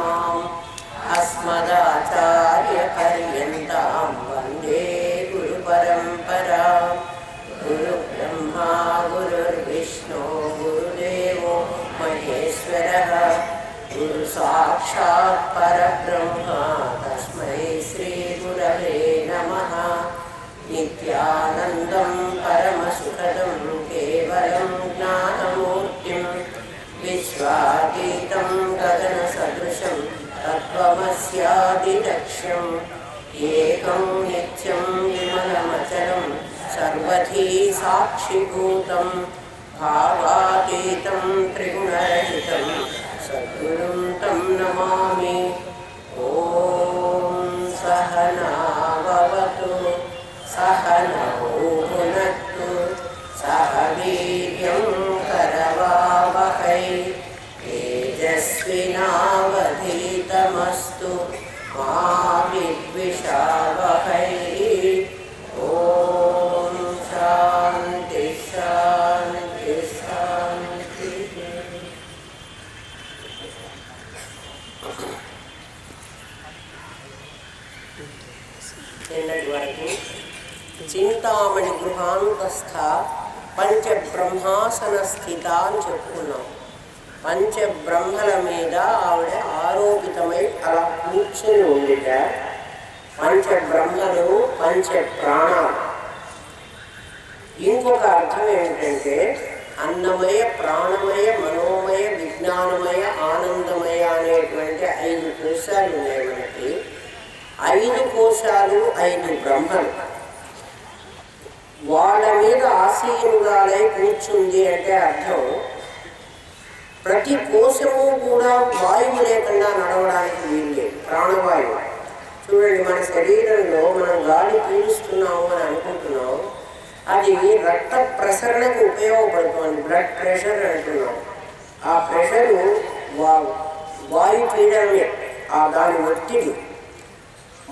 सदाशिवसमारम्भाम् अस्मदाचार्यपर्यन्तां वन्दे गुरुपरम्पराम्। गुरुब्रह्मा गुरुर्विष्णु गुरुदेवो महेश्वरः गुरुसाक्षात् परब्रह्म तस्मै श्रीगुरवे नमः। नित्यानन्दं परमसुखदं केवलं ज्ञानमूर्तिं विश्वातीतं गगनसदृशं तत्त्वमस्यादिलक्ष्यम् एकं नित्यं विमलमचलं सर्वधी साक्षिभूतं भावातीतं त्रिगुणरहितं सद्गुरुं तं नमामि। ॐ सहना भवतु सहनौ भुनक्तु सह वीर्यं करवावहै तेजस्विनावधीतमस्तु मा विद्विषावहै। ॐ शान्ति शान्ति शान्तिः। నిన్నటి వరకు చింతామణి గృహాంతస్థ పంచబ్రహ్మాసన స్థిత అని చెప్పుకున్నాం. పంచబ్రహ్మల మీద ఆవిడ ఆరోపితమై అలా కూర్చొని ఉండిట. పంచబ్రహ్మలు పంచప్రాణాలు. ఇంకొక అర్థం ఏమిటంటే అన్నమయ ప్రాణమయ మనోమయ విజ్ఞానమయ ఆనందమయ అనేటువంటి 5 కోశాలు ఉన్నాయి మనకి. 5 కోశాలు 5 బ్రహ్మలు. వాళ్ళ మీద ఆసీనురాలై కూర్చుంది అంటే అర్థం ప్రతి కోశము కూడా వాయువు లేకుండా నడవడానికి వీల్లేదు. ప్రాణవాయువు చూడండి, మన శరీరంలో మనం గాలి పీలుస్తున్నాము అని అనుకుంటున్నాం, అది రక్త ప్రసరణకు ఉపయోగపడుతుంది. బ్లడ్ ప్రెషర్ అంటున్నాం. ఆ ప్రెషరు వాయు పీడనమే, దాని ఒత్తిడి.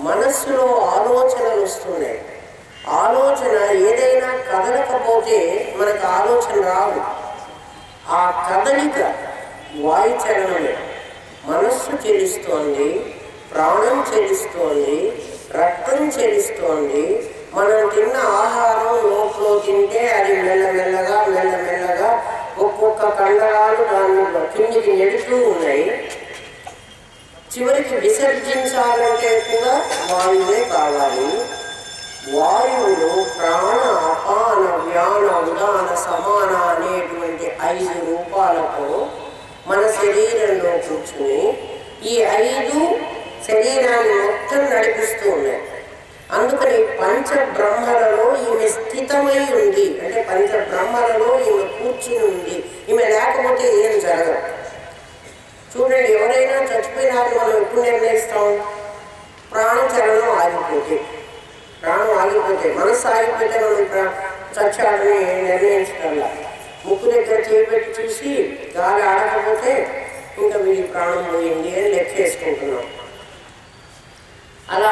మనస్సులో ఆలోచనలు వస్తున్నాయి. ఆలోచన ఏదైనా కదలకపోతే మనకు ఆలోచన రాదు. ఆ కదలిక వాయు చలనమే. మనస్సు చెలిస్తోంది, ప్రాణం చెలిస్తోంది, రక్తం చెలిస్తోంది. మనం తిన్న ఆహారం నోట్లో తింటే అది మెల్లమెల్లగా మెల్లమెల్లగా ఒక్కొక్క కండరాలు దాన్ని కిందికి నెడుతూ ఉన్నాయి. చివరికి విసర్జించాలంటే కూడా వాయువే కావాలి. వాయువులు ప్రాణ అపాన వ్యాన ఉదాన సమాన అనేటువంటి 5 రూపాలతో మన శరీరంలో కూర్చుని ఈ 5 శరీరాన్ని మొత్తం నడిపిస్తూ ఉన్నాయి. అందుకని పంచబ్రహ్మలలో ఈమె స్థితమై ఉంది అంటే పంచబ్రహ్మలలో ఈమె కూర్చుని ఉంది. ఈమె లేకపోతే ఏం జరగదు. చూడండి, ఎవరైనా చచ్చిపోయినారు మనం ఎప్పుడు నిర్ణయిస్తాం? ప్రాణచలనం ఆగిపోతే. ప్రాణం ఆగిపోతే, మనస్సు ఆగిపోతే మనం చచ్చాడని నిర్ణయించగల. ముక్కు దగ్గర చేపెట్టి చూసి గాలి ఆడకపోతే ఇంకా వీడి ప్రాణం పోయింది అని లెక్కేసుకుంటున్నాం. అలా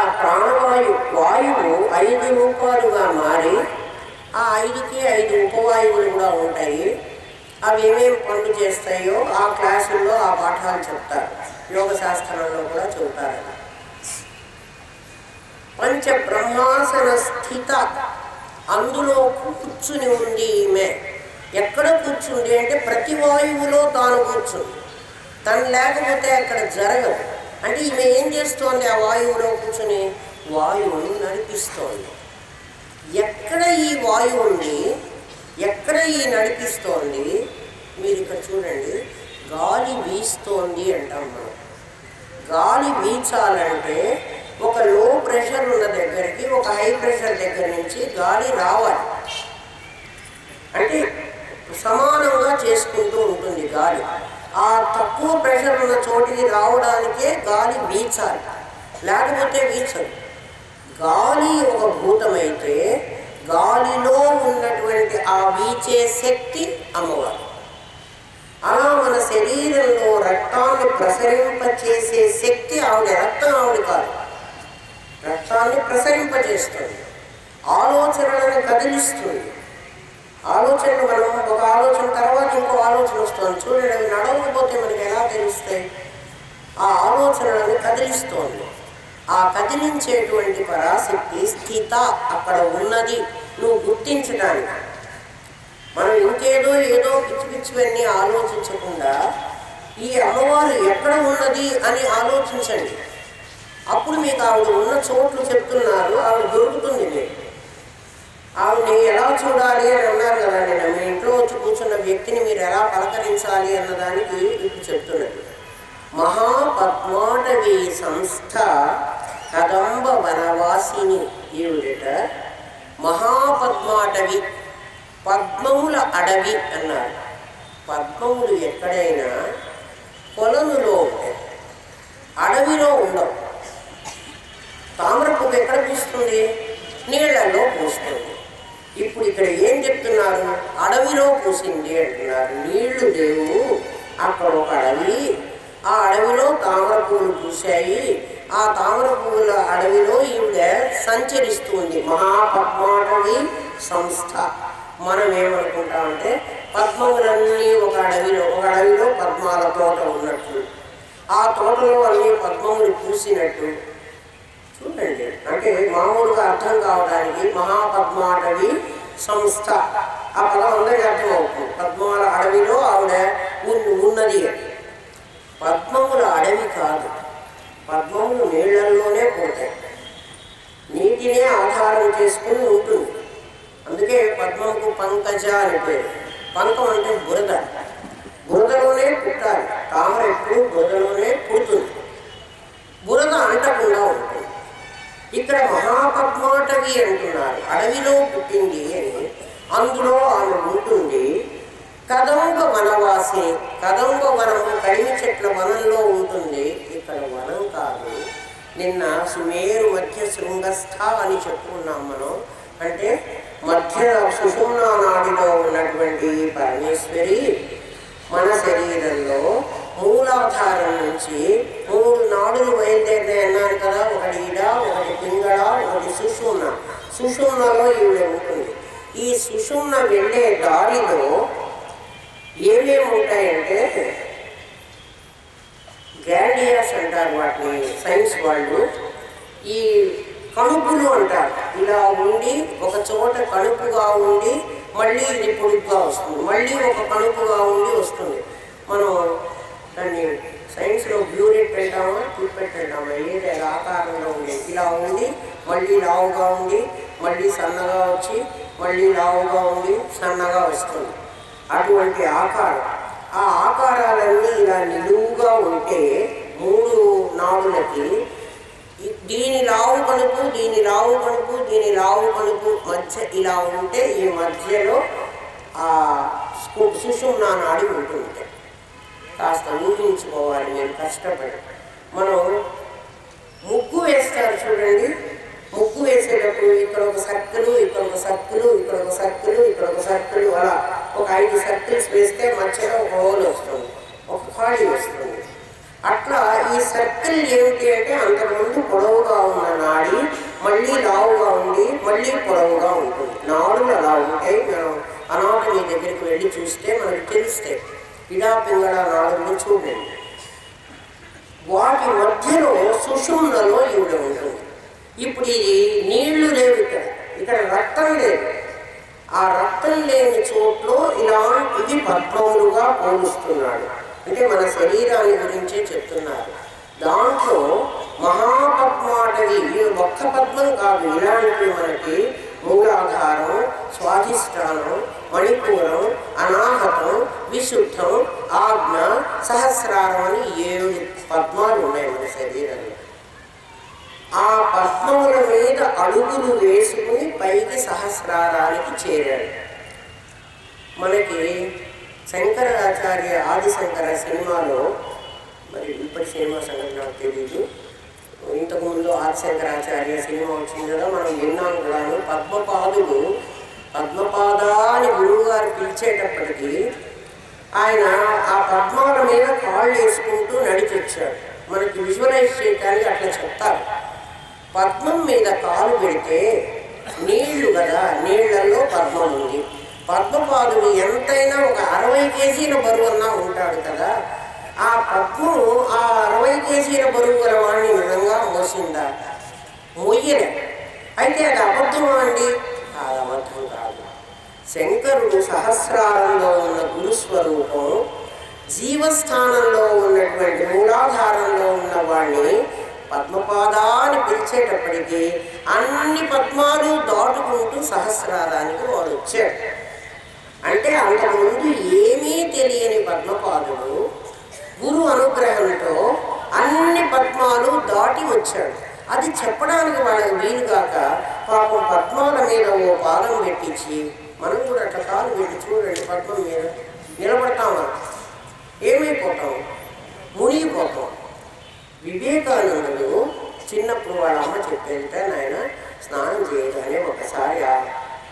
వాయువు 5 రూపాలుగా మారి ఆ 5కి 5 ఉపవాయువులు కూడా ఉంటాయి. అవి ఏమేమి పనులు చేస్తాయో ఆ క్లాసుల్లో ఆ పాఠాలు చెప్తారు. యోగ శాస్త్రంలో కూడా చెబుతారు. పంచబ్రహ్మాసన స్థిత, అందులో కూర్చుని ఉంది ఈమె. ఎక్కడ కూర్చుంది అంటే ప్రతి వాయువులో తాను కూర్చుంది. తను లేకపోతే అక్కడ జరగదు. అంటే ఈమె ఏం చేస్తోంది? ఆ వాయువులో కూర్చుని వాయువును నడిపిస్తోంది. ఎక్కడ ఈ వాయువు ఉంది, ఎక్కడ ఈ నడిపిస్తోంది? మీరు ఇక్కడ చూడండి, గాలి వీస్తోంది అంటాం మనం. గాలి వీచాలంటే ఒక లో ప్రెషర్ ఉన్న దగ్గరికి ఒక హై ప్రెషర్ దగ్గర నుంచి గాలి రావాలి. అంటే సమానంగా చేసుకుంటూ ఉంటుంది గాలి. ఆ తక్కువ ప్రెషర్ ఉన్న చోటికి రావడానికే గాలి వీచాలి, లేకపోతే వీచదు. గాలి ఒక భూతమైతే గాలిలో ఉన్నటువంటి ఆ వీచే శక్తి అమ్మవారు. అలా మన శరీరంలో రక్తాన్ని ప్రసరింపచేసే శక్తి ఆవిడ. రక్తం ఆవిడ కాదు, రక్తాన్ని ప్రసరింపజేస్తుంది, ఆలోచనలను కదిలిస్తుంది. ఆలోచనలు మనం ఒక ఆలోచన తర్వాత ఇంకో ఆలోచన వస్తుంది. చూడండి, అవి నడవకపోతే మనకి ఎలా తెలుస్తాయి? ఆ ఆలోచనలను కదిలిస్తోంది. ఆ కదిలించేటువంటి పరాశక్తి స్థిత అక్కడ ఉన్నది నువ్వు గుర్తించడానికి. మనం ఇంకేదో ఏదో పిచ్చి పిచ్చివన్నీ ఆలోచించకుండా ఈ అమ్మవారు ఎక్కడ ఉన్నది అని ఆలోచించండి. అప్పుడు మీకు ఆవిడ ఉన్న చోట్లు చెప్తున్నారు, ఆవిడ దొరుకుతుంది మీకు. ఆవిడని ఎలా చూడాలి అని అన్నారు కదా, నేను మీ ఇంట్లో వచ్చి కూర్చున్న వ్యక్తిని మీరు ఎలా పలకరించాలి అన్నదానికి ఇప్పుడు చెప్తున్నది. మహాపద్మాటవీ సంస్థ కదంబ వనవాసిని ఈవిడట. మహాపద్మాటవి, పద్మముల అడవి అన్నారు. పద్మములు ఎక్కడైనా కొలనులో ఉంటాయి, అడవిలో ఉండవు. తామరపువ్వు ఎక్కడ పూస్తుంది? నీళ్లలో పూస్తుంది. ఇప్పుడు ఇక్కడ ఏం చెప్తున్నారు? అడవిలో పూసింది అంటున్నారు. నీళ్లు లేవు, అక్కడ ఒక అడవి, ఆ అడవిలో తామర పువ్వులు పూసాయి. ఆ తామర పువ్వుల అడవిలో ఈవిడ సంచరిస్తుంది. మహాపద్మాటవి సంస్థ. మనం ఏమనుకుంటామంటే పద్మములన్నీ ఒక అడవిలో పద్మాల తోట ఉన్నట్లు, ఆ తోటలో అన్ని పద్మములు పూసినట్టు చూడండి. అంటే మామూలుగా అర్థం కావడానికి మహాపద్మాటవి సంస్థ ఆ పదం అందరికీ అర్థమవుతుంది. పద్మాల అడవిలో ఆవిడ ఉన్నది. పద్మముల అడవి కాదు, పద్మములు నీళ్లలోనే పోతాయి, నీటినే ఆధారం చేసుకుని ఉంటుంది. అందుకే పద్మముకు పంకజ అని పేరు. పంకం అంటే బురద, బురదలోనే పుట్టాలి. తామర ఎప్పుడు బురదలోనే పుడుతుంది, బురద అంటకుండా ఉంటుంది. ఇక్కడ మహాపద్మాటవి అంటున్నారు, అడవిలో పుట్టింది అని. అందులో ఆమె ఉంటుంది. కదంబ వనవాసి, కదంబ వనము కడిమి చెట్ల వనంలో ఉంటుంది. ఇక్కడ వనం కాదు. నిన్న సుమేరు మధ్య శృంగస్థ అని చెప్పుకున్నాం మనం. అంటే మధ్య సుషుమ్నా నాడిలో ఉన్నటువంటి పరమేశ్వరి మన శరీరంలో మూలాధారం నుంచి 3 నాడులు బయలుదేరినాయి అన్నాను కదా. ఒకటి ఇడ, ఒకటి పింగళ, ఒకటి సుషుమ్న. సుషుమ్నలో ఈవిడ ఉంటుంది. ఈ సుషుమ్న వెళ్ళే దారిలో ఏమేమి ఉంటాయంటే గ్రాండియాస్ అంటారు వాటిని సైన్స్ వాళ్ళు. ఈ కణుపులు అంటారు. ఇలా ఉండి ఒక చోట కణుపుగా ఉండి మళ్ళీ ఇది పొడుగ్గా వస్తుంది, మళ్ళీ ఒక కణుపుగా ఉండి వస్తుంది. మనం దాన్ని సైన్స్లో బ్లూరెట్ పెట్టామా, ట్యూబ్పెట్ పెట్టామా, ఏది ఆకారంలో ఉండేది. ఇలా ఉండి మళ్ళీ లావుగా ఉండి మళ్ళీ సన్నగా వచ్చి మళ్ళీ లావుగా ఉండి సన్నగా వస్తుంది. అటువంటి ఆకారం. ఆ ఆకారాలన్నీ ఇలా నిలువుగా ఉంటే 3 నాడులకి దీని లావు కణుపు, దీని లావు కణుపు, దీని లావు కణుపు మధ్య ఇలా ఉంటే ఈ మధ్యలో ఆ సుషుమ్నా నాడి ఉంటుంది. కాస్త ఊహించుకోవాలి నేను కష్టపడి. మనం ముగ్గు వేస్తారు చూడండి. ముగ్గు వేసేటప్పుడు ఇక్కడ ఒక సర్కిల్, ఇక్కడ ఒక సర్కిల్, ఇక్కడ ఒక సర్కిల్, ఇక్కడ ఒక సర్కిల్, అలా ఒక 5 సర్కిల్స్ వేస్తే మధ్యలో ఒక హోల్ వస్తుంది, ఒక ఖాళీ వస్తుంది. అట్లా ఈ సర్కిల్ ఏమిటి అంటే అంతకుముందు పొడవుగా ఉన్న నాడి మళ్ళీ లావుగా ఉండి మళ్ళీ పొడవుగా ఉంటుంది. నాడులు అలా ఉంటాయి. మనం అనాటమీ దగ్గరికి వెళ్ళి చూస్తే మనకు తెలుస్తాయి. ఇడా పింగళ నాడులు చూడండి. వాటి మధ్యలో సుషుమ్నలో ఈవిడ ఉంటుంది. ఇప్పుడు ఇది నీళ్లు లేవు, ఇక్కడ రక్తం లేదు. ఆ రక్తం లేని చోట్లో ఇలాంటివి పద్మములుగా పోలుస్తున్నాడు. అంటే మన శరీరాన్ని గురించే చెప్తున్నారు. దాంట్లో మహాపద్మాటవి ఒక్క పద్మం కాదు, ఇలాంటివి మనకి మూలాధారం, స్వాధిష్టానం, మణిపూరం, అనాహతం, విశుద్ధం, ఆజ్ఞ, సహస్రారం అని 7 పద్మాలు ఉన్నాయి మన శరీరంలో. ఆ పద్మముల మీద అడుగులు వేసుకుని పైకి సహస్రారానికి చేరాడు. మనకి శంకరాచార్య ఆదిశంకర సినిమాలో, మరి ఇప్పటి సినిమా సంగతి నాకు తెలీదు, ఇంతకుముందు ఆదిశంకరాచార్య సినిమా వచ్చింది కదా, మనం విన్నాం కూడాను. పద్మపాదుడు పద్మపాద అని గురువు గారు పిలిచేటప్పటికీ ఆయన ఆ పద్మాల మీద కాళ్ళు వేసుకుంటూ నడిచొచ్చాడు. మనకి విజువలైజ్ చేయడానికి అట్లా చెప్తారు. పద్మం మీద కాలు పెడితే నీళ్లు కదా, నీళ్లలో పద్మం ఉంది. పద్మపాదుడు ఎంతైనా ఒక 60 కేజీల బరువున్నా ఉంటాడు కదా. ఆ పద్మం ఆ 60 కేజీల బరువు గల వాడిని నిజంగా మోసిందా? మొయ్యలే. అయితే అది అబద్ధమా అండి? అది అబద్ధం కాదు. శంకరుడు సహస్రారంలో ఉన్న గురుస్వరూపం జీవస్థానంలో ఉన్నటువంటి మూలాధారంలో ఉన్న వాడిని పద్మపాదాన్ని పిలిచేటప్పటికీ అన్ని పద్మాలు దాటుకుంటూ సహస్రారానికి వాడు వచ్చాడు. అంటే అంతకుముందు ఏమీ తెలియని పద్మపాదుడు గురు అనుగ్రహంతో అన్ని పద్మాలు దాటి వచ్చాడు. అది చెప్పడానికి వాళ్ళకి వీలుగాక పాపం పద్మాల మీద ఓ పాదం పెట్టించి, మనం కూడా అట్లా కాలు పెట్టి చూడండి, పద్మం మీద నిలబడతామా? ఏమైపోతాం? మునిగిపోతాం. వివేకానందుడు చిన్నప్పుడు వాళ్ళ అమ్మ చెప్పేంటే, నాయన స్నానం చేయగానే ఒకసారి ఆ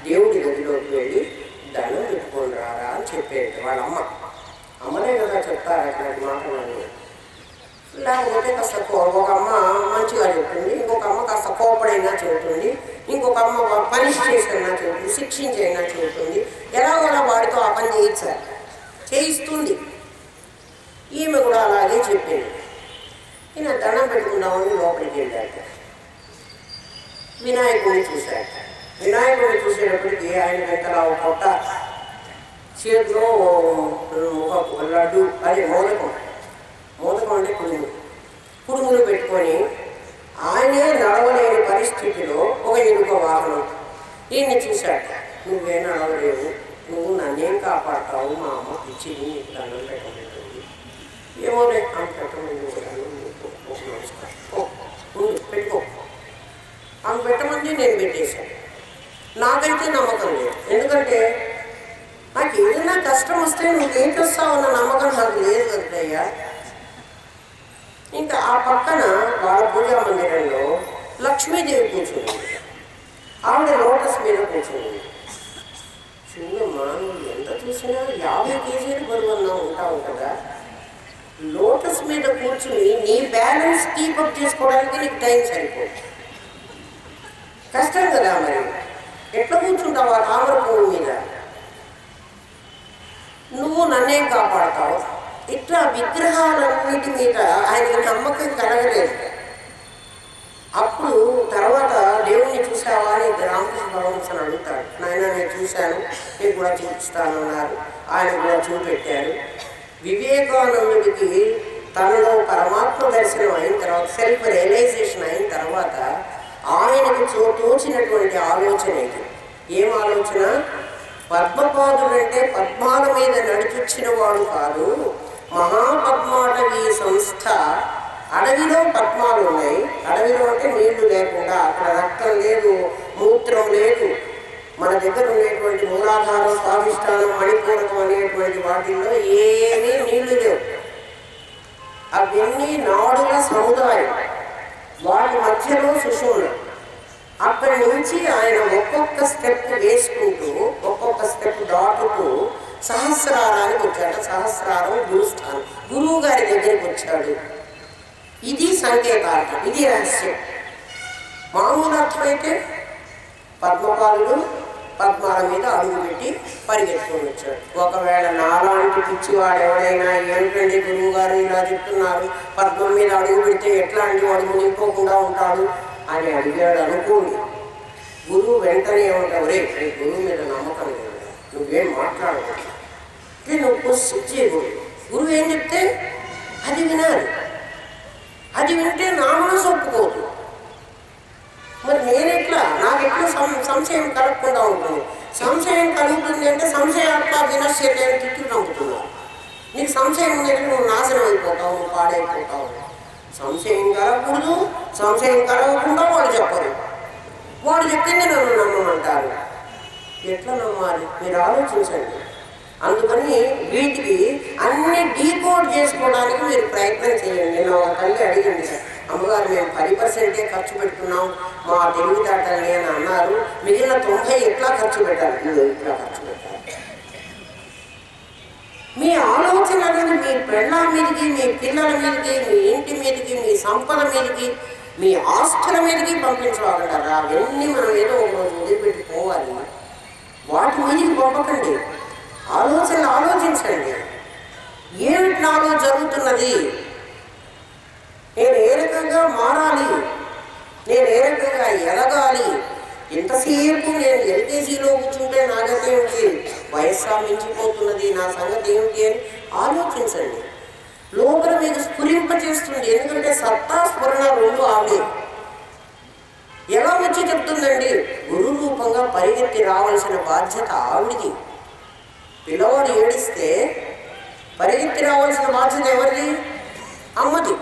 దేవుడి గదిలోకి వెళ్ళి దండం పెట్టుకొని రారా అని చెప్పేది వాళ్ళ అమ్మ. అమ్మనే కదా చెప్తారు అట్లాంటి మాటలు. లేకపోతే కాస్త ఒక అమ్మ మంచిగా చెప్తుంది, ఇంకొక అమ్మ కాస్త కోపడైనా చెబుతుంది, ఇంకొక అమ్మ పనిష్ చేసైనా చెబుతుంది, శిక్షించైనా చెబుతుంది. ఎలాగోలా వాడితో ఆ పని చేయిస్తుంది. ఈమె కూడా అలాగే చెప్పింది. ఈయన దండం పెట్టుకుందామని లోపలికి వెళ్ళాక వినాయకుడిని చూశాక, వినాయకుడిని చూసేటప్పటికి ఆయన వెంటలా ఒక పొట్ట, చేతిలో ఒక లడ్డు, అదే మోదకం అంటే కుడుములు పెట్టుకొని ఆయనే నడవలేని పరిస్థితిలో ఒక ఎలుక వాహనం. ఈయన్ని చూశాక, నువ్వే నడవలేవు, నువ్వు నన్నేం కాపాడతావు, మా అమ్మ పిచ్చిని నీకు దండం పెట్టలేదు, ఏమో రేపు పెట్టమని పెట్టుకో ఆమె పెట్టమంది. నేను పెట్టేశాను. నాకైతే నమ్మకం లేదు. ఎందుకంటే నాకు ఏదైనా కష్టం వస్తే నువ్వేం చేస్తావన్న నమ్మకం నాకు లేదు కదయ్యా. ఇంకా ఆ పక్కన వాళ్ళ పూజా మందిరంలో లక్ష్మీదేవి కూర్చుంది. ఆవిడ లోటస్ మీద కూర్చుంది. చూడమ్మా, నువ్వు ఎంత చూసినా 50 కేజీలు బరువన్నా ఉంటావు కదా, లోటస్ మీద కూర్చుని నీ బ్యాలెన్స్ కీపప్ చేసుకోవడానికి నీకు టైం సరిపోదు. కష్టం కదా, మరి ఎట్లా కూర్చుంటావు ఆ తామర పువ్వు మీద? నువ్వు నన్నేం కాపాడతావు? ఇట్లా విగ్రహాలన్నిటి మీద ఆయనకి నమ్మకం కలగలేదు. అప్పుడు తర్వాత దేవుణ్ణి చూసావా అని రామకృష్ణ పరమహంసని అడుగుతాడు. నాయన నేను చూశాను, నేను కూడా చూపిస్తాను అన్నారు. ఆయన కూడా చూపెట్టారు. వివేకానందుడికి తనలో పరమాత్మ దర్శనం అయిన తర్వాత, సెల్ఫ్ రియలైజేషన్ అయిన తర్వాత ఆయనకు తోచినటువంటి ఆలోచన ఇది. ఏం ఆలోచన? పద్మపాదుడంటే పద్మాల మీద నడిచొచ్చిన వాడు కాదు, మహాపద్మాటవీ సంస్థ. అడవిలో పద్మాలు ఉన్నాయి. అడవిలో అంటే నీళ్లు లేకుండా, అక్కడ రక్తం లేదు, మూత్రం లేదు. మన దగ్గర ఉండేటువంటి మూలాధారం, స్వాధిష్టానం, మణిపూరకం అనేటువంటి వాటిల్లో ఏమీ నీళ్లు లేవు. అవన్నీ నాడుల సముదాయం. వాటి మధ్యలో సుషుమ్న. అక్కడి నుంచి ఆయన ఒక్కొక్క స్టెప్ వేసుకుంటూ, ఒక్కొక్క స్టెప్ దాటుతూ సహస్రారానికి వచ్చాడు. సహస్రారం గురుస్థానం, గురువు గారి దగ్గరికి వచ్చాడు. ఇది సంకేతార్థం, ఇది రహస్యం. మామూలు అర్థమైతే పద్మపాదుడు పద్మాల మీద అడుగు పెట్టి పరిగెత్తుకొని వచ్చాడు. ఒకవేళ నాలాంటి పిచ్చివాడు ఎవడైనా, ఏంటండి గురువు గారు ఇలా చెప్తున్నారు, పద్మం మీద అడుగు పెడితే ఎట్లాంటి వాడు మునిగిపోకుండా ఉంటాడు అని అడిగాడు అనుకోండి. గురువు వెంటనే ఏమంటావు, రే గురువు మీద నమ్మకం లేదు, నువ్వేం మాట్లాడకూడదు, నువ్వు చేయకూడదు. గురువు ఏం చెప్తే అది వినాలి. అది వింటే నా మనసు ఒప్పుకోదు. మరి నేనెట్లా, నాకెట్లా సంశయం కలగకుండా ఉంటుంది? సంశయం కలుగుతుంది అంటే సంశయాత్మ వినశ్యత అని తిట్లు నమ్ముతున్నావు. నీకు సంశయం ఉందంటే నువ్వు నాశనం అయిపోతావు, నువ్వు పాడైపోతావు. సంశయం కలగకూడదు. సంశయం కలగకుండా వాడు చెప్పరు. వాడు చెప్పింది నన్ను నమ్మమంటారు. ఎట్లా నమ్మాలి? మీరు ఆలోచించండి. అందుకని వీటికి అన్ని డీకోడ్ చేసుకోవడానికి మీరు ప్రయత్నం చేయండి. నేను ఒక తల్లి అడిగింది, అమ్మగారు మేము 10% ఖర్చు పెట్టుకున్నాం మా తెలివితేటల్ని అని అన్నారు, మిగిలిన 90 ఎట్లా ఖర్చు పెట్టాలి? ఇట్లా ఖర్చు పెట్టాలి. మీ ఆలోచన అనేది మీ పెళ్ళ మీదకి, మీ పిల్లల మీదకి, మీ ఇంటి మీదకి, మీ సంపద మీదకి, మీ ఆస్తుల మీదకి పంపించగలరా? అవన్నీ మనం ఏదో ఒక రోజు వదిలిపెట్టిపోవాలి. వాటి మీదకి పంపకండి. ఆలోచించండి. ఏమిటి నాలో జరుగుతున్నది? రకంగా మారాలి, నేను ఏ రకంగా ఎదగాలి. ఇంతసేపు నేను ఎల్కేజీలో కూర్చుంటే నా గతి ఏమిటి, వయస్సు మించిపోతున్నది, నా సంగతి ఏమిటి అని ఆలోచించండి. లోపల మీకు స్ఫురింప చేస్తుంది. ఎందుకంటే సత్తా స్ఫురణ రెండు ఆవిడే. ఎలా వచ్చి చెప్తుందండి, గురు రూపంగా పరిగెత్తి రావాల్సిన బాధ్యత ఆవిడికి. పిల్లవాడు ఏడిస్తే పరిగెత్తి రావాల్సిన బాధ్యత ఎవరిది? అమ్మది.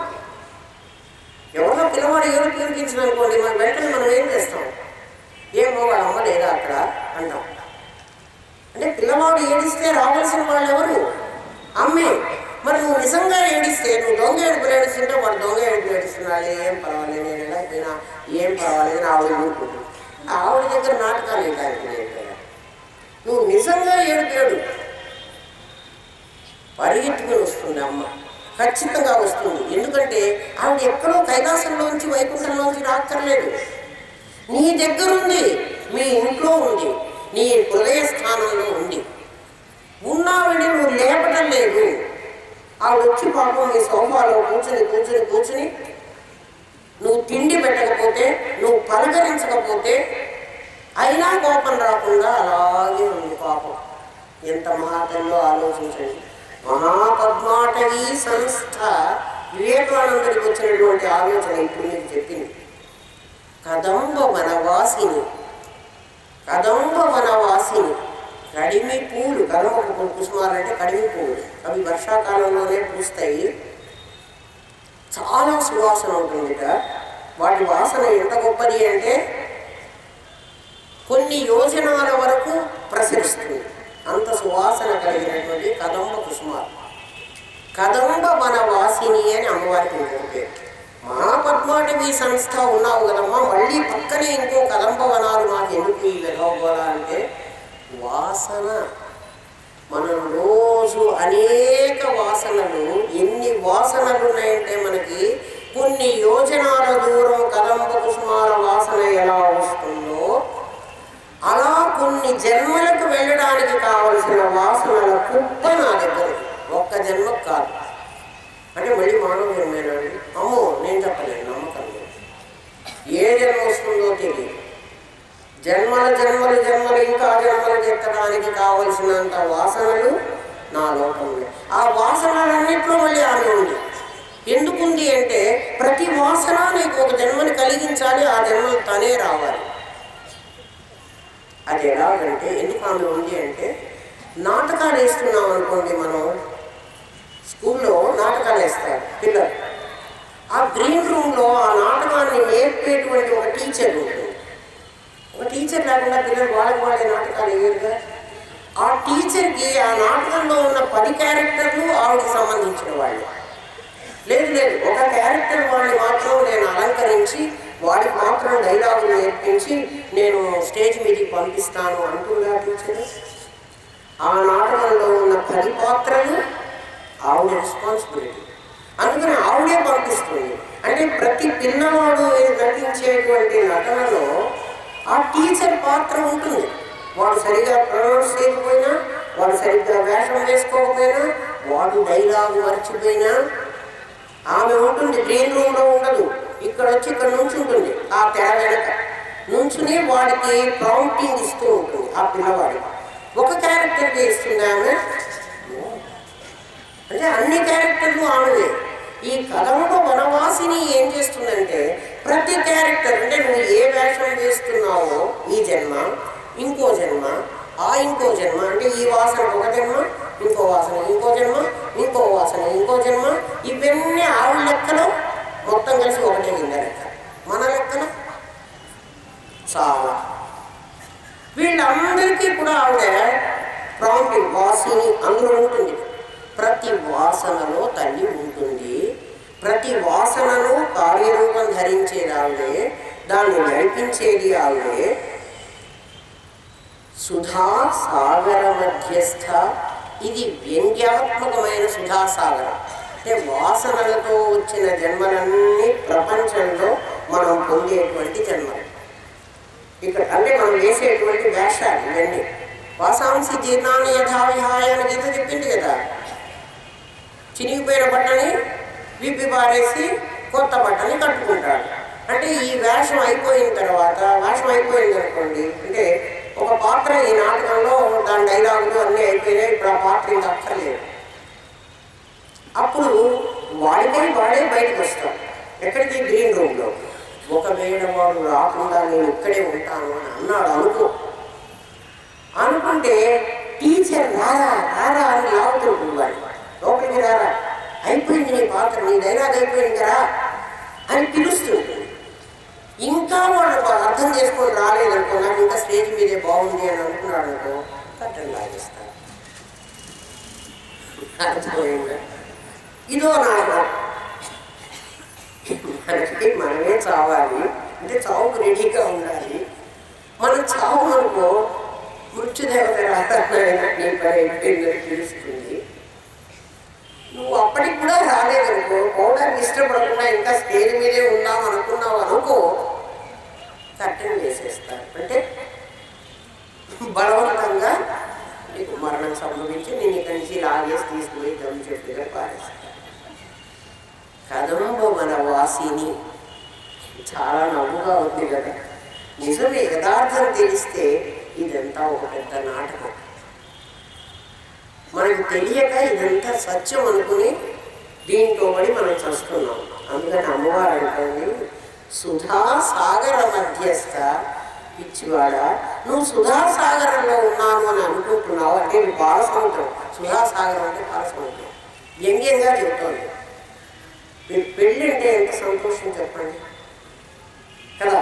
ఎవరో పిల్లవాడు ఏడుపు వినిపించిన అనుకోండి, మన వెంటనే మనం ఏం చేస్తాం, ఏమో వాళ్ళ అమ్మ లేదా అక్కడ అంటాం. అంటే పిల్లవాడు ఏడిస్తే రావాల్సిన వాళ్ళు ఎవరు? అమ్మే. మరి నువ్వు నిజంగా ఏడిస్తే, నువ్వు దొంగ ఏడుపు ఏడుస్తుంటే వాడు దొంగ ఏడుపు ఏడుస్తున్నాడు, ఏం పర్వాలేదు, నేను ఎలా అయిపోయినా ఏం పర్వాలేదు అని ఆవిడ ఊరుకుంటుంది. ఆవిడ దగ్గర నాటకాలు ఏంటానికి? నువ్వు నిజంగా ఏడు పరిగెత్తుకుని వస్తుంది అమ్మ, ఖచ్చితంగా వస్తుంది. ఎందుకంటే ఆవిడ ఎక్కడో కైలాసంలోంచి వైకుంఠంలోంచి రాక్కర్లేదు, నీ దగ్గరుంది, మీ ఇంట్లో ఉంది, నీ హృదయ స్థానంలో ఉంది. ఉన్నావిడి నువ్వు లేపటం లేదు. ఆవిడ వచ్చి పాపం నీ సోఫాలో కూర్చుని నువ్వు తిండి పెట్టకపోతే, నువ్వు పలకరించకపోతే అయినా కోపం రాకుండా అలాగే ఉంది పాపం. ఎంత మహాతల్లో ఆలోచించండి. మహాపద్మాటవీ సంస్థ వివేకానందుడికి వచ్చినటువంటి ఆలోచన ఇప్పుడు మీకు చెప్పింది. కదంబ వనవాసిని, కదంబ వనవాసిని. కడిమి పూలు, కదంబ కుసుమాలు అంటే కడిమి పూలు, అవి వర్షాకాలంలోనే పూస్తాయి. చాలా సువాసన ఉంటుందిట. వాటి వాసన ఎంత గొప్పది అంటే కొన్ని యోజనాల వరకు ప్రసరిస్తుంది. అంత సువాసన కలిగినటువంటి కదంబ కుసుమాలు. కదంబ వనవాసిని అని అమ్మవారికి ఉంటుంది. మహాపద్మాటవీ సంస్థ ఉన్నావు కదమ్మా, మళ్ళీ పక్కనే ఇంకో కదంబ వనాలు మాకు ఎందుకు వెళ్ళకపోవాలా అంటే వాసన. మనం రోజు అనేక వాసనలు, ఎన్ని వాసనలు ఉన్నాయంటే మనకి కొన్ని యోజనాల దూరం కదంబ కుసుమాల వాసన ఎలా వస్తుందో అలా కొన్ని జన్మలకు వెళ్ళడానికి కావలసిన వాసనల కుప్ప నా దగ్గర. ఒక్క జన్మకు కాదు. అంటే మళ్ళీ మానవ జన్మేనండి, అమ్మో నేను చెప్పలేను, నమ్మకం లేదు. ఏ జన్మ వస్తుందో తెలియదు. జన్మలు ఇంకా జన్మలు ఎత్తడానికి కావలసినంత వాసనలు నా లోకంలో. ఆ వాసనలన్నింటిలో మళ్ళీ ఆమె ఉంది. ఎందుకుంది అంటే ప్రతి వాసన నీకు ఒక జన్మని కలిగించాలి, ఆ జన్మలు తనే రావాలి. అది ఎలాగంటే ఎందుకు ఆమె ఉంది అంటే, నాటకాలు వేస్తున్నాం అనుకోండి, మనం స్కూల్లో నాటకాలు వేస్తారు పిల్లలు. ఆ గ్రీన్ రూమ్లో ఆ నాటకాన్ని నేర్పేటువంటి ఒక టీచర్ ఉంటుంది. ఒక టీచర్ లేకుండా పిల్లలు వాళ్ళే నాటకాలు వేయరుగా. ఆ టీచర్కి ఆ నాటకంలో ఉన్న 10 క్యారెక్టర్లు ఆవిడకి సంబంధించిన వాళ్ళు. లేదు ఒక క్యారెక్టర్ వాడిని మాత్రం నేను అలంకరించి వాడికి మాత్రం డైలాగులు నేర్పించి నేను స్టేజ్ మీదకి పంపిస్తాను అంటుందా టీచర్? ఆ నాటకంలో ఉన్న 10 పాత్రలు ఆవిడ రెస్పాన్సిబిలిటీ. అందుకని ఆవిడే పంపిస్తుంది. అంటే ప్రతి పిల్లవాడు నటించేటువంటి నటనలో ఆ టీచర్ పాత్ర ఉంటుంది. వాడు సరిగా ప్రొనౌన్స్ చేయకపోయినా, వాడు సరిగ్గా వేషం వేసుకోకపోయినా, వాడు డైలాగు మర్చిపోయినా ఆమె ఉంటుంది. గ్రీన్ రూమ్లో ఉండదు, ఇక్కడ వచ్చి ఇక్కడ నుంచి ఉంటుంది. ఆ తెర వెనక నుంచుని వాడికి ప్రాంప్టింగ్ ఇస్తూ ఉంటుంది. ఆ పిల్లవాడికి ఒక క్యారెక్టర్కి ఇస్తుంది ఆమె, అంటే అన్ని క్యారెక్టర్లు ఆమెదే. ఈ కదంబ వనవాసిని ఏం చేస్తుందంటే ప్రతి క్యారెక్టర్, అంటే నువ్వు ఏ వేషం వేస్తున్నావో ఈ జన్మ, ఇంకో జన్మ, ఇంకో జన్మ, అంటే ఈ వాసన ఒక జన్మ, ఇంకో వాసన ఇంకో జన్మ, ఇంకో వాసన ఇంకో జన్మ, ఇవన్నీ ఆవిడ లెక్కలో మొత్తం కలిసి ఒకటే కింద లెక్క. మన లెక్కలో చాలా. వీళ్ళందరికీ కూడా ఆవిడ ప్రాంప్టింగ్ వాసిని అందులో ఉంటుంది. ప్రతి వాసనలో తల్లి ఉంటుంది. ప్రతి వాసనను కార్యరూపం ధరించేది ఆవిడే, దాన్ని నడిపించేది ఆవిడే. సుధా సాగర మధ్యస్థ, ఇది వ్యంగ్యాత్మకమైన సుధాసాగరం. అంటే వాసనలతో వచ్చిన జన్మలన్నీ ప్రపంచంలో మనం పొందేటువంటి జన్మలు. ఇక్కడ అంటే మనం వేసేటువంటి వేషాలు ఇవన్నీ. వాసాంసి జీర్ణాన్ని యథావిహాయ అని గీత చెప్పింది కదా. చినిగిపోయిన బట్టని విప్పి పారేసి కొత్త బట్టని కట్టుకుంటాడు. అంటే ఈ వేషం అయిపోయిన తర్వాత, వేషం అయిపోయింది అనుకోండి, అంటే ఒక పాత్ర ఈ నాటకంలో దాని డైలాగులు అన్నీ అయిపోయినాయి, ఇప్పుడు ఆ పాత్ర ఇంకా అక్కర్లేదు. అప్పుడు వాడిపై వాడే బయటకు వస్తాడు. ఎక్కడికి? గ్రీన్ రూమ్లో. ఒకవేళ వాడు రాకుండా నేను ఇక్కడే ఉంటాను అని అన్నాడు అనుకో, అనుకుంటే టీచర్ రారా రారా అని లాగుతుంటుంది. వాడు లోపలికి రారా, అయిపోయింది నీ పాత్ర, నీ డైలాగ్ అయిపోయింది కదా అని పిలుస్తుంది. ఇంకా వాడు అర్థం చేసుకొని రాలేదనుకో, నాకు ఇంకా స్టేజ్ మీదే బాగుంది అని అనుకున్నాడు అనుకో, కట్టలు లాగేస్తాడు. అర్థమైందా? ఇదో నాటకం. మనకి మనమే చావాలి అంటే చావుకు రెడీగా ఉండాలి. మనం చావు అనుకో, మృత్యుదేవత రాత్రైనా నీ పని అయిపోయిందని తెలుస్తుంది. నువ్వు అప్పటికి కూడా రాలేదనుకో, పోవడానికి ఇష్టపడకుండా ఇంకా స్టేజ్ మీదే ఉందాం అనుకున్నావు అనుకో, కట్టెలు వేసేస్తారు. అంటే బలవంతంగా నీకు మరణం సంభవించి నేను ఇక్కడి నుంచి లాగేసి తీసుకుని దమ్ము చెట్టుగా పారేస్తాను. కదంబో మన వాసిని చాలా నవ్వుగా ఉంది కదా. నిజమే, యథార్థం తెలిస్తే ఇదంతా ఒక పెద్ద నాటకం. మనకు తెలియక ఇదంతా సత్యం అనుకుని దీంట్లో పడి మనం చస్తున్నాం. అందుకని అమ్మవారు అంటుంది, సుధాసాగర మధ్యస్థ పిచ్చివాడ, నువ్వు సుధాసాగరంలో ఉన్నాను అని అనుకుంటున్నావు. అంటే బాలసముద్రం, సుధాసాగరం అంటే బాలసముద్రం. వ్యంగ్యంగా చెప్తోంది. పెళ్ళి అంటే ఎంత సంతోషం చెప్పండి కదా.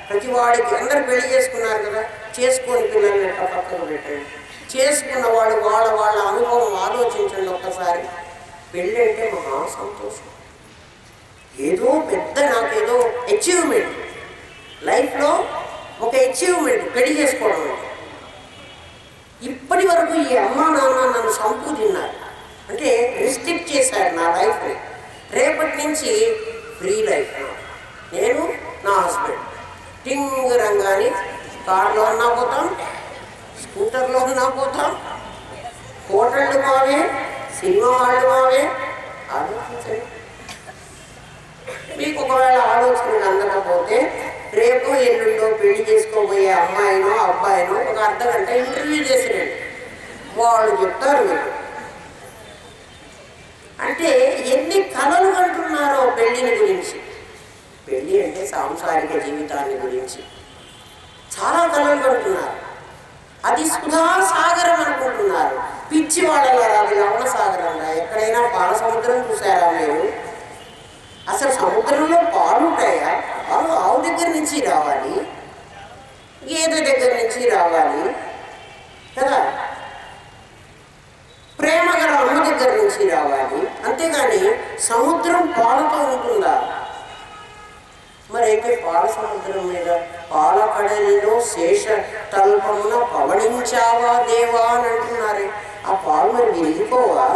ప్రతి వాడికి అందరు పెళ్లి చేసుకున్నారు కదా, చేసుకొని పిల్లల్ని ఎట్లా పక్కన పెట్టండి. చేసుకున్న వాడు వాళ్ళ వాళ్ళ అనుభవం ఆలోచించండి ఒక్కసారి. పెళ్ళి అంటే మహా సంతోషం. ఏదో పెద్ద నాకేదో అచీవ్మెంట్, లైఫ్లో ఒక అచీవ్మెంట్ పెళ్లి చేసుకోవడం. ఇప్పటి వరకు ఈ అమ్మా నాన్న నన్ను సంపు తిన్నారు, అంటే రిస్ట్రిక్ట్ చేశారు నా లైఫ్ని. రేపటి నుంచి ఫ్రీ లైఫ్. నేను నా హస్బెండ్ టింగ్ రంగాని కార్లో ఉన్నా పోతాం, స్కూటర్లో ఉన్నా పోతాం, హోటళ్ళు మావే, సినిమా హాళ్ళు మావే. ఆలోచించండి. మీకు ఒకవేళ ఆలోచనలు అందకపోతే రేపు ఎల్లుండో పెళ్లి చేసుకోబోయే అమ్మాయినో అబ్బాయినో ఒక అర్ధగంట ఇంటర్వ్యూ చేసిరండి, వాళ్ళు చెప్తారు మీరు. అంటే ఎన్ని కలలు కంటున్నారో పెళ్లిని గురించి. పెళ్ళి అంటే సాంసారిక జీవితాన్ని గురించి చాలా కలలు కంటున్నారు. అది సుధాసాగరం అనుకుంటున్నారు. పిచ్చి వాళ్ళ అది లవణ సాగరం. ఎక్కడైనా పాల సముద్రం చూసారా మీరు? అసలు సముద్రంలో పాలు ఉంటాయా? పాలు ఆవు దగ్గర నుంచి రావాలి, గేదె దగ్గర నుంచి రావాలి కదా. ప్రేమ గల అమ్మ దగ్గర నుంచి రావాలి, అంతేగాని సముద్రం పాలతో ఉంటుందా? మరి అయితే పాల సముద్రం మీద పాల కడలిలో శేష తల్పమున పవళించావా దేవా అని అంటున్నారే. ఆ పాలు మరి విరిగిపోవా?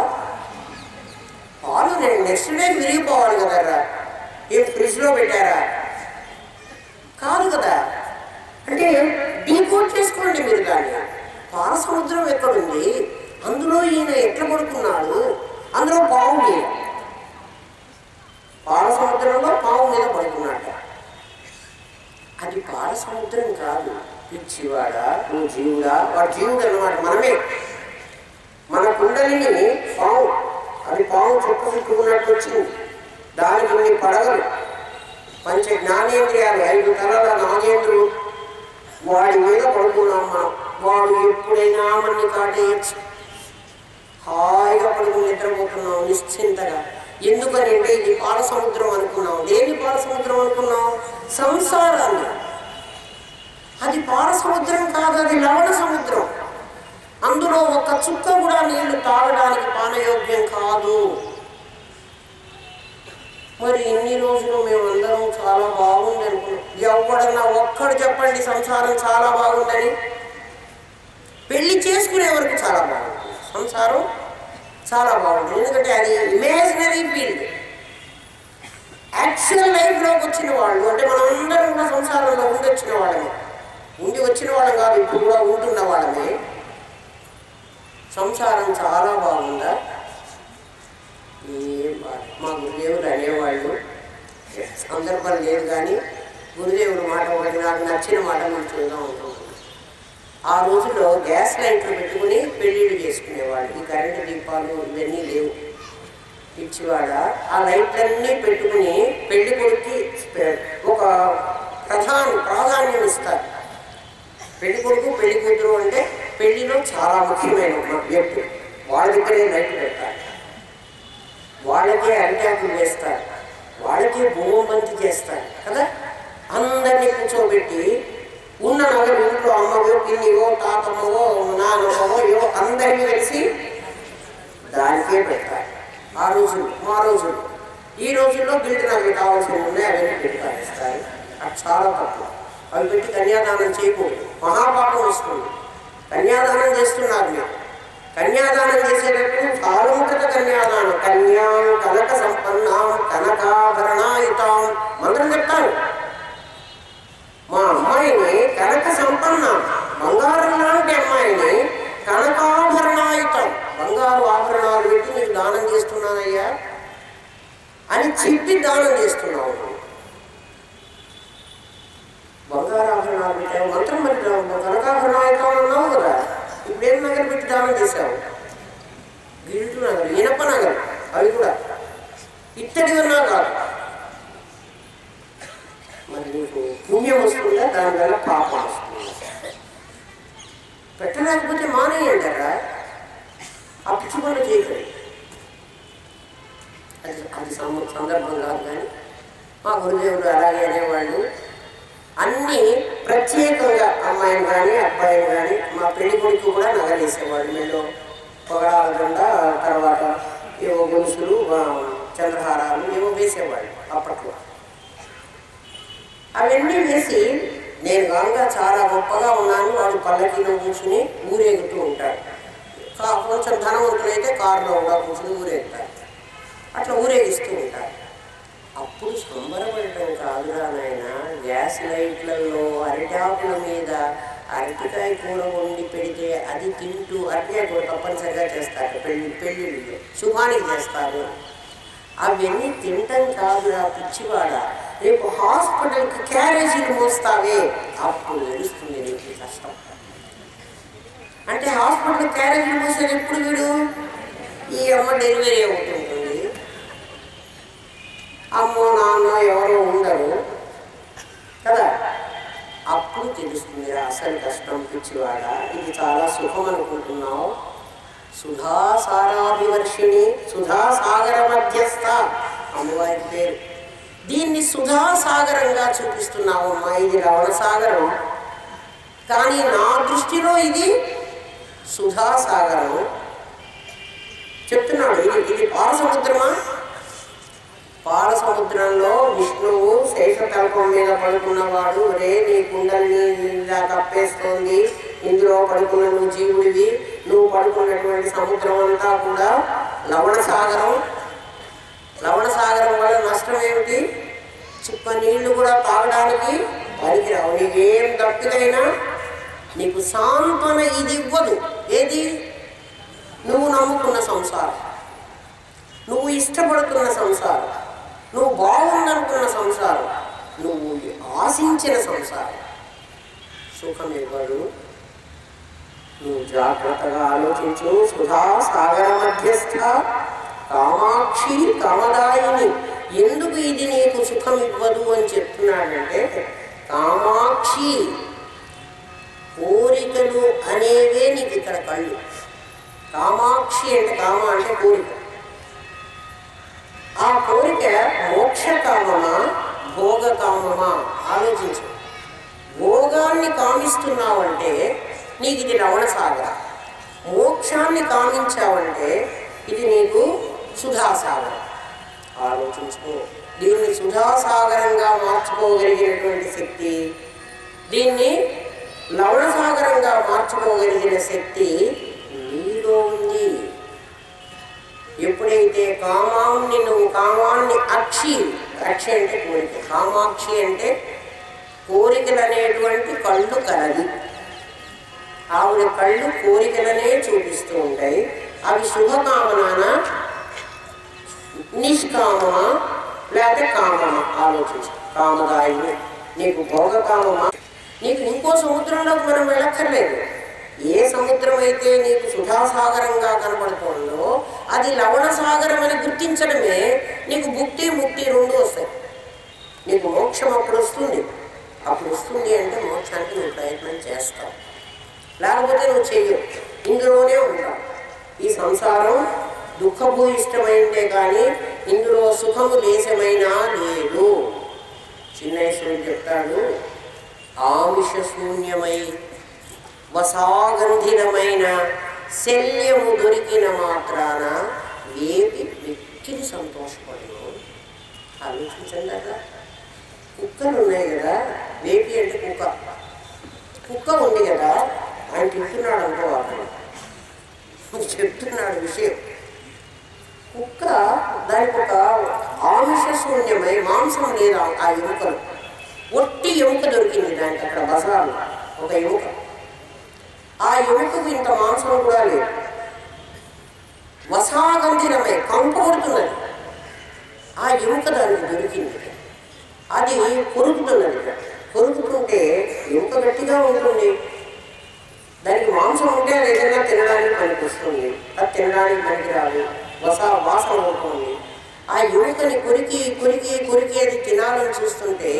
పాలు నేను నెక్స్ట్ డే విరిగిపోవాలి కదరా. ఏం ఫ్రిడ్జ్లో పెట్టారా? కాదు కదా. అంటే డీకోడ్ చేసుకోండి మీరు. కానీ పాల సముద్రం ఎక్కడుంది, అందులో ఈయన ఎట్లా పడుకున్నాడు, అందులో పావు మీద, పాల సముద్రంలో పావు మీద పడుకున్నాడు. అది పాల సముద్రం కాదు. పిచ్చివాడా, నువ్వు జీవుడా? వాడు జీవుడు అన్నమాట, మనమే. మన కుండలిని పావు, అది పావు చుట్టూ చుట్టుకున్నట్టు వచ్చింది. దానికి ఇన్ని పడగలు, పంచ జ్ఞానేంద్రియాలు, 5 తలల నాగేంద్రుడు, వాడి మీద పడుకున్నాం మనం. వాడు ఎప్పుడైనా మనని కాటేయచ్చు. హాయిగా పడుకుని నిద్రపోతున్నాం నిశ్చింతగా. ఎందుకని అంటే ఇది పాల సముద్రం అనుకున్నాం. దేని పాల సముద్రం అనుకున్నాం? సంసారాన్ని. అది పాల సముద్రం కాదు, అది లవణ సముద్రం. అందులో ఒక చుక్క కూడా నీళ్లు తాగడానికి పానయోగ్యం కాదు. మరి ఇన్ని రోజులు మేమందరం చాలా బాగుంది అనుకున్నాం. ఎవడన్నా ఒక్కడు చెప్పండి సంసారం చాలా బాగుందని. పెళ్లి చేసుకునే వరకు చాలా బాగుంటుంది సంసారం, చాలా బాగుంటుంది. ఎందుకంటే అది ఇమేజినరీ ఫీల్డ్. యాక్చువల్ లైఫ్లోకి వచ్చిన వాళ్ళు అంటే మనం అందరం కూడా సంసారంలో ఉండి వచ్చిన వాళ్ళమే. ఉండి వచ్చిన వాళ్ళం కాదు, ఇప్పుడు కూడా ఉంటున్న వాళ్ళమే. సంసారం చాలా బాగుందా? ఏం బాగా. మా గురుదేవులు అనేవాళ్ళు, సందర్భం లేదు, కానీ గురుదేవుడు మాట ఒకటి నాకు నచ్చిన మాట మీకు చూద్దాం అనుకుంటున్నాను. ఆ రోజుల్లో గ్యాస్ లైట్లు పెట్టుకుని పెళ్ళిళ్ళు చేసుకునేవాళ్ళు. ఈ కరెంటు దీపాలు ఇవన్నీ లేవు. ఇచ్చివాడ ఆ లైట్లన్నీ పెట్టుకుని పెళ్లి కొడుక్కి ఒక ప్రాధాన్యం ఇస్తారు. పెళ్లి కొడుకు పెళ్లి కూతురు అంటే పెళ్లిలో చాలా ముఖ్యమైన వ్యక్తి. వాళ్ళ దగ్గరే లైట్ పెడతారు, వాళ్ళకే అరిటాకులు వేస్తారు, వాళ్ళకే భూమంతి చేస్తారు కదా. అందరినీ కూర్చోబెట్టి ఉన్న నగలు ఇంట్లో అమ్మవో పిన్నివో తాతమ్మవో నాన్నమ్మవో ఏవో అందరినీ కలిసి దానికే పెడతారు. ఆ రోజులు మా రోజులు. ఈ రోజుల్లో గిల్ట్ నగలు కావాల్సినవి ఉన్నాయి, అవన్నీ పెట్టి పాటిస్తారు. అది చాలా తక్కువ. అవి పెట్టి కన్యాదానం చేయకూడదు, మహాపాపం వస్తుంది. కన్యాదానం చేస్తున్నారు మీరు. కన్యాదానం చేసేటప్పుడు సార్వముఖత కన్యాదానం. కన్యాం కనక సంపన్నాం కనకాభరణాయుతాం మంత్రం చెప్తారు. మా అమ్మాయిని కనక సంపన్న, బంగారం లాంటి అమ్మాయిని కనకాభరణాయుతం, బంగారు ఆభరణాలు పెట్టి మీకు దానం చేస్తున్నానయ్యా అని చెప్పి దానం చేస్తున్నావు. బంగారు ఆభరణాలు పెట్టావు, మంత్రం పెట్టావు, కనకాభరణాయుతం అన్నావు కదా. ఇప్పుడేం నగలు పెట్టి దానం చేశావు? గిల్టు నగలు, ఇనప నగలు, అవి కూడా ఇత్తడి ఉన్నా కాదు. మరి నీకు పుణ్యం వస్తుందా, దానివల్ల పాపం వస్తుందా? పెట్టలేకపోతే మానేయంటారా? ఆ పిచ్చి పనులు చేయకండి. అది సందర్భం కాదు. కానీ మా గురుదేవుడు అలాగే అనేవాళ్ళు. అన్నీ ప్రత్యేకంగా అమ్మాయిని కానీ అబ్బాయిని కానీ మా పెళ్లి కొడుకు కూడా నగలేసేవాళ్ళు. మెల్లో పొగడాల దండ, తర్వాత ఏవో గొలుసులు, చంద్రహారాలు ఏవో వేసేవాళ్ళు అప్పట్లో. అవన్నీ వేసి నేను గంగా చాలా గొప్పగా ఉన్నాను, వాడు పల్లకీలో కూర్చుని ఊరేగుతూ ఉంటాడు. కొంచెం ధనవంతులైతే కారులో కూడా కూర్చుని ఊరేగుతారు. అట్లా ఊరేగిస్తూ ఉంటారు. అప్పుడు సంబరపడటం కాదురా నాయన, గ్యాస్ లైట్లలో అరిటాకుల మీద అరటికాయ కూర వండి పెడితే అది తింటూ, అరటికాయ కూర తప్పనిసరిగా చేస్తారు పెళ్ళిళ్ళు, శుభానికి చేస్తారు. అవన్నీ తింటం కాదురా పిచ్చివాడ. రేపు హాస్పిటల్కి క్యారేజీలు మోస్తావే, అప్పుడు తెలుస్తుంది నీకు కష్టం. అంటే హాస్పిటల్ క్యారేజీలు మోసేది ఎప్పుడు? వీడు ఈ అమ్మ డెలివరీ అవుతుంటుంది, అమ్మో నాన్న ఎవరో ఉండరు కదా. అప్పుడు తెలుస్తుంది అసలు కష్టం పిచ్చివాడ. ఇది చాలా సుఖం అనుకుంటున్నావు. సుధాసారాభివర్షిణి, సుధాసాగర మధ్యస్థ అమ్మవారి పేరు. దీన్ని సుధాసాగరంగా చూపిస్తున్నావు అమ్మా. ఇది రవణసాగరం, కానీ నా దృష్టిలో ఇది సుధాసాగరం చెప్తున్నాడు. ఇది పాలసముద్రమా? పాలసముద్రంలో విష్ణువు శేషతల్పం మీద పడుకున్నవాడు, రే నీ కుండల్ని ఇలా కప్పేస్తోంది, ఇందులో పడుకున్న నువ్వు జీవుడివి, నువ్వు పడుకున్నటువంటి సముద్రం అంతా కూడా లవణసాగరం. లవణసాగరం వల్ల నష్టం ఏమిటి? చుక్క నీళ్లు కూడా తాగడానికి పనికిరావు. నీకేం తప్పిదైనా నీకు సాంత్వన ఇది ఇవ్వదు. ఏది? నువ్వు నమ్ముకున్న సంసారం, నువ్వు ఇష్టపడుతున్న సంసారం, నువ్వు బాగుందనుకున్న సంసారం, నువ్వు ఆశించిన సంసారం సుఖం ఇవ్వడు. నువ్వు జాగ్రత్తగా ఆలోచించు. సుధా సాగర మధ్యస్థ కామాక్షి కామదాయిని. ఎందుకు ఇది నీకు సుఖం ఇవ్వదు అని చెప్తున్నాడంటే, కామాక్షి, కోరికలు అనేవే నీకు ఇక్కడ కళ్ళు. కామాక్షి అంటే, కామ అంటే కోరిక. ఆ కోరిక మోక్ష కామమా భోగ కామమా? ఆలోచించు. భోగాన్ని కామిస్తున్నావంటే నీకు ఇది రవణసాగర. మోక్షాన్ని కామించావంటే ఇది నీకు సుధాసాగరం. ఆలోచించుకో. దీన్ని సుధాసాగరంగా మార్చుకోగలిగినటువంటి శక్తి, దీన్ని లవణసాగరంగా మార్చుకోగలిగిన శక్తి నీలో ఉంది. ఎప్పుడైతే కామాన్ని నువ్వు కామాన్ని అక్షి అంటే కోరిక, కామాక్షి అంటే కోరికలు అనేటువంటి కళ్ళు కలది. ఆవిడ కళ్ళు కోరికలనే చూపిస్తూ ఉంటాయి. అవి శుభకామనా నిష్కామమా లేకపోతే కామమా? ఆలోచించు. కామదాయిని నీకు భోగకామమా? నీకు ఇంకో సముద్రంలోకి మనం వెళ్ళక్కర్లేదు. ఏ సముద్రం అయితే నీకు సుధాసాగరంగా కనపడుతుందో అది లవణ సాగరం అని గుర్తించడమే నీకు భుక్తి ముక్తి రెండు వస్తాయి. నీకు మోక్షం అప్పుడు వస్తుంది. అప్పుడు వస్తుంది అంటే మోక్షానికి నువ్వు ప్రయత్నం చేస్తావు, లేకపోతే నువ్వు చెయ్యవు, ఇందులోనే ఉంటావు. ఈ సంసారం దుఃఖభూయిష్టమైందే కానీ ఇందులో సుఖము లేశమైనా లేదు. చిన్నేశ్వరుడు చెప్తాడు, ఆమిష శూన్యమై వసాగంధినమైన శల్యము దొరికిన మాత్రాన వేపి వెక్కిరి సంతోషపడు. ఆలోచించండి. అట్లా కుక్కలు ఉన్నాయి కదా, వేపి అంటే కుక్క ఉంది కదా, ఆయన తింటున్నాడు అనుకో, అతను చెప్తున్నాడు విషయం. కుక్క దానికి ఒక ఆమిష శూన్యమై మాంసం లేదు ఆ ఎముకలు, ఒట్టి ఎముక దొరికింది దానికి అక్కడ బజార్లో ఒక ఎముక. ఆ ఎముకకు ఇంత మాంసం కూడా లేదు. వసాగంధినమై కంపు కొడుతున్నది ఆ ఎముక, దానికి దొరికింది. అది కొరుకుతున్నది. కొరుకుతుంటే ఎముక గట్టిగా ఉంటుంది, దానికి మాంసం ఉంటే అది ఏదైనా తినడానికి పనికి వస్తుంది, అది తినడానికి పనికి రాదు, వాసన ఉంటుంది. ఆ ఎముకని కొరికి కొరికి కొరికి అది తినాలని చూస్తుంటే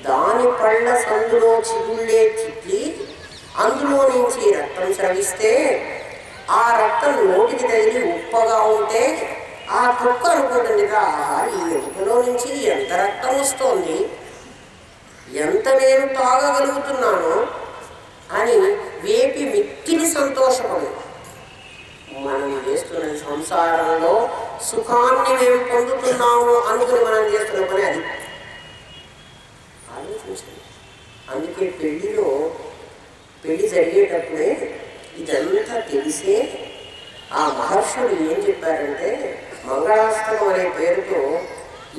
దాని పళ్ళ సందులో చిగుళ్ళే చిట్లి అందులో నుంచి రక్తం స్రవిస్తే ఆ రక్తం నోటికి తగిలి ఉప్పగా ఉంటే ఆ కుక్క అనుకుంటుంది, ఆహా ఈ ఎముకలో నుంచి ఎంత రక్తం వస్తోంది, ఎంత నేను తాగగలుగుతున్నాను అని వేపి మిక్కిలి సంతోషపడు. మనం చేస్తున్న సంసారంలో సుఖాన్ని మేము పొందుతున్నాము అనుకుని మనం చేస్తున్న పని అది. ఆలోచించండి. అందుకే పెళ్లి జరిగేటప్పుడే ఇదంతా తెలిసే ఆ మహర్షులు ఏం చెప్పారంటే, మంగళాష్టకం అనే పేరుతో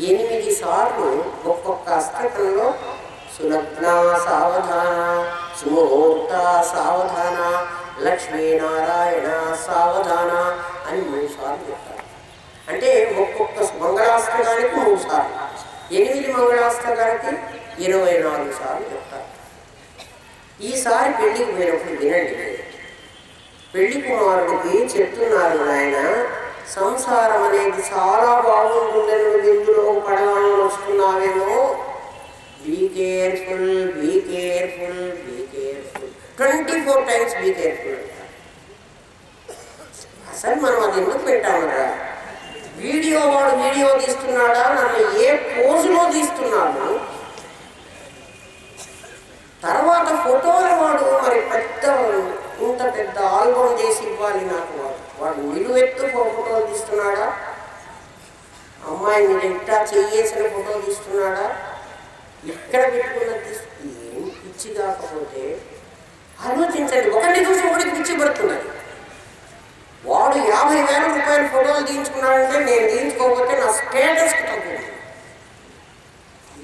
8 సార్లు ఒక్కొక్క అష్టకంలో సులగ్న సావధాన, సుముహూర్త సావధాన, లక్ష్మీనారాయణ సావధాన అని 3 సార్లు చెప్తారు. అంటే ఒక్కొక్క మంగళాష్టకానికి 3 సార్లు, 8 మంగళాష్టకానికి 24 సార్లు చెప్తారు. ఈసారి పెళ్లికి పోయినప్పుడు వినండి. పెళ్లి కుమారుడికి చెప్తున్నారు, ఆయన సంసారం అనేది చాలా బాగుంటుంది, నువ్వు ఇందులో పడవాలని వస్తున్నావేమో, be careful, be careful, be careful, 24 times be careful. అసలు మనం అది ఎందుకు పెట్టామరా? వాడు వీడియో తీస్తున్నాడా, నన్ను ఏ పోజులో తీస్తున్నాడు, తర్వాత ఫోటోల వాడు మరి ఇంత పెద్ద ఆల్బమ్ చేసి ఇవ్వాలి నాకు, వాడు నిలువెత్తు ఫోటోలు తీస్తున్నాడా, అమ్మాయిని ఇట్టా చెయ్యేసిన ఫోటో తీస్తున్నాడా, ఇక్కడ పెట్టుకున్నది ఏం పిచ్చి కాకపోతే ఆలోచించండి. ఒకటి చూసి ఒకటి పిచ్చి పడుతున్నది. వాడు 50,000 రూపాయల ఫోటోలు తీయించుకున్నాడంటే నేను తీయించుకోకపోతే నా స్టేటస్కి తగ్గుతుంది.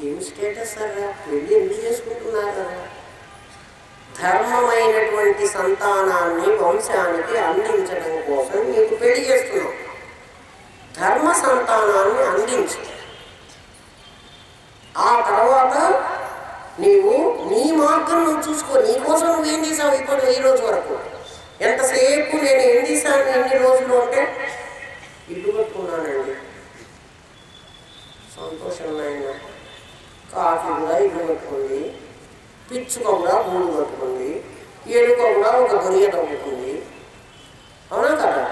ఏం స్టేటస్ అలా? పెళ్ళి ఎందుకు చేసుకుంటున్నారా? ధర్మమైనటువంటి సంతానాన్ని వంశానికి అందించడం కోసం నీకు పెళ్లి చేస్తున్నావు. ధర్మ సంతానాన్ని అందించు. ఆ తర్వాత నీవు నీ మార్గం నువ్వు చూసుకో. నీకోసం నువ్వేం చేసావు ఇప్పుడు ఈ రోజు వరకు? ఎంతసేపు నేను ఏం చేశాను ఎన్ని రోజులు అంటే, ఇల్లు కట్టుకున్నానండి, సంతోషం నాయన, కాఫీ కూడా ఇల్లు కట్టుకుంది, పిచ్చుక కూడా గూడు కట్టుకుంది, ఎలుక కూడా ఒక గొరియ తగ్గుతుంది, అవునా కదా?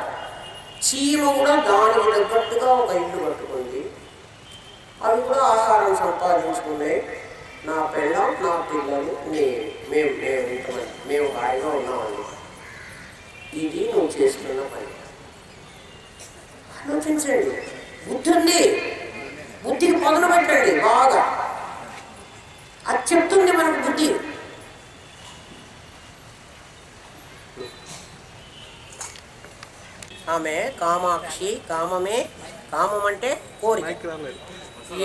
చీమ కూడా దానికి తగ్గట్టుగా ఒక ఇల్లు కట్టుకుంది, అవి కూడా ఆహారం సంపాదించుకున్నాయి. నా పిల్లం, నా పిల్లలు, మేము ఇంతమంది, మేము హాయిగా ఉన్నామండి. ఇది నువ్వు చేస్తున్న పని. ఆలోచించండి. బుద్ధి ఉంది, బుద్ధికి పదును పెట్టండి బాగా. అది చెప్తుంది మనకు బుద్ధి. ఆమె కామాక్షి, కామం అంటే కోరిక.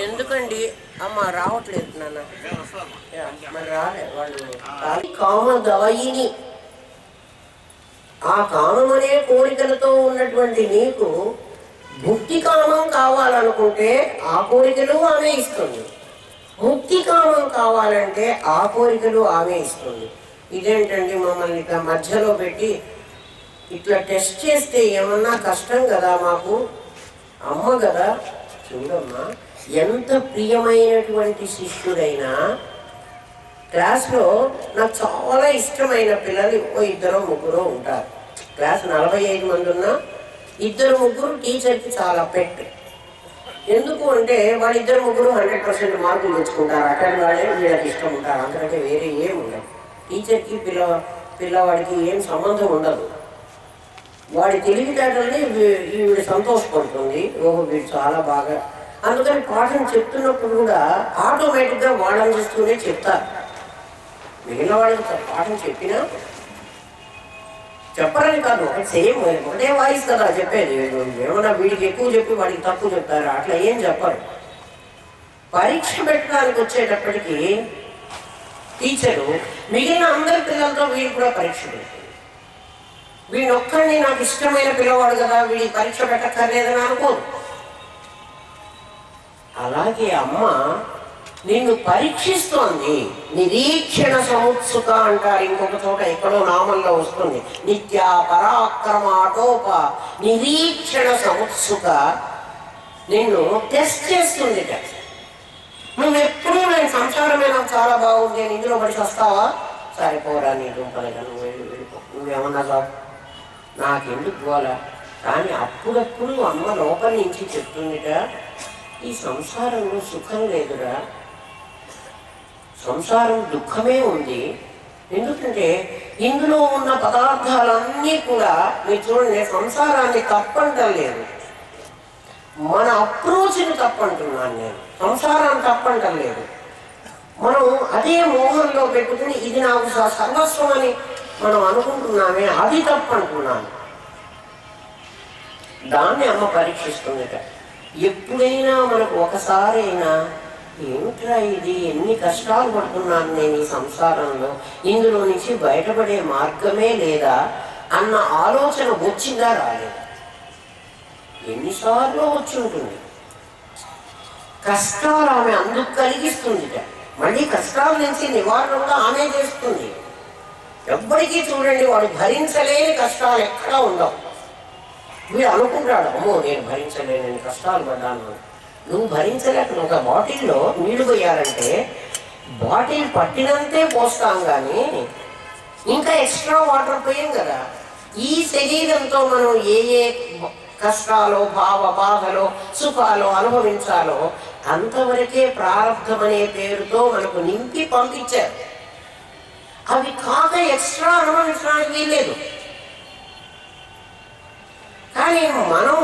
ఎందుకండి అమ్మ రావట్లేదు నాన్న, మరి రాలే వాళ్ళు. కామదాయిని, ఆ కామం అనే కోరికలతో ఉన్నటువంటి నీకు భుక్తి కామం కావాలనుకుంటే ఆ కోరికలు ఆమె ఇస్తుంది, ముక్తి కామం కావాలంటే ఆ కోరికలు ఆమె ఇస్తుంది. ఇదేంటండి మమ్మల్ని ఇట్లా మధ్యలో పెట్టి ఇట్లా టెస్ట్ చేస్తే ఏమన్నా కష్టం కదా మాకు, అమ్మ కదా. చూడమ్మా, ఎంత ప్రియమైనటువంటి శిష్యుడైనా క్లాస్లో నాకు చాలా ఇష్టమైన పిల్లలు ఇద్దరు ముగ్గురు ఉంటారు. క్లాస్ 45 మంది ఉన్నా 2-3 టీచర్కి చాలా పెట్. ఎందుకు అంటే వాళ్ళిద్దరు ముగ్గురు 100% మార్కులు తెచ్చుకుంటారు. అటెండ్ వాళ్ళే వీళ్ళకి ఇష్టం ఉంటారు, అంతకంటే వేరే ఏం ఉండదు. టీచర్కి పిల్లవాడికి ఏం సంబంధం ఉండదు. వాడి తెలివితేటల్ని వీడు సంతోషపడుతుంది, ఓహో వీడు చాలా బాగా. అందుకని పాఠం చెప్తున్నప్పుడు కూడా ఆటోమేటిక్గా వాళ్ళని చూస్తూనే చెప్తారు. మిగిలిన వాళ్ళకి పాఠం చెప్పినా చెప్పరని కాదు, సేమ్ ఒకటే వాయిస్ కదా చెప్పేది. ఏమన్నా వీడికి ఎక్కువ చెప్పి వాడికి తక్కువ చెప్తారా? అట్లా ఏం చెప్పరు. పరీక్ష పెట్టడానికి వచ్చేటప్పటికి టీచరు మిగిలిన అందరి పిల్లలతో వీడు కూడా పరీక్ష పెడుతుంది. వీడొక్కడిని నాకు ఇష్టమైన పిల్లవాడు కదా, వీడి పరీక్ష పెట్టక్కర్లేదని అనుకోదు. అలాగే అమ్మ నిన్ను పరీక్షిస్తోంది. నిరీక్షణ సముత్సుక అంటారు ఇంకొక చోట, ఎక్కడో నామంలో వస్తుంది. నిత్య పరాక్రమాటోప నిరీక్షణ సముత్సుక నిన్ను టెస్ట్ చేస్తుంది. నువ్వెప్పుడూ నేను సంసారమే నాకు చాలా బాగుంది అని ఇందులో పడి వస్తావా? సరిపోరా నీ దుంపలుగా, నువ్వేమన్నా కావు, నాకెందుకు పోలా. కానీ అప్పుడప్పుడు అమ్మ లోపల నుంచి చెప్తుందిట, ఈ సంసారంలో సుఖం లేదురా, సంసారం దుఃఖమే ఉంది. ఎందుకంటే ఇందులో ఉన్న పదార్థాలన్నీ కూడా మీరు చూడండి, సంసారాన్ని తప్పంటం లేదు, మన అప్రోచ్ని తప్పంటున్నాను నేను. సంసారాన్ని తప్పంటం లేదు, మనం అదే మోహంలో పెట్టుకుని ఇది నాకు సర్వస్వం అని మనం అనుకుంటున్నామే, అది తప్పంటున్నాను. దాన్ని అమ్మ పరీక్షిస్తుందిట. ఎప్పుడైనా మనకు ఒకసారి అయినా ఏమిట్రా ఇది, ఎన్ని కష్టాలు పడుతున్నాను నేను ఈ సంసారంలో, ఇందులో నుంచి బయటపడే మార్గమే లేదా అన్న ఆలోచన వచ్చిందా రాలేదు? ఎన్నిసార్లు వచ్చి ఉంటుంది. కష్టాలు ఆమె అందుకు కలిగిస్తుందిట. మళ్ళీ కష్టాల నుంచి నివారణ కూడా ఆమె చేస్తుంది. ఎవ్వరికీ చూడండి వాడు భరించలేని కష్టాలు ఎక్కడా ఉండవు. వీడు అనుకుంటాడు, అమ్మో నేను భరించలేని కష్టాలు పడ్డాను. నువ్వు భరించలేక ఒక బాటిల్లో నీళ్లు పోయాలంటే బాటిల్ పట్టినంతే పోస్తాం కానీ ఇంకా ఎక్స్ట్రా వాటర్ పోయాం కదా. ఈ శరీరంతో మనం ఏ ఏ కష్టాలు బాధలు సుఖాలు అనుభవించాలో అంతవరకే ప్రారంధం అనే పేరుతో మనకు నింపి పంపించారు. అవి కాక ఎక్స్ట్రా అనుభవించడానికి వీల్లేదు. కానీ మనం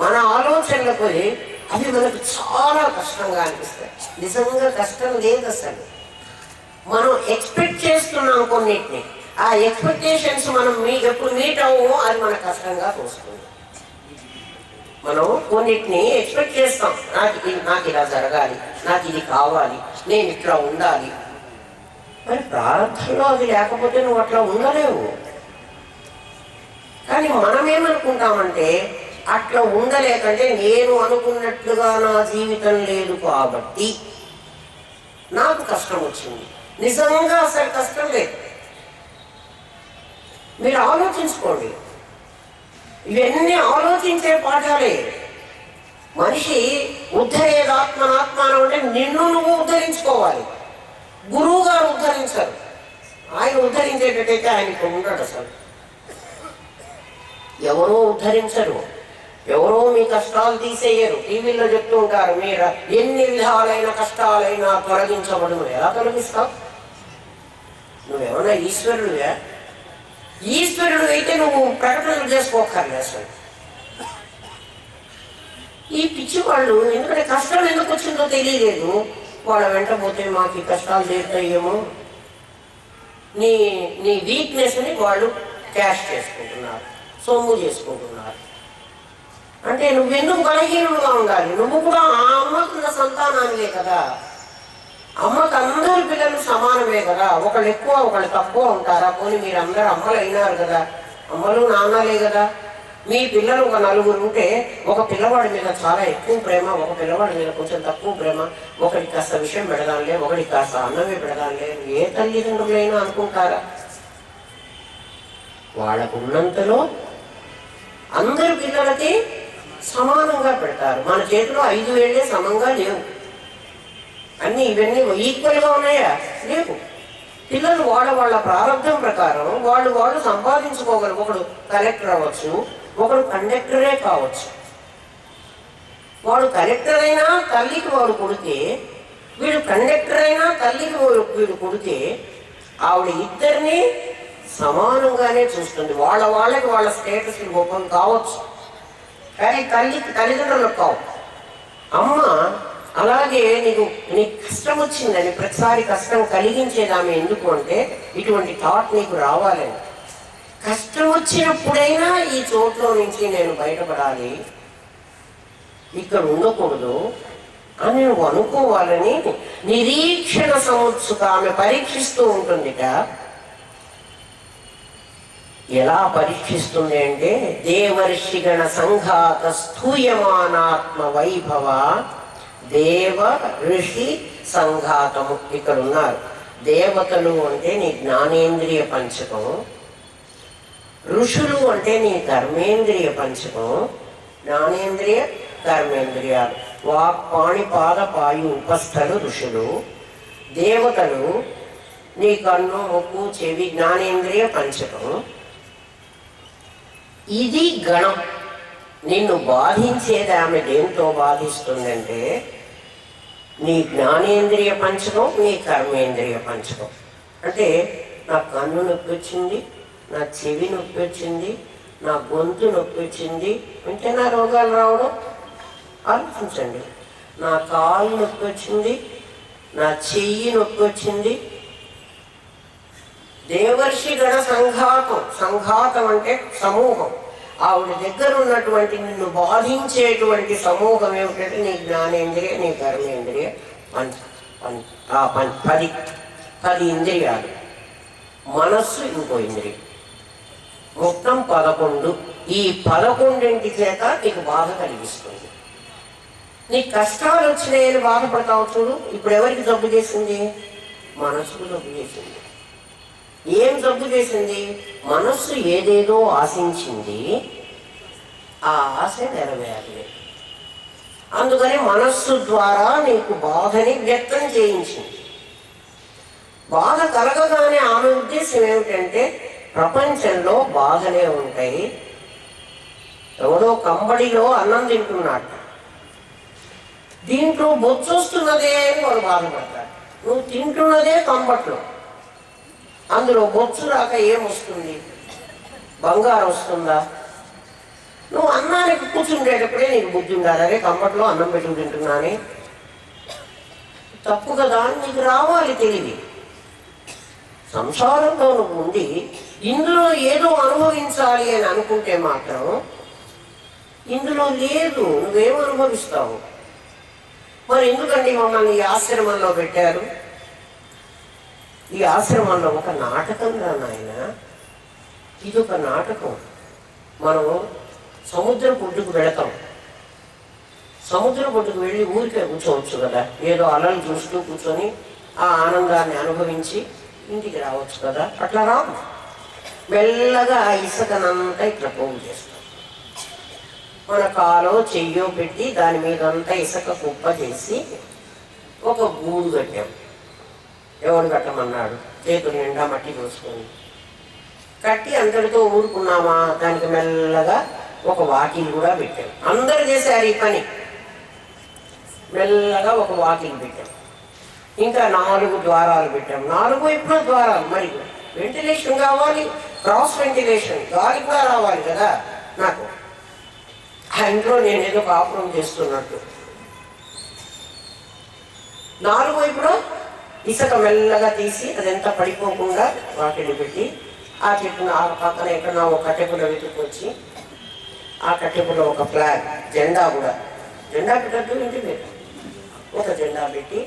మన ఆలోచనలకు అవి మనకు చాలా కష్టంగా అనిపిస్తాయి. నిజంగా కష్టం లేదు అసలు. మనం ఎక్స్పెక్ట్ చేస్తున్నాం కొన్నిటిని, ఆ ఎక్స్పెక్టేషన్స్ మనం ఎప్పుడు మీట్ అవ్వమో అది మనకు కష్టంగా తోస్తుంది. మనం కొన్నిటిని ఎక్స్పెక్ట్ చేస్తాం, నాకు ఇలా జరగాలి, నాకు ఇది కావాలి, నేను ఇట్లా ఉండాలి. మరి ప్రారంభంలో అది లేకపోతే నువ్వు అట్లా ఉండలేవు. కానీ మనం ఏమనుకుంటామంటే అట్లా ఉండలేకంటే నేను అనుకున్నట్లుగా నా జీవితం లేదు కాబట్టి నాకు కష్టం వచ్చింది. నిజంగా అసలు కష్టం లేదు. మీరు ఆలోచించుకోండి, ఇవన్నీ ఆలోచించే పాఠాలే. మనిషి ఉద్ధరేదాత్మనాత్మానం అంటే నిన్ను నువ్వు ఉద్ధరించుకోవాలి. గురువు గారు ఉద్ధరించరు. ఆయన ఉద్ధరించేటట్టయితే ఆయనకు ఉండడు అసలు. ఎవరో ఉద్ధరించరు, ఎవరో మీ కష్టాలు తీసేయరు. టీవీలో చెప్తూ ఉంటారు, మీరు ఎన్ని విధాలైన కష్టాలైనా తొలగించబడు. ఎలా తొలగిస్తావు? నువ్వేమన్నా ఈశ్వరుడుగా? ఈశ్వరుడు అయితే నువ్వు ప్రకటనలు చేసుకోకర్లే అసలు. ఈ పిచ్చి వాళ్ళు ఎందుకంటే కష్టం ఎందుకు వచ్చిందో తెలియలేదు, వాళ్ళ వెంట పోతే మాకు ఈ కష్టాలు తీరుతాయేమో నీ నీ వీక్నెస్ని వాళ్ళు క్యాష్ చేసుకుంటున్నారు, సొమ్ము చేసుకుంటున్నారు. అంటే నువ్వెందుకు బలహీనుడుగా ఉండాలి? నువ్వు కూడా ఆ అమ్మకున్న సంతానానివే కదా. అమ్మకు అందరు పిల్లలు సమానమే కదా. ఒకళ్ళు ఎక్కువ ఒకళ్ళు తక్కువ ఉంటారా? పోనీ మీరు అందరూ అమ్మలు అయినారు కదా, అమ్మలు నాన్నలే కదా. మీ పిల్లలు ఒక నలుగురు ఉంటే ఒక పిల్లవాడి మీద చాలా ఎక్కువ ప్రేమ, ఒక పిల్లవాడి మీద కొంచెం తక్కువ ప్రేమ, ఒకడికి కాస్త విషయం పెడదాంలే, ఒకడికి కాస్త అన్నమే పెడదాంలే, ఏ తల్లిదండ్రులైనా అనుకుంటారా? వాళ్ళకు ఉన్నంతలో అందరి పిల్లలకి సమానంగా పెడతారు. మన చేతిలో 5 వేళ్ళే సమంగా లేవు. అన్నీ ఇవన్నీ ఈక్వల్గా ఉన్నాయా? లేవు. పిల్లలు వాళ్ళ ప్రారంభం ప్రకారం వాళ్ళు సంపాదించుకోగలరు. ఒకడు కలెక్టర్ అవ్వచ్చు, ఒకడు కండక్టరే కావచ్చు. వాడు కలెక్టర్ అయినా తల్లికి వాడు కొడితే, వీడు కండక్టర్ అయినా తల్లికి వీడు కొడితే, ఆవిడ ఇద్దరిని సమానంగానే చూస్తుంది. వాళ్ళకి వాళ్ళ స్టేటస్ గొప్పం కావచ్చు, కానీ తల్లిదండ్రులకు కావు. అమ్మ అలాగే నీకు కష్టం వచ్చిందని ప్రతిసారి కష్టం కలిగించేదామె. ఎందుకు అంటే ఇటువంటి థాట్ నీకు రావాలని. కష్టం వచ్చినప్పుడైనా ఈ చోట్లో నుంచి నేను బయటపడాలి, ఇక్కడ ఉండకూడదు అని నువ్వు అనుకోవాలని నిరీక్షణ సంవత్సుక ఆమె పరీక్షిస్తూ ఉంటుందిట. ఎలా పరీక్షిస్తుంది అంటే, దేవర్షిగణ సంఘాత స్థూయమానాత్మ వైభవ దేవ ఋషి సంఘాతము. ఇక్కడ ఉన్నారు. దేవతలు అంటే నీ జ్ఞానేంద్రియ పంచకం, ఋషులు అంటే నీ కర్మేంద్రియ పంచకం. జ్ఞానేంద్రియ కర్మేంద్రియాలు వాక్ పాణి పాద పాయు ఉపస్థలు ఋషులు. దేవతలు నీ కన్ను ముక్కు చెవి జ్ఞానేంద్రియ పంచకం. ఇది గణం. నిన్ను బాధించేది ఆమె దేంతో బాధిస్తుందంటే నీ జ్ఞానేంద్రియ పంచకం, నీ కర్మేంద్రియ పంచకం. అంటే నా కన్ను నొప్పి వచ్చింది, నా చెవి నొప్పి వచ్చింది, నా గొంతు నొప్పి వచ్చింది అంటే నా రోగాలు రావడం ఆలోచించండి. నా కాలు నొప్పి వచ్చింది, నా చెయ్యి నొప్పి వచ్చింది. దేవర్షి గణ సంఘాతం. సంఘాతం అంటే సమూహం. ఆవిడ దగ్గర ఉన్నటువంటి నిన్ను బాధించేటువంటి సమూహం ఏమిటంటే నీ జ్ఞానేంద్రియ, నీ కర్మేంద్రియ పది ఇంద్రియాలు. మనస్సు ఇంకో ఇంద్రియం. మొత్తం 11. ఈ 11 చేత నీకు బాధ కలిగిస్తుంది. నీకు కష్టాలు వచ్చినాయని బాధపడతావు చూడు. ఇప్పుడు ఎవరికి జబ్బు చేసింది? మనస్సుకు జబ్బు చేసింది. ఏం జబ్బు చేసింది? మనస్సు ఏదేదో ఆశించింది, ఆ ఆశ నెరవేరలేదు. అందుకని మనస్సు ద్వారా నీకు బాధని వ్యక్తం చేయించింది. బాధ కలగగానే ఆమె ఉద్దేశం ఏమిటంటే ప్రపంచంలో బాధలే ఉంటాయి. ఎవడో కంబడిలో అన్నం తింటున్నాడు, దీంట్లో బొచ్చు వస్తున్నదే అని వాడు బాధపడతాడు. నువ్వు తింటున్నదే కంబట్లో, అందులో బొచ్చు రాక ఏమొస్తుంది? బంగారం వస్తుందా? నువ్వు అన్నానికి కూర్చుండేటప్పుడే నీకు బుద్ధి ఉండాలి. అదే కంబట్లో అన్నం పెట్టుకు తింటున్నానే, తప్పు కదా. నీకు రావాలి తెలివి. సంసారంలో నువ్వు ఉండి ఇందులో ఏదో అనుభవించాలి అని అనుకుంటే మాత్రం ఇందులో లేదు. నువ్వేం అనుభవిస్తావు? మరి ఎందుకండి మమ్మల్ని ఈ ఆశ్రమంలో పెట్టారు? ఈ ఆశ్రమంలో ఒక నాటకంగా నాయన, ఇది ఒక నాటకం. మనం సముద్ర పొడ్డుకు వెళతాం. సముద్ర పొడ్డుకు వెళ్ళి ఊరికే కూర్చోవచ్చు కదా, ఏదో అలలు చూస్తూ కూర్చొని ఆ ఆనందాన్ని అనుభవించి ఇంటికి రావచ్చు కదా. అట్లా రాము. మెల్లగా ఆ ఇసుకనంతా ఇట్లా పోగు చేస్తాం. మన కాలో చెయ్యో పెట్టి దాని మీద అంతా ఇసుక కుప్ప చేసి ఒక గూడు కట్టాం. ఎవరు కట్టమన్నాడు? చేతులు నిండా మట్టి పోసుకొని కట్టి అందరితో ఊరుకున్నామా? దానికి మెల్లగా ఒక వాకిలి కూడా పెట్టాం. అందరు చేశారు ఈ పని. మెల్లగా ఒక వాకిలి పెట్టాం. ఇంకా 4 ద్వారాలు పెట్టాం. 4 వైపున ద్వారాలు. మరి వెంటిలేషన్ కావాలి, క్రాస్ వెంటిలేషన్, గాలి కూడా రావాలి కదా. నాకు ఆ ఇంట్లో నేనేదో కాపురం చేస్తున్నట్టు 4 వైపున ఇసుక మెల్లగా తీసి అదంతా పడిపోకుండా వాకిలి పెట్టి ఆ చెట్టును ఆ పక్కన ఎక్కడ ఒక కట్టెపుల వెతుక్కొచ్చి ఆ కట్టెపుల ఒక ఫ్లాగ్, జెండా కూడా, జెండా పెట్టద్దు ఇంటి మీద ఒక జెండా పెట్టి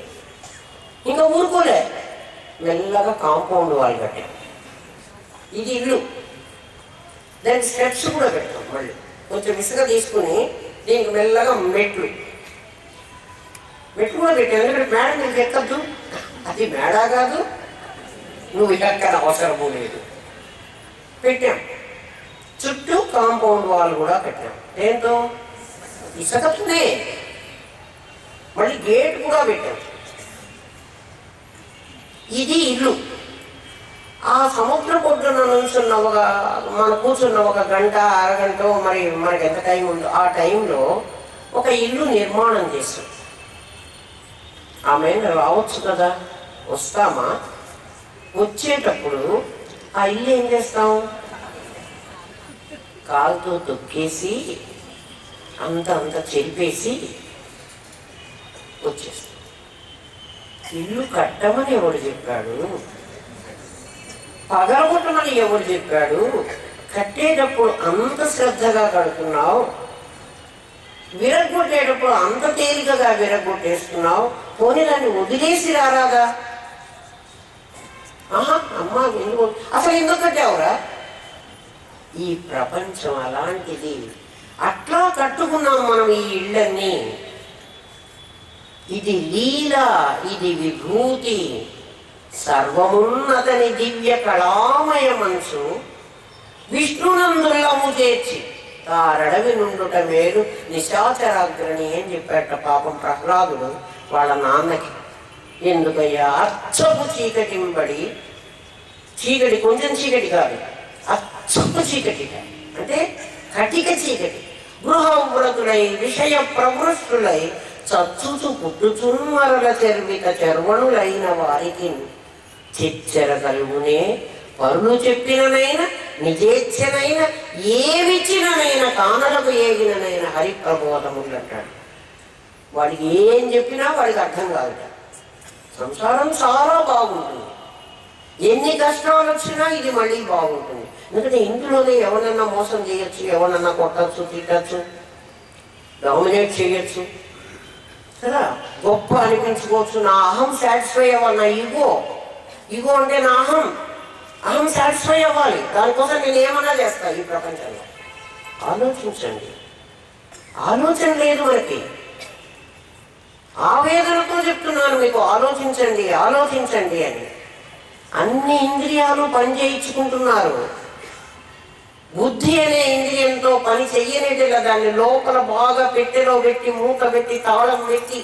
ఇంకా ఊరుకోలే. మెల్లగా కాంపౌండ్ వాళ్ళు కట్టాం. ఇది ఇల్లు. దానికి స్టెప్స్ కూడా పెట్టాం. మళ్ళీ కొంచెం ఇసుక తీసుకుని దీనికి మెల్లగా మెట్లు కూడా పెట్టాను. ఎందుకంటే మేడ నీకు ఎక్కద్దు, అది మేడ కాదు, నువ్వు ఎక్కడ అవసరము లేదు. పెట్టాం. చుట్టూ కాంపౌండ్ వాల్ కూడా పెట్టాం. ఏంటో ఇసుకతోనే. మళ్ళీ గేట్ కూడా పెట్టాం. ఇది ఇల్లు. ఆ సముద్ర పొడ్డున నుంచున్న మనం కూర్చున్న 1 గంట అరగంట, మరి మనకి ఎంత టైం ఉందో ఆ టైంలో ఒక ఇల్లు నిర్మాణం చేస్తాం. ఆమె రావచ్చు కదా, వస్తామా? వచ్చేటప్పుడు ఆ ఇల్లు ఏం చేస్తాం? కాలుతో తొక్కేసి అంత చెరిపేసి వచ్చేస్తాం. ఇల్లు కట్టమని ఎవడు చెప్పాడు? పగలగొట్టమని ఎవడు చెప్పాడు? కట్టేటప్పుడు అంత శ్రద్ధగా కడుతున్నావు, విరగొట్టేటప్పుడు అంత తేలికగా విరగొట్టేస్తున్నావు. పోనీ దాన్ని వదిలేసి రారాదా? అమ్మా ఎందుకు అసలు ఎందుకు కట్టావురా? ఈ ప్రపంచం అలాంటిది. అట్లా కట్టుకున్నాం మనం ఈ ఇళ్ళన్నీ. ఇది లీల, ఇది విభూతి. సర్వమున్నతని దివ్య కళామయ మనసు విష్ణునందులము చేర్చి తారడవి నుండుట మేలు నిశాచరాగ్రణి అని చెప్పాట పాపం ప్రహ్లాదుడు వాళ్ళ నాన్నకి. ఎందుకయ్యా? అచ్చపు చీకటింబడి, చీకటి కొంచెం చీకటి కాదు, అచ్చపు చీకటి అంటే కటిక చీకటి. గృహవ్రతులై విషయ ప్రవృష్టులై చచ్చుచు పుట్టుచున్మరల చర్విత చర్వణులైన వారికి చిచ్చరగలుగునే పరులు చెప్పిననైనా నిజేచ్ఛనైనా ఏవిచ్చిననైనా కానలకు ఏగిననైనా హరిప్రబోధములు అంటాడు. వాడికి ఏం చెప్పినా వాడికి అర్థం కాదు. సంసారం చాలా బాగుంటుంది. ఎన్ని కష్టాలు వచ్చినా ఇది మళ్ళీ బాగుంటుంది. ఎందుకంటే ఇందులోనే ఎవరన్నా మోసం చేయొచ్చు, ఎవరన్నా కొట్టచ్చు, తిట్టచ్చు, డామినేట్ చేయొచ్చు కదా, గొప్ప అనిపించుకోవచ్చు. నా అహం సాటిస్ఫై అవ్వాలి. నా ఈగో అంటే నా అహం సాటిస్ఫై అవ్వాలి. దానికోసం నేను ఏమన్నా చేస్తా ఈ ప్రపంచంలో. ఆలోచించండి. ఆలోచన లేదు మనకి. ఆవేదనతో చెప్తున్నాను మీకు, ఆలోచించండి ఆలోచించండి అని. అన్ని ఇంద్రియాలు పని చేయించుకుంటున్నారు. బుద్ధి అనే ఇంద్రియంతో పని చెయ్యనేటిలా దాన్ని లోపల బాగా పెట్టెలో పెట్టి మూట పెట్టి తాళం పెట్టి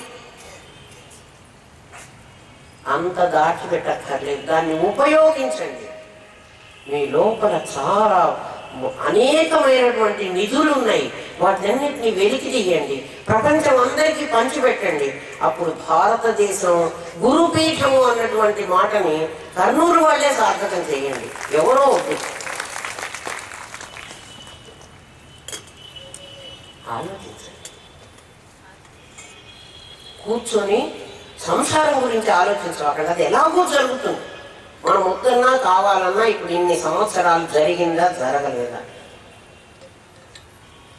అంత దాచిపెట్టక్కర్లేదు. దాన్ని ఉపయోగించండి. మీ లోపల చాలా అనేకమైనటువంటి నిధులు ఉన్నాయి. వాటన్నిటిని వెలికి తీయండి. ప్రపంచం అందరికీ పంచిపెట్టండి. అప్పుడు భారతదేశం గురుపీఠము అన్నటువంటి మాటని కర్నూలు వాళ్ళే సార్థకం చేయండి. ఎవరో వద్దు. ఆలోచించండి. కూర్చొని సంసారం గురించి ఆలోచించకండి. అది ఎలాగో జరుగుతుంది. మనం వద్దన్నా కావాలన్నా ఇప్పుడు ఇన్ని సంవత్సరాలు జరిగిందా జరగలేదా?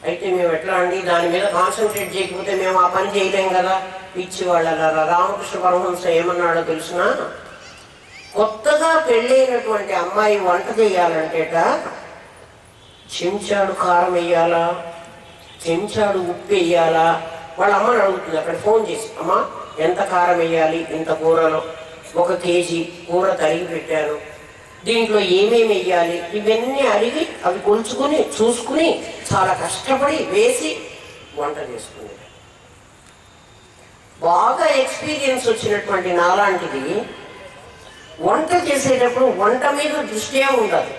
అయితే మేము ఎట్లా అండి దాని మీద కాన్సన్ట్రేట్ చేయకపోతే మేము ఆ పని చేయలేం కదా. పిచ్చి వాళ్ళ రామకృష్ణ పరమహంస ఏమన్నాడో తెలిసిన, కొత్తగా పెళ్ళైనటువంటి అమ్మాయి వంట చేయాలంటేట చెంచాడు కారం వేయాలా, చెంచాడు ఉప్పు వేయాలా. వాళ్ళ అమ్మని అడుగుతుంది అక్కడ ఫోన్ చేసి, అమ్మ ఎంత కారం వేయాలి ఇంత కూరలో, 1 కేజీ కూర తరిగి పెట్టాను, దీంట్లో ఏమేమి వేయాలి, ఇవన్నీ అడిగి అవి కొలుచుకుని చూసుకుని చాలా కష్టపడి వేసి వంట చేసుకుని. బాగా ఎక్స్పీరియన్స్ వచ్చినటువంటి నాలాంటిది వంట చేసేటప్పుడు వంట మీద దృష్టి ఉండదు.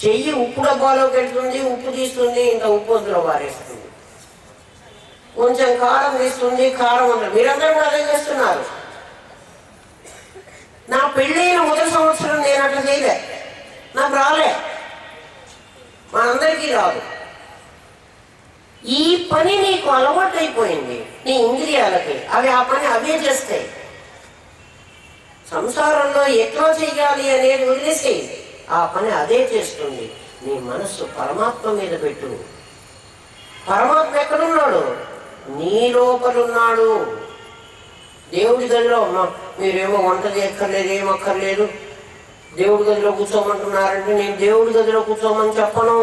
చెయ్యి ఉప్పు డబ్బాలోకి వెళ్తుంది, ఉప్పు తీస్తుంది, ఇంత ఉప్పు అందులో వారేస్తుంది, కొంచెం కారం తీస్తుంది, కారం అందులో. మీరందరూ కూడా అదే చేస్తున్నారు. నా పెళ్ళైన మొదటి సంవత్సరం నేను అట్లా చేయలే, నాకు రాలే, మనందరికీ రాదు. ఈ పని నీకు అలవాటు అయిపోయింది నీ ఇంద్రియాలకి. అవి ఆ పని అవే చేస్తాయి. సంసారంలో ఎట్లా చెయ్యాలి అనేది వదిలేసి ఆ పని అదే చేస్తుంది. నీ మనస్సు పరమాత్మ మీద పెట్టు. పరమాత్మ ఎక్కడున్నాడు? నీ లోపలున్నాడు. దేవుడి గదిలో మీరేమో వంట చేయక్కర్లేదు, ఏమక్కర్లేదు, దేవుడి గదిలో కూర్చోమంటున్నారంటే నేను దేవుడి గదిలో కూర్చోమని చెప్పను.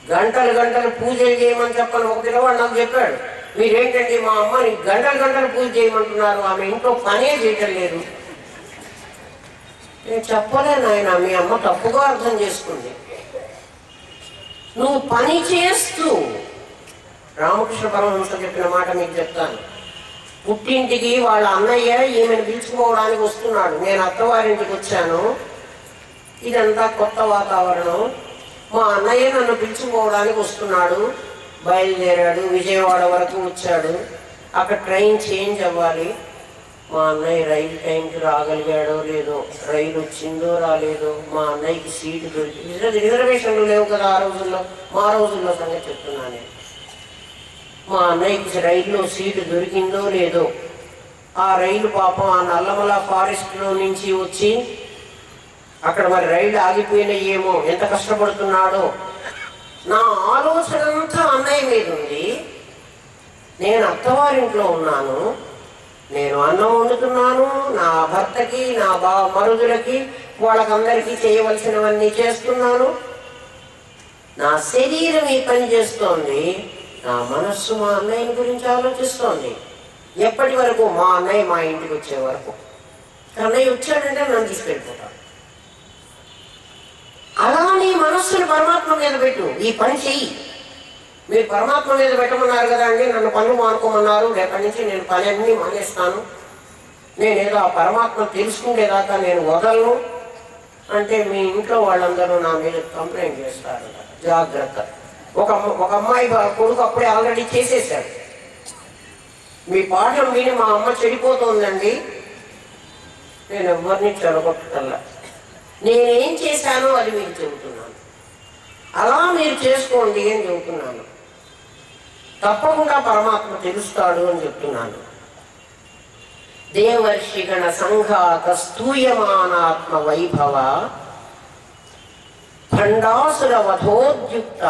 గంటలు గంటలు పూజలు చేయమని చెప్పని ఒక పిల్లవాడు నాకు చెప్పాడు. మీరేంటండి మా అమ్మని గంటలు గంటలు పూజ చేయమంటున్నారు, ఆమె ఇంట్లో పనే చేయటం లేదు. నేను చెప్పలేను ఆయన, మీ అమ్మ తప్పుగా అర్థం చేసుకుంది. నువ్వు పని చేస్తూ, రామకృష్ణ పరమహంస చెప్పిన మాట మీకు చెప్తాను. పుట్టింటికి వాళ్ళ అన్నయ్య ఈమెను పిలుచుకోవడానికి వస్తున్నాడు. నేను అత్తవారింటికి వచ్చాను, ఇదంతా కొత్త వాతావరణం. మా అన్నయ్య నన్ను పిలుచుకోవడానికి వస్తున్నాడు. బయలుదేరాడు, విజయవాడ వరకు వచ్చాడు. అక్కడ ట్రైన్ చేంజ్ అవ్వాలి. మా అన్నయ్య రైలు టైంకి రాగలిగాడో లేదో, రైలు వచ్చిందో రాలేదో, మా అన్నయ్యకి సీటు దొరికి, రిజర్వేషన్లు లేవు కదా ఆ రోజుల్లో, మా రోజుల్లో సంగతి చెప్తున్నాను నేను. మా అన్నయ్యకి రైల్లో సీటు దొరికిందో లేదో, ఆ రైలు పాపం ఆ నల్లమల ఫారెస్ట్లో నుంచి వచ్చి అక్కడ మరి రైలు ఆగిపోయినాయేమో, ఎంత కష్టపడుతున్నాడో. నా ఆలోచన అంతా అన్నయ్య మీద ఉంది. నేను అత్తవారింట్లో ఉన్నాను, నేను అన్నం వండుతున్నాను, నా భర్తకి, నా మరుదులకి, వాళ్ళకందరికీ చేయవలసినవన్నీ చేస్తున్నాను. నా శరీరం ఈ పని చేస్తోంది, నా మనస్సు మా అన్నయ్య గురించి ఆలోచిస్తోంది. ఎప్పటి వరకు? మా అన్నయ్య మా ఇంటికి వచ్చే వరకు. అన్నయ్య వచ్చాడంటే నన్ను తీసుకెళ్ళిపోతాను. అలా నీ మనస్సును పరమాత్మ మీద పెట్టు, ఈ పని చెయ్యి. మీరు పరమాత్మ మీద పెట్టమన్నారు కదా అండి, నన్ను పనులు మానుకోమన్నారు, రేపటి నుంచి నేను పని అన్నీ మానేస్తాను, నేనేదో ఆ పరమాత్మ తెలుసుకునేదాకా నేను వదలను అంటే మీ ఇంట్లో వాళ్ళందరూ నా మీద కంప్లైంట్ చేస్తారు. జాగ్రత్త. ఒక అమ్మాయి కొడుకు అప్పుడే ఆల్రెడీ చేసేసాడు. మీ పాఠం విని మా అమ్మ చెడిపోతుందండి, నేను ఎవరిని చెడగొట్టల్లా, నేనేం చేశానో అది మీకు చెబుతున్నాను, అలా మీరు చేసుకోండి అని చెబుతున్నాను. తప్పకుండా పరమాత్మ తెలుస్తాడు అని చెప్తున్నాను. దేవర్షిగణ సంఘాత స్తూయమానాత్మ వైభవ భండాసుర వధోద్యుక్త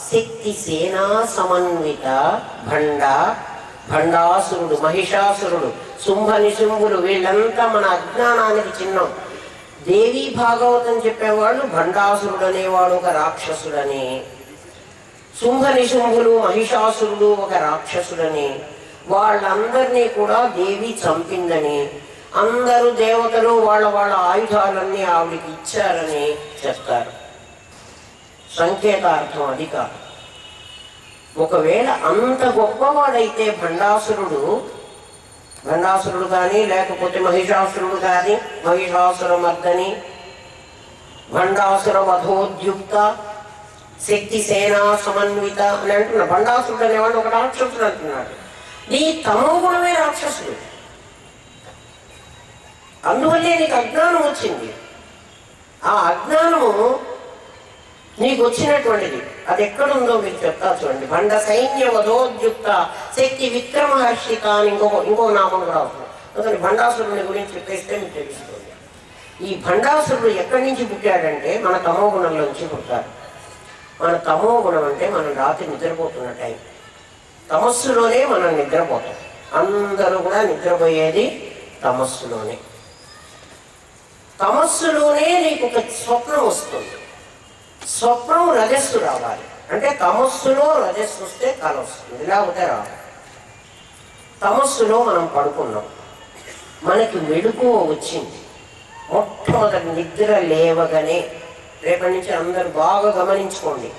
శక్తి సేనా సమన్విత. భండాసురుడు, మహిషాసురుడు, శుంభ నిశుంభులు, వీళ్ళంతా మన అజ్ఞానానికి చిహ్నం. దేవీ భాగవతం చెప్పేవాళ్ళు భండాసురుడు అనేవాడు ఒక రాక్షసుడని, శుంభ నిశుంభులు, మహిషాసురుడు ఒక రాక్షసుడని, వాళ్ళందరినీ కూడా దేవి చంపిందని, అందరూ దేవతలు వాళ్ళ వాళ్ళ ఆయుధాలన్నీ ఆవిడికి ఇచ్చారని చెప్తారు. సంకేతార్థం అది కాదు. ఒకవేళ అంత గొప్పవాడైతే భండాసురుడు కానీ, లేకపోతే మహిషాసురుడు కానీ, మహిషాసుర మర్దని, భండాసుర వధోద్యుక్త, శక్తి సేనా సమన్విత అని అంటున్నాడు. భండాసురుడు అనేవాడు ఒక రాక్షసుడు అంటున్నాడు. నీ తమో గుణమే రాక్షసుడు, అందువల్లే నీకు అజ్ఞానం వచ్చింది. ఆ అజ్ఞానము నీకు వచ్చినటువంటిది అది ఎక్కడుందో మీరు చెప్తా చూడండి. భండ సైన్య వధోద్యుక్త శక్తి విక్రమహర్షిక అని ఇంకో నామం కూడా అవుతుంది. అందుకని భండాసురుని గురించి చెప్పేస్తే మీకు తెలుస్తుంది. ఈ భండాసురుడు ఎక్కడి నుంచి పుట్టాడంటే మన తమో గుణంలోంచి పుట్టాడు. మన తమో గుణం అంటే మనం రాత్రి నిద్రపోతున్న టైం, తమస్సులోనే మనం నిద్రపోతాం. అందరూ కూడా నిద్రపోయేది తమస్సులోనే. తమస్సులోనే నీకు ఒక స్వప్నం వస్తుంది. స్వప్నం రజస్సు రావాలి అంటే తమస్సులో రజస్సు వస్తే కళ వస్తుంది, లేకపోతే రావాలి. తమస్సులో మనం పడుకున్నాం, మనకి మెళుకువ వచ్చింది. మొట్టమొదటి నిద్ర లేవగానే, రేపటి నుంచి అందరూ బాగా గమనించుకోండి,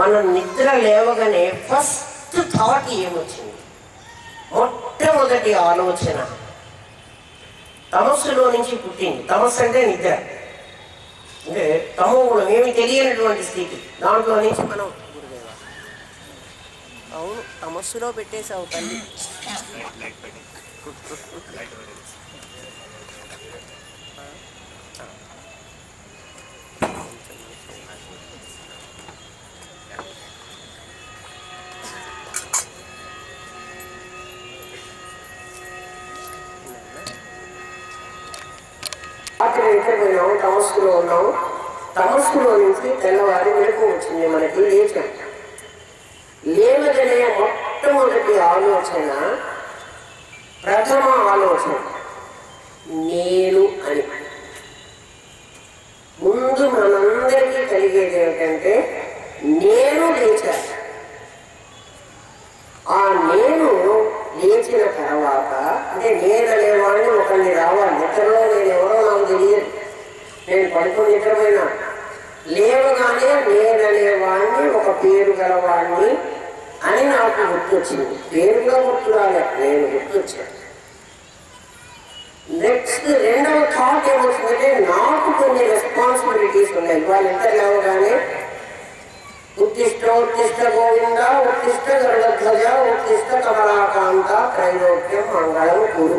మనం నిద్ర లేవగానే ఫస్ట్ థాట్ ఏమొచ్చింది? మొట్టమొదటి ఆలోచన తమస్సులో నుంచి పుట్టింది. తమస్సు అంటే నిద్ర, అంటే తమో గుణం, ఏమి తెలియనటువంటి స్థితి. దాంట్లో నుంచి మనం అవును తమస్సులో పెట్టేసావు తల్లి. రాత్రి నిద్రపోయినాము, తమస్సులో ఉన్నాము. తమస్సులో నుంచి తెల్లవారి మెలకు వచ్చింది, మనకి లేచాం. లేవదనే మొట్టమొదటి ఆలోచన, ప్రథమ ఆలోచన నేను అని. ముందు మనందరికీ కలిగేది ఏమిటంటే నేను లేచారు. ఆ నేను లేచిన తర్వాత అంటే నేను అనేవాడిని ఒకరిని రావాలి. నిద్రలో నేను ఎవరో నాకు తెలియదు, నేను పడుకుని నిద్రపోయినా లేవగానే నేననేవాడిని ఒక పేరు గలవాడిని అని నాకు గుర్తొచ్చింది. పేరుగా గుర్తు రాలేదు, నేను గుర్తొచ్చాను. నెక్స్ట్ రెండవ థాట్ ఏమొచ్చిందంటే నాకు కొన్ని రెస్పాన్సిబిలిటీస్ ఉన్నాయి. వాళ్ళిద్దరు లేవగానే ఉత్తిష్ట ఉత్తిష్ట గోవింద ఉత్తిష్ట గరుడధ్వజ ఉత్తిష్ట కమలాకాంత త్రైలోక్యం మంగళం కురు.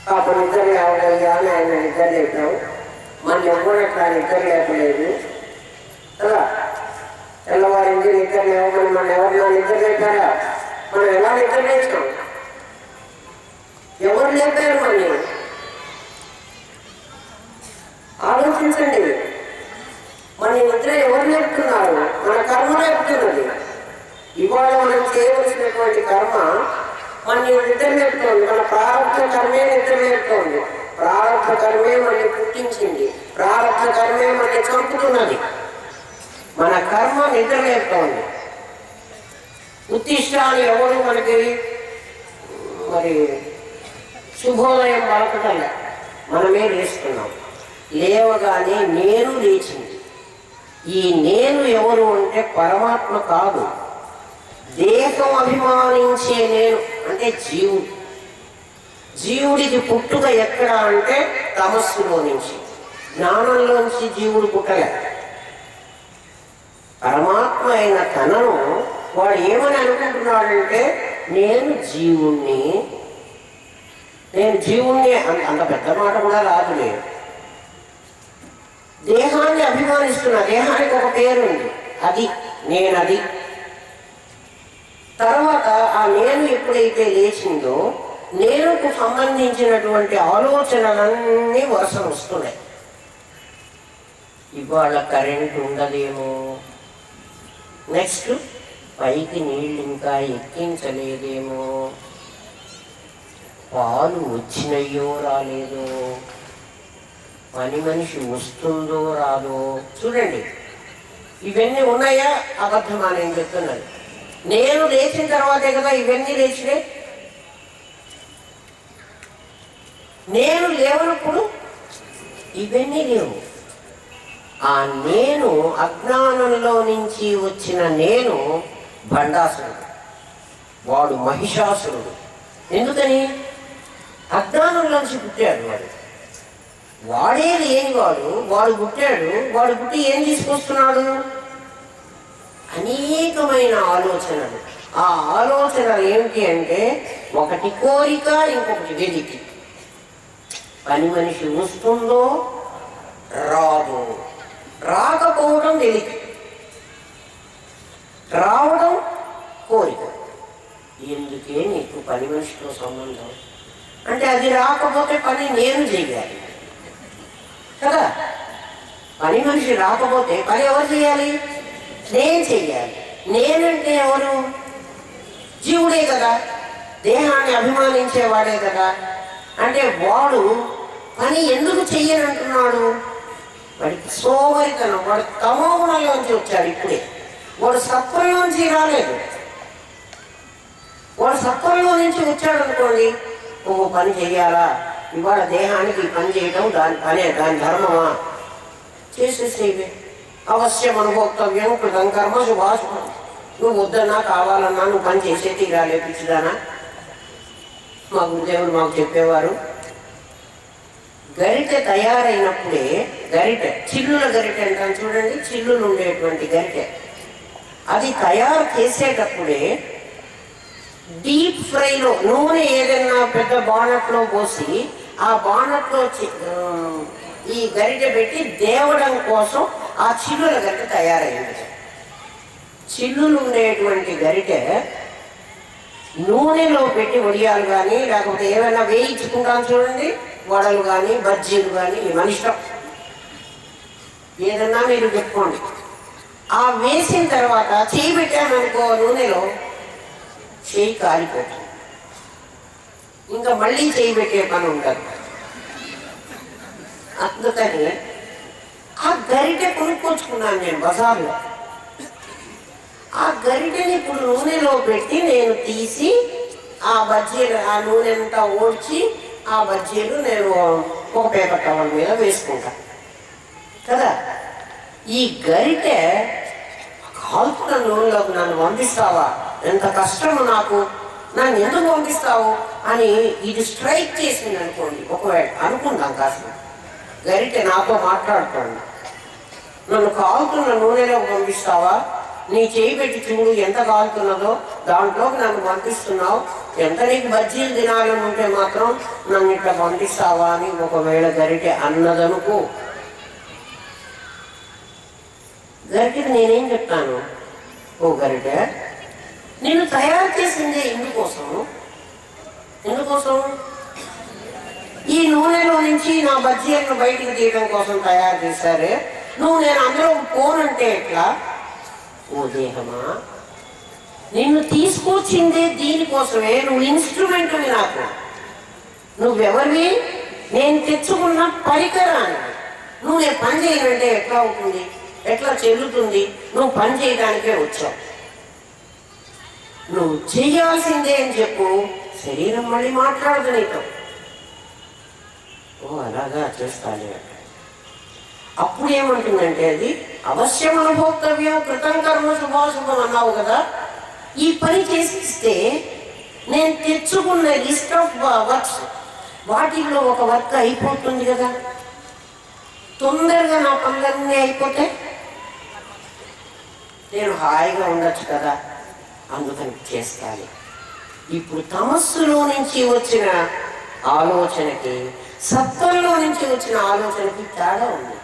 పాపం నిద్ర లేవగలిగా అని ఆయన నిద్ర లేపాం. మన ఎవ్వరట్లా నిద్ర లేపలేదు కదా. తెల్లవారింది నిద్ర లేవమని మన ఎవరినా నిద్ర లేపారా? మనం ఎలా నిద్ర లేచాం? ఎవరు లేపారు? మళ్ళీ ఆలోచించండి. మన నిద్ర ఎవరు లేపుతున్నారు? మన కర్మ లేపుతున్నది. ఇవాళ మనం చేయవలసినటువంటి కర్మ మన నిద్ర లేపుతోంది. మన ప్రారంభ కర్మే నిద్ర లేపుతోంది. ప్రారంభ కర్మే మనల్ని పుట్టించింది. ప్రారంభ కర్మే మనల్ని చంపుతున్నది. మన కర్మ నిద్ర లేపుతోంది. ఉత్తిష్టాన్ని ఎవరు మనకి మరి శుభోదయం పలకటం మనమే లేస్తున్నాం. లేవగానే నేను లేచింది. ఈ నేను ఎవరు అంటే పరమాత్మ కాదు, దేహం అభిమానించే నేను అంటే జీవుడు. జీవుడికి పుట్టుక ఎక్కడ అంటే తమస్సులో నుంచి, జ్ఞానంలోంచి జీవుడు పుట్టలే. పరమాత్మ అయిన తనను వాడు ఏమని అనుకుంటున్నాడంటే నేను జీవుణ్ణి, నేను జీవుణ్ణి. అంత పెద్ద మాట కూడా రాదులే. దేహాన్ని అభిమానిస్తున్నా. దేహానికి ఒక పేరు ఉంది, అది నేనది. తర్వాత ఆ నేను ఎప్పుడైతే లేచిందో నేనుకు సంబంధించినటువంటి ఆలోచనలన్నీ వరుస వస్తున్నాయి. ఇవాళ కరెంట్ ఉండదేమో, నెక్స్ట్ పైకి నీళ్ళు ఇంకా ఎక్కించలేదేమో, పాలు వచ్చినయ్యో రాలేదో, పని మనిషి వస్తుందో రాదో. చూడండి, ఇవన్నీ ఉన్నాయా అబద్ధమా? నేను చెప్తున్నాను. నేను లేచిన తర్వాతే కదా ఇవన్నీ లేచినాయి. నేను లేవనప్పుడు ఇవన్నీ లేవు. ఆ నేను అజ్ఞానంలో నుంచి వచ్చిన నేను భండాసురుడు, వాడు మహిషాసురుడు. ఎందుకని? అజ్ఞానంలోంచి పుట్టాడు వాడు. వాడే లేనివాడు, వాడు పుట్టాడు. వాడు పుట్టి ఏం తీసుకొస్తున్నాడు? అనేకమైన ఆలోచనలు. ఆ ఆలోచనలు ఏమిటి అంటే ఒకటి కోరిక, ఇంకొకటి వెలికి. పని మనిషి వస్తుందో రాదు, రాకపోవడం వెలికి, రావడం కోరిక. ఎందుకే నీకు పని మనిషితో సంబంధం అంటే అది రాకపోతే పని నేను చేయాలి కదా. పని మనిషి రాకపోతే పని ఎవరు చేయాలి? నేను చెయ్యాలి. నేనంటే ఎవరు? జీవుడే కదా, దేహాన్ని అభిమానించేవాడే కదా. అంటే వాడు పని ఎందుకు చెయ్యనంటున్నాడు? వాడికి సోమరితనం. వాడు తమోగుణంలోంచి వచ్చాడు. ఇప్పుడే వాడు సత్వంలోంచి రాలేదు. వాడు సత్వంలో నుంచి వచ్చాడు అనుకోండి, ఓ పని చెయ్యాలా, ఇవాళ దేహానికి పని చేయటం దాని పనే, దాని ధర్మమా, చేసేసేవే. అవశ్యం అనుభోక్తవ్యం కృతం కర్మ శుభాశుభం. నువ్వు వద్దన్నా కావాలన్నా నువ్వు పని చేసే తీరాలే పిచ్చిదానా. మా గురుదేవుడు మాకు చెప్పేవారు, గరిటె తయారైనప్పుడే, గరిటె చిల్లుల గరిటె అంటాను చూడండి, చిల్లులు ఉండేటువంటి గరిటె, అది తయారు చేసేటప్పుడే డీప్ ఫ్రైలో నూనె ఏదైనా పెద్ద బానట్లో పోసి ఆ బానట్లో ఈ గరిటె పెట్టి దేవడం కోసం ఆ చిల్లుల గరిటె తయారైంది. చిల్లులు ఉండేటువంటి గరిటె నూనెలో పెట్టి వడియాలు కానీ లేకపోతే ఏమైనా వేయించుకుంటాను చూడండి, వడలు కానీ బజ్జీలు కానీ, మన ఇష్టం ఏదన్నా మీరు పెట్టుకోండి. ఆ వేసిన తర్వాత చేయి పెట్టామనుకో నూనెలో, చేయి కాలిపోతుంది. ఇంకా మళ్ళీ చేయి పెట్టే పని ఉంటుంది. అందుకని ఆ గరిటె కొనుక్కొచ్చుకున్నాను నేను బజార్లో. ఆ గరిటెని ఇప్పుడు నూనెలో పెట్టి నేను తీసి ఆ బజ్జీలు, ఆ నూనె అంతా ఓడ్చి ఆ బజ్జీలు నేను ఒక పేపర్ టవల్ మీద వేసుకుంటా కదా. ఈ గరిటె కాల్పుల నూనెలోకి నన్ను పంపిస్తావా, ఎంత కష్టము నాకు, నన్ను ఎందుకు పంపిస్తావు అని ఇది స్ట్రైక్ చేసింది అనుకోండి. ఒకవేళ అనుకుందాం కాస్త గరిటె నాతో మాట్లాడుకోండి, నన్ను కాలుతున్న నూనెలోకి పంపిస్తావా, నీ చేయి పెట్టి చూడు ఎంత కాలుతున్నదో, దాంట్లోకి నన్ను పంపిస్తున్నావు, ఎంత నీకు బజ్జీలు తినాలని ఉంటే మాత్రం నన్ను ఇట్లా పంపిస్తావా అని ఒకవేళ గరిటె అన్నదనుకో. గరిటెకి నేనేం చెప్తాను, ఓ గరిటె నేను తయారు చేసిందే ఎందుకోసం ఈ నూనెలో నుంచి నా బజ్జీలను బయటికి తీయడం కోసం తయారు చేశారే, నువ్వు నేను అందులో పోనంటే ఎట్లా? ఓ దేహమా, నిన్ను తీసుకొచ్చిందే దీనికోసమే, నువ్వు ఇన్స్ట్రుమెంట్వి నాకు, నువ్వెవరివి, నేను తెచ్చుకున్న పరికరాన్ని. నువ్వు నేను పని చేయనంటే ఎట్లా అవుతుంది, ఎట్లా చెల్లుతుంది? నువ్వు పని చేయడానికే వచ్చావు, నువ్వు చెయ్యాల్సిందే అని చెప్పు. శరీరం మళ్ళీ మాట్లాడదు నీతో. ఓ అలాగా చేస్తాను. అప్పుడు ఏమంటుందంటే అది అవశ్యం అనుభోక్తవ్యం, కృతం కర్మ శుభాశుభం అన్నావు కదా. ఈ పని చేసిస్తే నేను తెచ్చుకున్న లిస్ట్ ఆఫ్ వర్క్స్, వాటిల్లో ఒక వర్క్ అయిపోతుంది కదా, తొందరగా నా పనులన్నీ అయిపోతే నేను హాయిగా ఉండొచ్చు కదా, అందుకని చేస్తాను. ఇప్పుడు తమస్సులో నుంచి వచ్చిన ఆలోచనకి, సత్వంలో నుంచి వచ్చిన ఆలోచనకి తేడా ఉంది.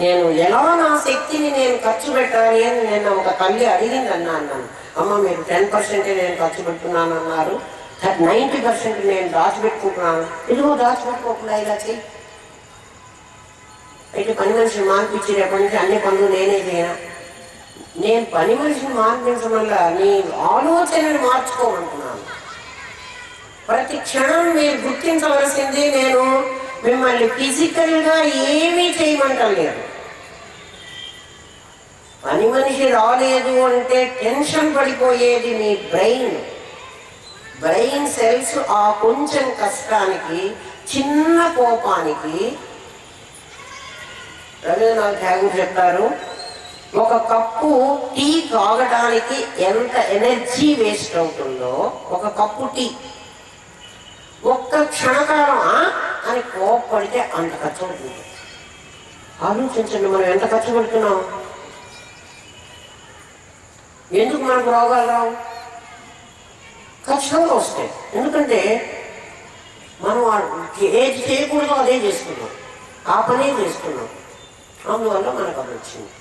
నేను ఎలా నా శక్తిని నేను ఖర్చు పెట్టాలి అని నేను ఒక తల్లి అడిగింది అన్నాను. అమ్మ మీరు 10% నేను ఖర్చు పెట్టున్నాను అన్నారు, 90% నేను దాచిపెట్టుకుంటున్నాను. ఇదిగో దాచిపెట్టుకోకుండా ఇలా చెయ్యి. అయితే పని మనిషిని మార్పించి రేపటి నుంచి అన్ని పనులు నేనే చేయనా? నేను పని మనిషిని మార్పించడం వల్ల నీ ఆలోచనని మార్చుకోమంటున్నాను. ప్రతి క్షణం మీరు గుర్తించవలసింది, నేను మిమ్మల్ని ఫిజికల్గా ఏమీ చేయమంటలేదు. పని మనిషి రాలేదు అంటే టెన్షన్ పడిపోయేది మీ బ్రెయిన్ సెల్స్. ఆ కొంచెం కష్టానికి, చిన్న కోపానికి, రవీంద్రనాథ్ ఠాగూర్ చెప్తారు, ఒక కప్పు టీ తాగడానికి ఎంత ఎనర్జీ వేస్ట్ అవుతుందో, ఒక కప్పు టీ ఒక్క క్షణకాలం అని కోపడితే అంత ఖర్చు అవుతుంది. ఆలోచించండి, మనం ఎంత ఖర్చు పెడుతున్నాం, ఎందుకు మనకు రోగాలు రావు? ఖచ్చితంగా వస్తాయి. ఎందుకంటే మనం ఏది చేయకూడదో అదే చేస్తున్నాం, ఆ పనే చేస్తున్నాం, అందువల్ల మనకు అది వచ్చింది.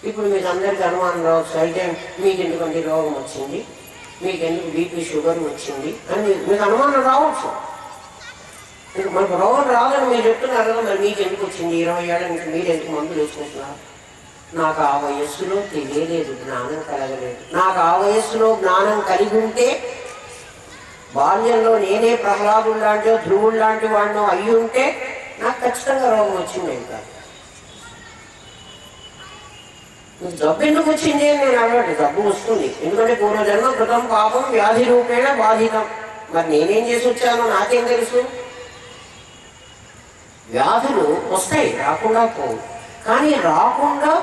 ఇప్పుడు మీకు అందరికీ అనుమానం రావచ్చు, అయితే మీకు ఎందుకంటే రోగం వచ్చింది, మీకెందుకు బీపీ షుగర్ వచ్చింది అని మీకు అనుమానం రావచ్చు. మనకు రోగం రాదని మీరు చెప్తున్నారు కదా, మరి మీకు ఎందుకు వచ్చింది? 20 ఏళ్ళ నుంచి మీరు ఎందుకు మందులు వేసుకుంటున్నారు? నాకు ఆ వయస్సులో తెలియలేదు, జ్ఞానం కలగలేదు. నాకు ఆ వయస్సులో జ్ఞానం కలిగి ఉంటే, బాల్యంలో నేనే ప్రహ్లాదుడు లాంటి, ధ్రువుడు లాంటి వాడినో అయ్యి ఉంటే నాకు ఖచ్చితంగా రోగం వచ్చింది కాదు. జబ్బు ఎందుకు వచ్చింది అని నేను అడగండి, జబ్బు వస్తుంది ఎందుకంటే పూర్వజన్మ కృతం పాపం వ్యాధి రూపేణ బాధితం. మరి నేనేం చేసి వచ్చానో నాకేం తెలుసు? వ్యాధులు వస్తాయి, రాకుండా పోవు, కానీ రాకుండా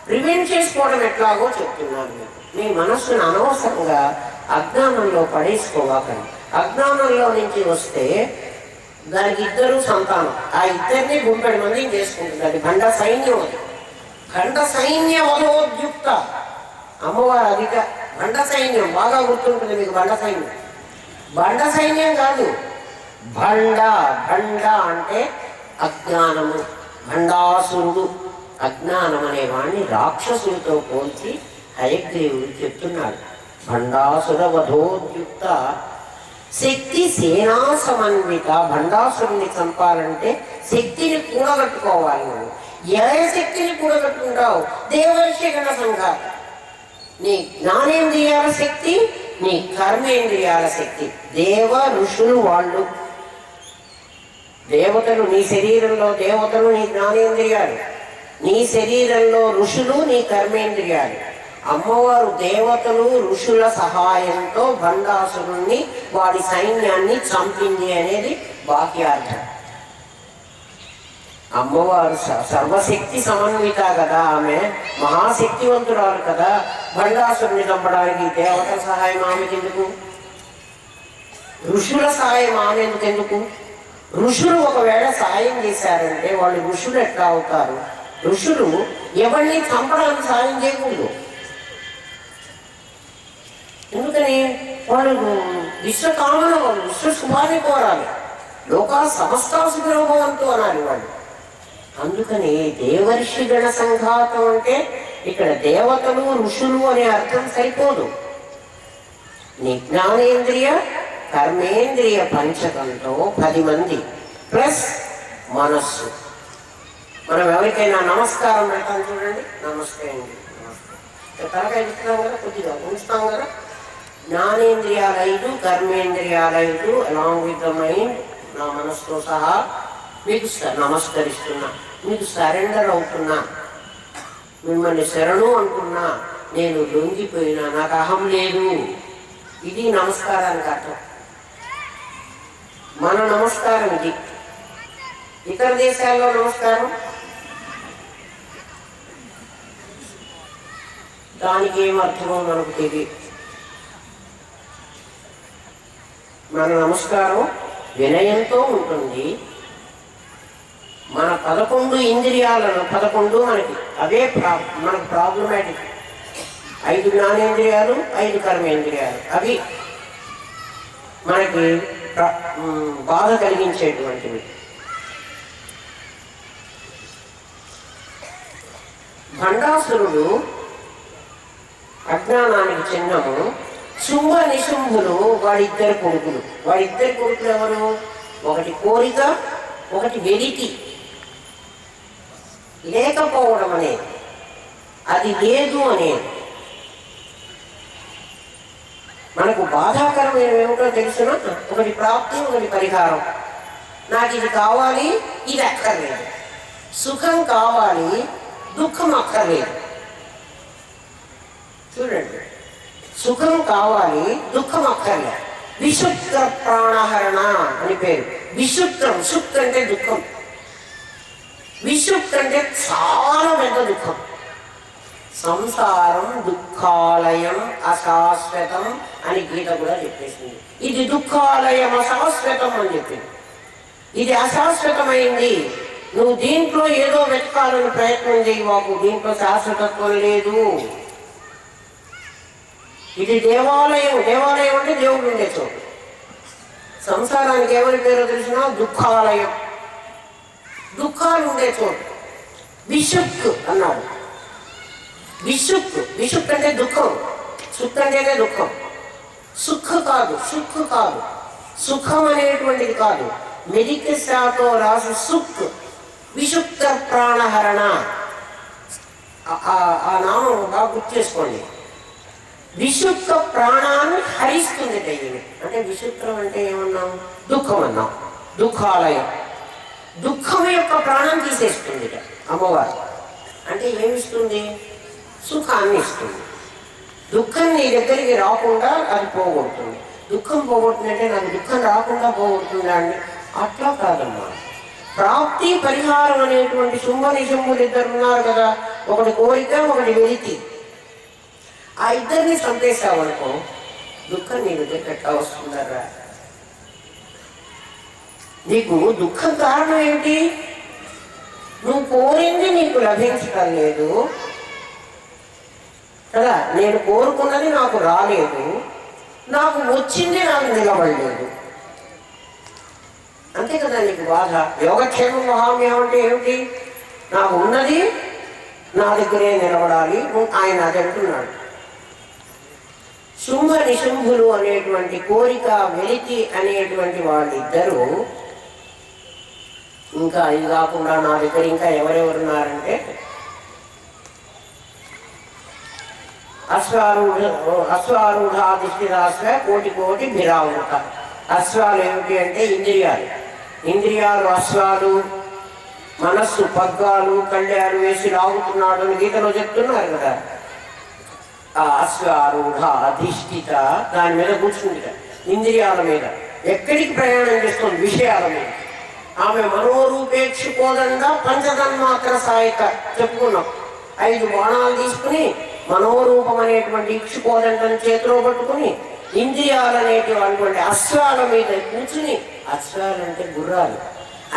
ప్రివెంట్ చేసుకోవడం ఎట్లాగో చెప్తున్నాను. మీ మనస్సును అనవసరంగా అజ్ఞానంలో పడేసుకోవాకండి. అజ్ఞానంలో నుంచి వస్తే దానికి 2 సంతానం, ఆ 2 గుంపెడు మందిని చేసుకుంటుంది. అది గండ సైన్యం, అది గండ సైన్య వధోద్యుక్త అమ్మవారు. అధిక గండ సైన్యం బాగా గుర్తుంటుంది మీకు. బండ సైన్యం కాదు, భండ అంటే అజ్ఞానము. భండాసురుడు, అజ్ఞానం అనేవాడిని రాక్షసుడితో పోల్చి హయగ్రీవుడు చెప్తున్నాడు. భండాసుర వధోద్యుక్త శక్తి సేనా సమన్విత. భండాసురుని చంపాలంటే శక్తిని కూడగట్టుకోవాలి. నువ్వు ఏ శక్తిని కూడగట్టుకుంటావు? దేవర్షి గణ సంఘాత. నీ జ్ఞానేంద్రియాల శక్తి, నీ కర్మేంద్రియాల శక్తి. దేవ ఋషులు వాళ్ళు, దేవతలు నీ శరీరంలో, దేవతలు నీ జ్ఞానేంద్రియాలు, నీ శరీరంలో ఋషులు నీ కర్మేంద్రియాలు. అమ్మవారు దేవతలు ఋషుల సహాయంతో భండాసురుణ్ణి వాడి సైన్యాన్ని చంపింది అనేది బాహ్యార్థం. అమ్మవారు సర్వశక్తి సమన్విత కదా, ఆమె మహాశక్తివంతురాలు కదా. భండాసురుని చంపడానికి దేవతల సహాయం ఆమెకి ఎందుకు? ఋషుల సహాయం ఆమె ఎందుకు? ఋషులు ఒకవేళ సాయం చేశారంటే వాళ్ళు ఋషులు ఎట్లా అవుతారు? ఋషులు ఎవరిని చంపడానికి సాయం చేయకూడదు. ఎందుకని? వాళ్ళు విశ్వకామన, వాళ్ళు విశ్వ శుభాన్ని కోరాలి. లోకా సమస్త సుఖినోభవంతు అనాలి వాళ్ళు. అందుకని దేవర్షి గణ సంఘాతం అంటే ఇక్కడ దేవతలు ఋషులు అనే అర్థం సరిపోదు. జ్ఞానేంద్రియ కర్మేంద్రియ పంచకంతో 10 మంది ప్లస్ మనస్సు. మనం ఎవరికైనా నమస్కారం పెడతాం చూడండి, నమస్తే అండి, నమస్తే తలకాయ ఇస్తున్నాం కదా, కొద్దిగా ఉంచుతాం కదా. జ్ఞానేంద్రియాలు 5, కర్మేంద్రియాలు 5 అలాంగ్ విత్ ద మైండ్, నా మనస్సుతో సహా మీకు నమస్కరిస్తున్నా, మీకు సరెండర్ అవుతున్నా, మిమ్మల్ని శరణు అంటున్నా, నేను లొంగిపోయినా, నాకు అహం లేదు. ఇది నమస్కారానికి అర్థం. మన నమస్కారం ఇది. ఇతర దేశాల్లో నమస్కారం దానికి ఏమర్థమో మనకు తెలియదు. మన నమస్కారం వినయంతో ఉంటుంది. మన 11 ఇంద్రియాలను 11 మనకి అవే మనకు ప్రాబ్లమాటిక్. 5 జ్ఞానేంద్రియాలు, 5 కర్మేంద్రియాలు, అవి మనకి బాధ కలిగించేటువంటివి. భండాసురుడు అజ్ఞానానికి చిహ్నము. శుంభ నిశుంభులు వాడిద్దరు కొడుకులు. వాడిద్దరు కొడుకులు ఎవరు? ఒకటి కోరిక, ఒకటి వెలితి. లేకపోవడం అనేది, అది లేదు అనేది. మనకు బాధాకరమైన ఏమిటో తెలుసునా? ఒకటి ప్రాప్తి, ఒకటి పరిహారం. నాకు ఇది కావాలి, ఇది అక్కర్లేదు. సుఖం కావాలి, దుఃఖం అక్కర్లేదు. చూడండి, సుఖం కావాలి, దుఃఖం అక్కర్లేదు. విశుద్ధ ప్రాణహరణ అని పేరు. విశుద్ధం, సుఖ్ అంటే దుఃఖం, విశుద్ధ అంటే చాలా పెద్ద దుఃఖం. సంసారం దుఃఖాలయం అశాశ్వతం అని గీత కూడా చెప్పేసింది. ఇది దుఃఖాలయం అశాశ్వతం అని చెప్పింది. ఇది అశాశ్వతమైంది, నువ్వు దీంట్లో ఏదో వెతకాలని ప్రయత్నం చేయవాకు, దీంట్లో శాశ్వతత్వం లేదు. ఇది దేవాలయం. దేవాలయం అంటే దేవుడు ఉండే చోటు. సంసారానికి ఎవరి పేరు తెలిసినా దుఃఖాలయం, దుఃఖాలు ఉండే చోటు. విశుక్ అన్నాడు. విశుక్, విశుక్ అంటే దుఃఖం, సుఖ్ అంటేనే దుఃఖం. సుఖ్ కాదు, సుఖ్ కాదు, సుఖం అనేటువంటిది కాదు. మెడిక శాతో రాసి సుఖ్. విశుద్ధ ప్రాణహరణ, ఆ నామం బాగా గుర్తు చేసుకోండి. విశుద్ధ ప్రాణాన్ని హరిస్తుంది దయ్యం. అంటే విశుద్ధం అంటే ఏమన్నాం? దుఃఖం అన్నాం. దుఃఖాలయం, దుఃఖం యొక్క ప్రాణం తీసేస్తుంది అమ్మవారు. అంటే ఏమిస్తుంది? సుఖాన్ని ఇస్తుంది. దుఃఖం నీ దగ్గరికి రాకుండా అది పోగొడుతుంది. దుఃఖం పోగొట్టినట్టే నాకు దుఃఖం రాకుండా పోగొడుతుందా అండి? అట్లా కాదమ్మా. ప్రాప్తి పరిహారం అనేటువంటి శుంభ నిశుంభులు ఇద్దరు ఉన్నారు కదా, ఒకటి కోరిక, ఒకటి వెలితి. ఆ ఇద్దరిని చంపేశావనుకో, దుఃఖం నీ దగ్గరికి ఎట్లా వస్తుందరా? నీకు దుఃఖం కారణం ఏమిటి? నువ్వు కోరింది నీకు లభించటం లేదు కదా. నేను కోరుకున్నది నాకు రాలేదు, నాకు వచ్చింది నాకు నిలబడలేదు, అంతే కదా నీకు బాధ. యోగక్షేమం మహామ్యం అంటే ఏమిటి? నాకు ఉన్నది నా దగ్గరే నిలబడాలి, ఆయన అది అంటున్నాడు. శుంభ నిశుంభులు అనేటువంటి కోరిక, వెలితి అనేటువంటి వాళ్ళిద్దరూ, ఇంకా ఇది కాకుండా నా దగ్గర ఇంకా ఎవరెవరున్నారంటే అశ్వారూఢాధిష్ఠితాశ్వ కోటి కోటి భిరావృత. అశ్వాలు ఏమిటి అంటే ఇంద్రియాలు. ఇంద్రియాలు అశ్వాలు, మనస్సు పగ్గాలు, కళ్యాలు వేసి లాగుతున్నాడు అని గీతలో చెప్తున్నారు కదా. ఆ అశ్వారూఢ అధిష్ఠిత దాని మీద కూర్చుంది, ఇంద్రియాల మీద. ఎక్కడికి ప్రయాణం చేస్తుంది? విషయాల మీద. ఆమె మనోరూపేక్షుకోదండ పంచతన్మాత్ర సాయక చెప్పుకున్నాం. 5 బాణాలు తీసుకుని మనోరూపం అనేటువంటి ఇక్షుకోదండను చేతిలో పట్టుకుని ఇంద్రియాలనేటువంటి అశ్వాల మీద కూర్చుని, అశ్వాలంటే గుర్రాలు,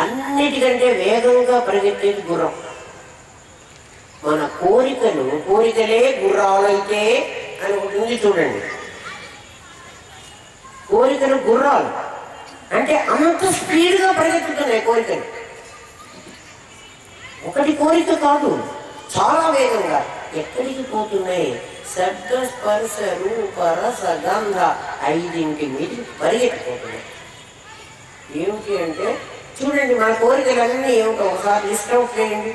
అన్నిటికంటే వేగంగా పరిగెత్తేది గుర్రం. మన కోరికలే గుర్రాలైతే అని ఒకటి ఉంది చూడండి. కోరికలు గుర్రాలు అంటే అంత స్పీడ్గా పరిగెత్తుతున్నాయి కోరికలు. ఒకటి కోరిక కాదు, చాలా వేగంగా. ఎక్కడికి పోతున్నాయి? శబ్ద స్పర్శ రూప రస గంధ 5 మీద పరిగెత్తిపోతున్నాయి. ఏమిటి అంటే చూడండి, మన కోరికలన్నీ ఏమిటో ఒకసారి లిస్ట్ అవుట్ చేయండి.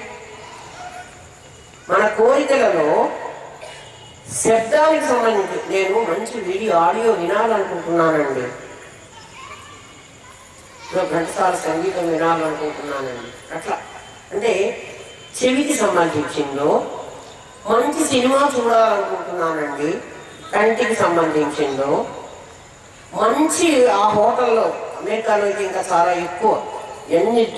మన కోరికలలో శబ్దానికి సంబంధించి నేను మంచి వీడియో ఆడియో వినాలనుకుంటున్నానండి, ఘంటసాల సంగీతం వినాలనుకుంటున్నానండి. అట్లా అంటే చెవికి సంబంధించిందో, మంచి సినిమా చూడాలనుకుంటున్నానండి కంటికి సంబంధించిందో, మంచి ఆ హోటల్లో, అమెరికాలో అయితే ఇంకా చాలా ఎక్కువ,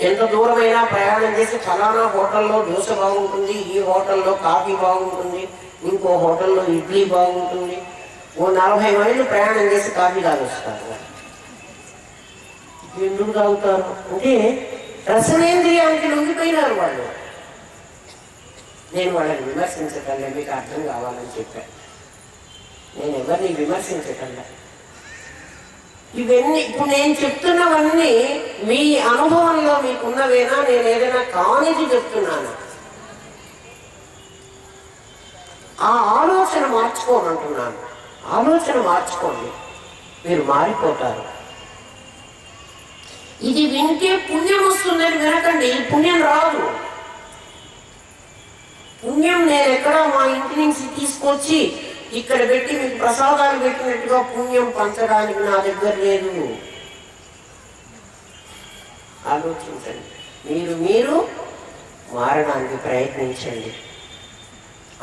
ఎంత దూరమైనా ప్రయాణం చేసి ఫలానా హోటల్లో దోశ బాగుంటుంది, ఈ హోటల్లో కాఫీ బాగుంటుంది, ఇంకో హోటల్లో ఇడ్లీ బాగుంటుంది. 40 మైళ్ళు ప్రయాణం చేసి కాఫీ తాగొస్తారు. ఎందుకు తాగుతారు అంటే రసనేంద్రియానికి లొంగిపోయినారు వాళ్ళు. నేను వాళ్ళని విమర్శించగలను, మీకు అర్థం కావాలని చెప్పాను. నేను ఎవరిని విమర్శించగలను. ఇవన్నీ ఇప్పుడు నేను చెప్తున్నవన్నీ మీ అనుభవంలో మీకున్నవేనా, నేను ఏదైనా కానిది చెప్తున్నాను. ఆ ఆలోచన మార్చుకోమంటున్నాను. ఆలోచన మార్చుకోండి, మీరు మారిపోతారు. ఇది వింటే పుణ్యం వస్తుందని వినకండి, పుణ్యం రాదు. పుణ్యం నేను ఎక్కడ మా ఇంటి నుంచి తీసుకొచ్చి ఇక్కడ పెట్టి మీకు ప్రసాదాలు పెట్టినట్టుగా పుణ్యం పంచడానికి నా దగ్గర లేదు. ఆలోచించండి, మీరు మారడానికి ప్రయత్నించండి.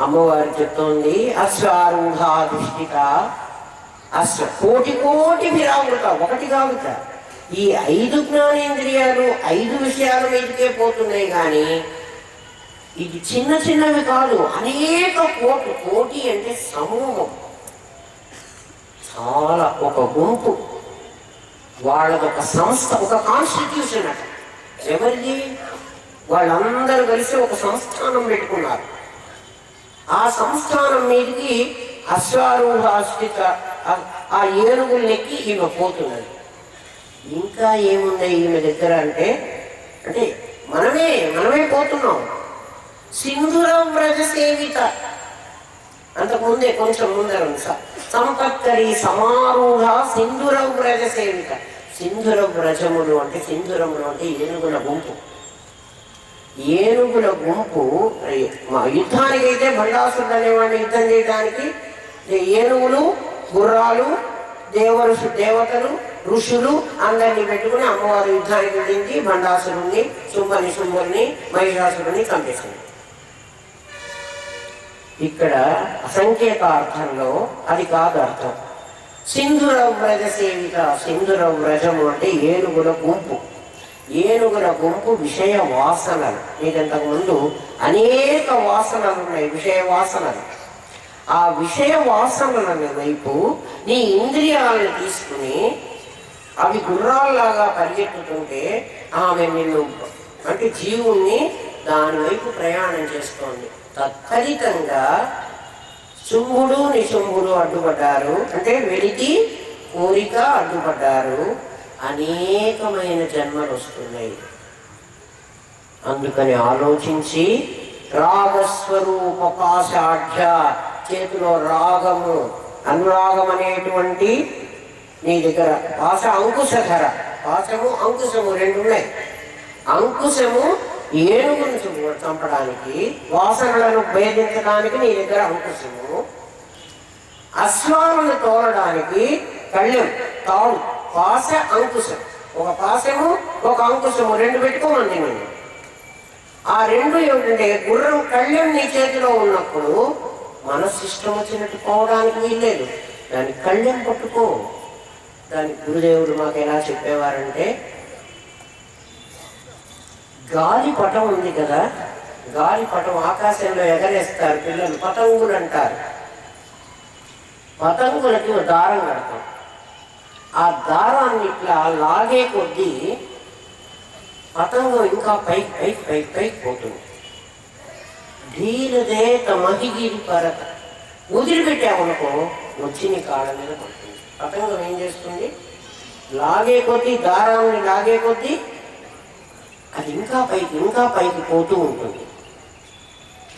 అమ్మవారు చెప్తోంది అశ్వారూఢాధిష్ఠిత కోటి విరామృత, ఒకటి కావుట. ఈ 5 జ్ఞానేంద్రియాలు 5 విషయాల మీదకే పోతున్నాయి, కానీ ఇది చిన్నవి కాదు, అనేక కోటి అంటే సమూహం, చాలా ఒక గుంపు, వాళ్ళదొక సంస్థ, ఒక కాన్స్టిట్యూషన్ అట. ఎవరిది? వాళ్ళందరూ కలిసి ఒక సంస్థానం పెట్టుకున్నారు. ఆ సంస్థానం మీదకి అశ్వారూఢాస్థిత ఆ ఏనుగులెక్కి ఈమె పోతున్నది. ఇంకా ఏమున్నాయి ఈమె దగ్గర అంటే మనమే పోతున్నాం. సింధుర వ్రజ సేవిత, అంతకుముందే కొంచెం ముందర సంపత్కరి సమారూఢ సింధుర వ్రజ సేవిత. సింధుర వ్రజములు అంటే ఏనుగుల గుంపు. ఏనుగుల గుంపు యుద్ధానికైతే భండాసురుడు అనేవాడిని యుద్ధం చేయడానికి ఏనుగులు, గుర్రాలు, దేవతలు, ఋషులు అందరినీ పెట్టుకుని అమ్మవారు యుద్ధానికి వెళ్ళింది. భండాసురుణ్ణి, శుంభుల్ని, మహిషాసురుణ్ణి చంపేసింది. ఇక్కడ సంకేతార్థంలో అది కాదు అర్థం. సింధుర వ్రజ సేవిత, సింధుర వ్రజము అంటే ఏనుగుల గుంపు. ఏనుగుల గుంపు విషయ వాసనలు. మీకు ఇంతకుముందు అనేక వాసనలు ఉన్నాయి, విషయ వాసనలు. ఆ విషయ వాసనల వైపు నీ ఇంద్రియాలను తీసుకుని అవి గుర్రాల్లాగా పరిగెత్తుతుంటే ఆమె నిన్ను అంటే జీవుణ్ణి దాని వైపు ప్రయాణం చేస్తోంది. తత్ఫలితంగా శుంభుడు నిశుంభుడు అడ్డుపడ్డారు, అంటే వెలికి కోరిక అడ్డుపడ్డారు. అనేకమైన జన్మలు వస్తున్నాయి. అందుకని ఆలోచించి రాగస్వరూప పాశాఢ్య, చేతిలో రాగము, అనురాగం అనేటువంటి నీ దగ్గర పాశ అంకుశధర, పాశము అంకుశము 2 ఉన్నాయి. అంకుశము ఏనుగును చంపడానికి, వాసనలను భేదించడానికి నీ దగ్గర అంకుశము. అశ్వాలను తోలడానికి కళ్యం, తాడు, పాశ అంకుశం. ఒక పాశము ఒక అంకుశము 2 పెట్టుకోమంది నేను. ఆ 2 ఏమిటంటే గుర్రం కళ్యం నీ చేతిలో ఉన్నప్పుడు మనస్సు ఇష్టం వచ్చినట్టు పోవడానికి వీల్లేదు. దాని కళ్ళెం పట్టుకో. దానికి గురుదేవుడు మాకు ఎలా చెప్పేవారంటే, గాలిపటం ఉంది కదా, గాలిపటం ఆకాశంలో ఎగరేస్తారు పిల్లలు, పతంగులు అంటారు. పతంగులకి ఒక దారం కడతాం. ఆ దారాన్ని ఇట్లా లాగే కొద్దీ పతంగం ఇంకా పైకి పైకి పైకి పైకి పోతుంది. ధీరదేత మహిగిరి పరత, వదిలిపెట్టామనుకో వచ్చి నీ కాళ్ళ మీద పడుతుంది. పతంగం ఏం చేస్తుంది? లాగే కొద్దీ, దారాన్ని లాగే కొద్దీ అది ఇంకా పైకి పోతూ ఉంటుంది.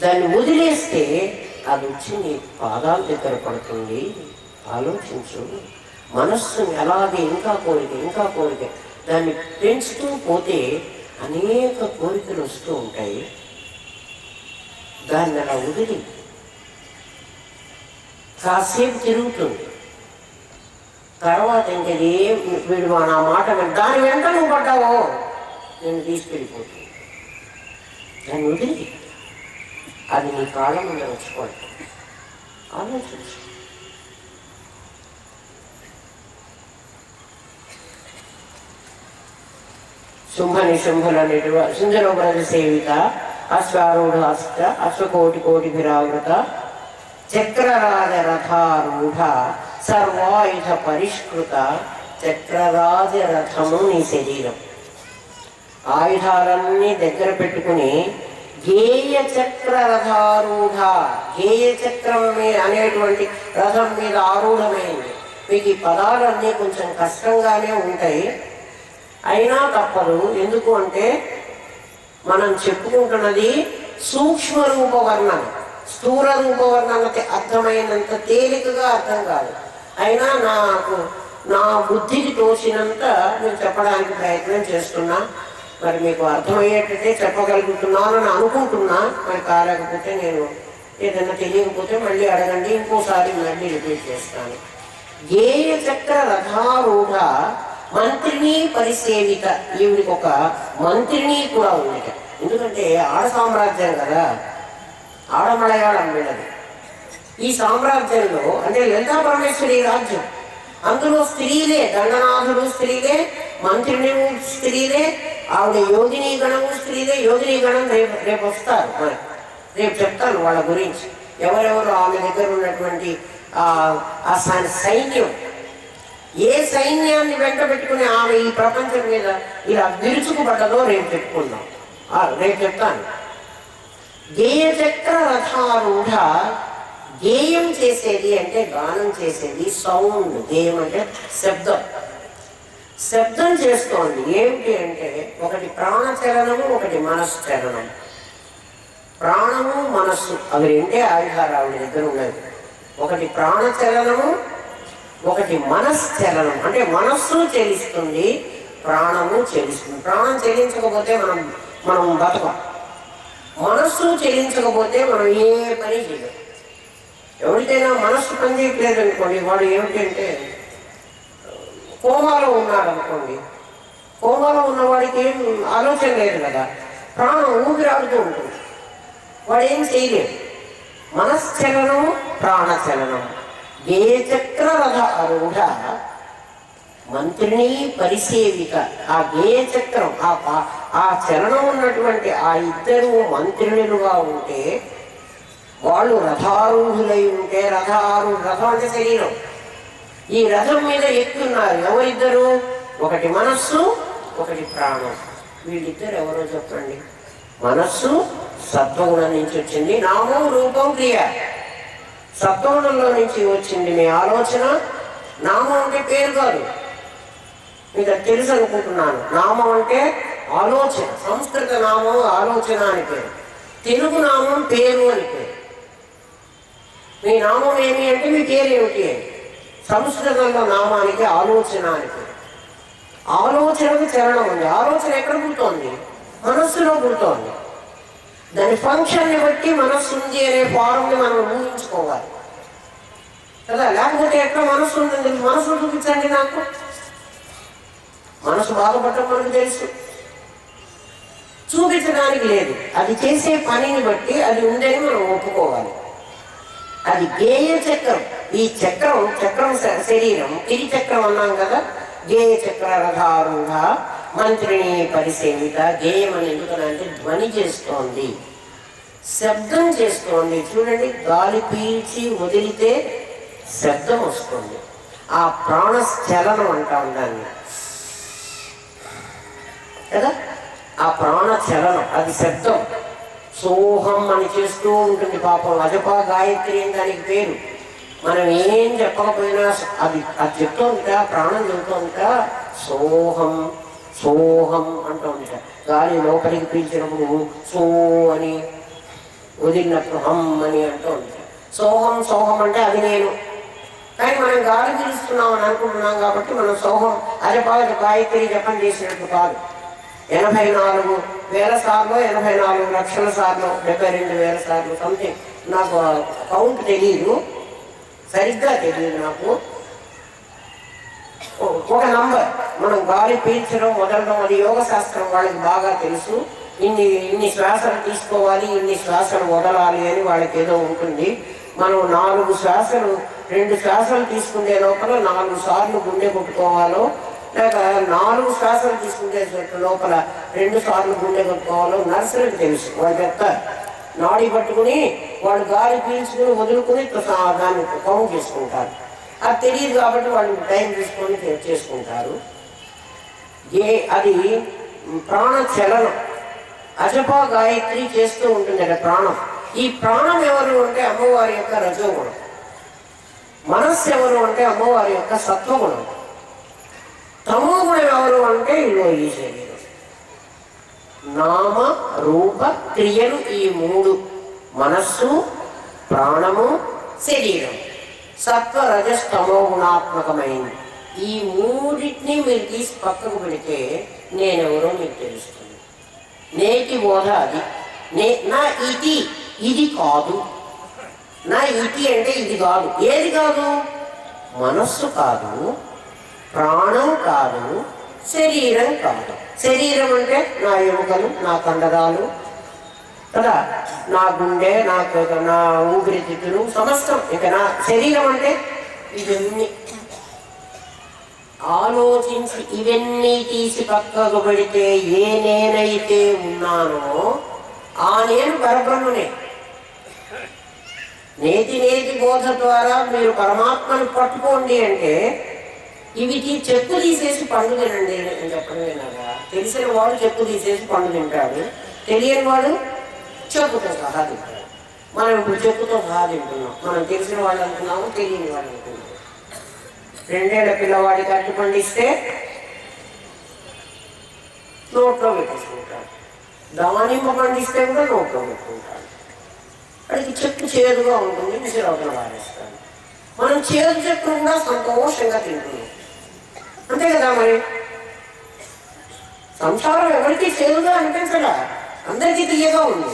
దాన్ని వదిలేస్తే అది వచ్చి నీ పాదాల దగ్గర పడుతుంది. ఆలోచించు. మనస్సుని అలాగే ఇంకా కోరిక దాన్ని పెంచుతూ పోతే అనేక కోరికలు వస్తూ ఉంటాయి. దాన్ని అలా వదిలి కాసేపు తిరుగుతుంది. తర్వాత ఇంకేం వీడు నా మాట దాని వెంట నువ్వు పడ్డావో నేను తీసుకెళ్ళిపోతుంది. దాన్ని వదిలి అది నీ కాళ్ళ ముందు వచ్చుకోవాలి. ఆలోచించు. శుంభ నిశుంభుల సుందరోగ్రత సేవిత అశ్వారూఢ అశ్వకోటిభిరావృత చక్రరాజ రథారూఢ సర్వాయుధ పరిష్కృత. చక్రరాజ రథము నీ శరీరం. ఆయుధాలన్నీ దగ్గర పెట్టుకుని గేయ చక్ర రథారూఢ, గేయ చక్రం అనేటువంటి రథం మీద ఆరూఢమైంది. మీకు ఈ పదాలన్నీ కొంచెం కష్టంగానే ఉంటాయి, అయినా తప్పదు. ఎందుకు అంటే మనం చెప్పుకుంటున్నది సూక్ష్మ రూప వర్ణన. స్థూల రూప వర్ణనకి అర్థమైనంత తేలికగా అర్థం కాదు. అయినా నా బుద్ధికి తోచినంత నేను చెప్పడానికి ప్రయత్నం చేస్తున్నా. మరి మీకు అర్థమయ్యేటట్టే చెప్పగలుగుతున్నానని అనుకుంటున్నా. మరి కాలేకపోతే నేను ఏదైనా తెలియకపోతే మళ్ళీ అడగండి, ఇంకోసారి మళ్ళీ రిపీట్ చేస్తాను. గేయ చక్ర రథారూఢ మంత్రిని పరిసేవిత. ఈవిడికి ఒక మంత్రిని కూడా ఉంది. ఎందుకంటే ఆడ సామ్రాజ్యం కదా, ఆడ మలయాళం వీళ్ళది. ఈ సామ్రాజ్యంలో అంటే లలితా పరమేశ్వరి రాజ్యం, అందులో స్త్రీలే, దండనాథులు స్త్రీలే, మంత్రిని స్త్రీలే, ఆవిడ యోగిని గణము స్త్రీలే. యోగిని గణం రేపు వస్తారు, మరి రేపు చెప్తాను వాళ్ళ గురించి. ఎవరెవరు ఆమె దగ్గర ఉన్నటువంటి ఆ సైన్యం, ఏ సైన్యాన్ని వెంట పెట్టుకుని ఆమె ఈ ప్రపంచం మీద ఇలా విరుచుకుపడ్డదో రేపు చెప్పుకుందాం, రేపు చెప్తాను. గేయ చక్ర రథారూఢ. గేయం చేసేది అంటే గానం చేసేది, సౌండ్. గేయం అంటే శబ్దం చేస్తోంది. ఏమిటి అంటే ఒకటి ప్రాణచలనము, ఒకటి మనశ్చలనం. ప్రాణము మనస్సు అవి రెండే ఆయుధాలు ఆవిడ దగ్గర ఉన్నది. ఒకటి ప్రాణచలనము, ఒకటి మనశ్చలనం. అంటే మనస్సు చెలిస్తుంది, ప్రాణము చెలిస్తుంది. ప్రాణం చెలించకపోతే మనం బతకం. మనస్సు చెలించకపోతే మనం ఏ పని చేయలేం. ఎవరికైనా మనస్సు పని చేయట్లేదు అనుకోండి, వాడు ఏమిటంటే కోమాలో ఉన్నాడు అనుకోండి. కోమాలో ఉన్నవాడికి ఏం ఆలోచన లేదు కదా, ప్రాణం ఊపిరాడుతూ ఉంటుంది, వాడు ఏం చేయలేదు. మనశ్చలనం, ప్రాణచలనం. గేయ చక్ర రథ ఆరూఢ మంత్రిని పరిసేవిత. ఆ గేయ చక్రం, ఆ చలనం ఉన్నటువంటి ఆ ఇద్దరు మంత్రినులుగా ఉంటే, వాళ్ళు రథారూఢులై ఉంటే, రథం అంటే శరీరం, ఈ రథం మీద ఎక్కున్నారు. ఎవరిద్దరు? ఒకటి మనస్సు, ఒకటి ప్రాణం. వీళ్ళిద్దరు ఎవరో చెప్పండి. మనస్సు సత్వగుణం నుంచి వచ్చింది, నామం రూపం క్రియ. సత్వగుణంలో నుంచి వచ్చింది మీ ఆలోచన. నామం అంటే పేరు కాదు, మీకు అది తెలుసు అనుకుంటున్నాను. నామం అంటే ఆలోచన. సంస్కృత నామం ఆలోచన అని పేరు, తెలుగు నామం పేరు అని పేరు. మీ నామం ఏమి అంటే మీ పేరు ఏమిటి అని. సంస్కృతంలో నామానికి ఆలోచన అని పేరు. ఆలోచనకు చలనం ఉంది. ఆలోచన ఎక్కడ పుడుతోంది? మనస్సులో పుడుతోంది. దాని ఫంక్షన్ని బట్టి మనస్సు ఉంది అనే ఫారంని మనం ఊహించుకోవాలి కదా. లేకపోతే ఎక్కడ మనస్సు ఉంటుంది? మనస్సు చూపించండి నాకు. మనసు బాధపడటం మనకు తెలుసు, చూపించడానికి లేదు. అది చేసే పనిని బట్టి అది ఉందని మనం ఒప్పుకోవాలి. అది గేయ చక్రం. ఈ చక్రం చక్రం శరీరం, ఇది చక్రం అన్నాం కదా. గేయ చక్ర రథారూఢ మంత్రిని పరిసేవిత. గేయం అని ఎందుకనంటే ధ్వని చేస్తోంది, శబ్దం చేస్తోంది. చూడండి, గాలి పీల్చి వదిలితే శబ్దం వస్తుంది. ఆ ప్రాణచలనం అంటాం దాన్ని కదా. ఆ ప్రాణచలనం అది శబ్దం. సోహం అని చేస్తూ ఉంటుంది పాపం. అజపా గాయత్రి అని దానికి పేరు. మనం ఏం చెప్పకపోయినా అది చెప్తూ ఉంటా, ప్రాణం చెబుతూ ఉంటా. సోహం సోహం అంటూ ఉంటా. గాలి లోపలికి పీల్చినప్పుడు సో అని, వదిలినప్పుడు హం అని అంటూ ఉంటా. సోహం సోహం అంటే అది నేను. కానీ మనం గాలి పీలుస్తున్నాం అని అనుకుంటున్నాం కాబట్టి మనం సోహం అజపా గాయత్రి జపం చేసినట్టు కాదు. 84,000 సార్లు, 84 లక్షల సార్లు, 72,000 సార్లు సంథింగ్. నాకు కౌంట్ తెలియదు, సరిగ్గా తెలియదు నాకు. ఒక నంబర్. మనం గాలి పీల్చడం వదలడం అది యోగ శాస్త్రం వాళ్ళకి బాగా తెలుసు. ఇన్ని శ్వాసలు తీసుకోవాలి, ఇన్ని శ్వాసలు వదలాలి అని వాళ్ళకి ఏదో ఉంటుంది. మనం 4 శ్వాసలు, 2 శ్వాసలు తీసుకునే లోపల 4 సార్లు గుండె కొట్టుకోవాలో, లేక 4 శ్వాసలు తీసుకునే లోపల 2 సార్లు గుండె కొట్టుకోవాలో నర్సులకు తెలుసు. వాళ్ళు చెప్తారు. నాడి పట్టుకుని వాళ్ళు గాలి పీల్చుకుని వదులుకుని దాన్ని కౌంట్ చేసుకుంటారు. అది తెలియదు కాబట్టి వాళ్ళు టైం తీసుకొని చేసుకుంటారు. అది ప్రాణచలనం. అజపా గాయత్రి చేస్తూ ఉంటుంది అంటే ప్రాణం. ఈ ప్రాణం ఎవరు అంటే అమ్మవారి యొక్క రజోగుణం. మనస్సు ఎవరు అంటే అమ్మవారి యొక్క సత్వగుణం. తమోగుణం ఎవరు అంటే ఇదో ఈ శరీరం. నామ రూప క్రియలు ఈ 3, మనస్సు, ప్రాణము, శరీరం సత్వ రజస్తమో గుణాత్మకమైంది. ఈ 3టిని మీరు తీసి పక్కకు పెడితే నేనెవరో మీకు తెలుస్తుంది. నేటి బోధ అది. నా ఇది కాదు. నా ఇతి అంటే ఇది కాదు. ఏది కాదు? మనస్సు కాదు, ప్రాణం కాదు, శరీరం కాదు. శరీరం అంటే నా ఎముకలు, నా కండరాలు కదా, నా గుండె, నా ఊపిరితిత్తులు సమస్తం. ఇక నా శరీరం అంటే ఇవన్నీ. ఆలోచించి ఇవన్నీ తీసి పక్కకు పెడితే ఏ నేనైతే ఉన్నానో ఆ నేను పరబ్రహ్మనే. నేతి బోధ ద్వారా మీరు పరమాత్మను పట్టుకోండి అంటే ఇవి చెక్కు తీసేసి పండు తినండి అని చెప్పడం విన్నారా? తెలిసిన వాడు చెక్కు తీసేసి పండు తింటాడు, తెలియని వాడు చెక్కుతో సహా తింటాడు. మనం ఇప్పుడు చెక్కుతో సహా తింటున్నాం. మనం తెలిసిన వాళ్ళు అనుకున్నాము, తెలియని వాళ్ళు అనుకున్నాము. 2 ఏళ్ల పిల్లవాడికి అట్టు పండిస్తే నోట్లో పెట్టేసుకుంటాడు, దానిమ్మ పండిస్తే కూడా నోట్లో పెట్టుకుంటాడు. వాడికి చెక్కు చేదుగా ఉంటుంది, విసిరవతల వాడేస్తాడు. మనం చేదు చెక్కును కూడా సంతోషంగా తింటున్నాం, అంతే కదా. మరి సంసారం ఎవరికి చేదుగా అనిపించగా, అందరికీ తీయగా ఉంది.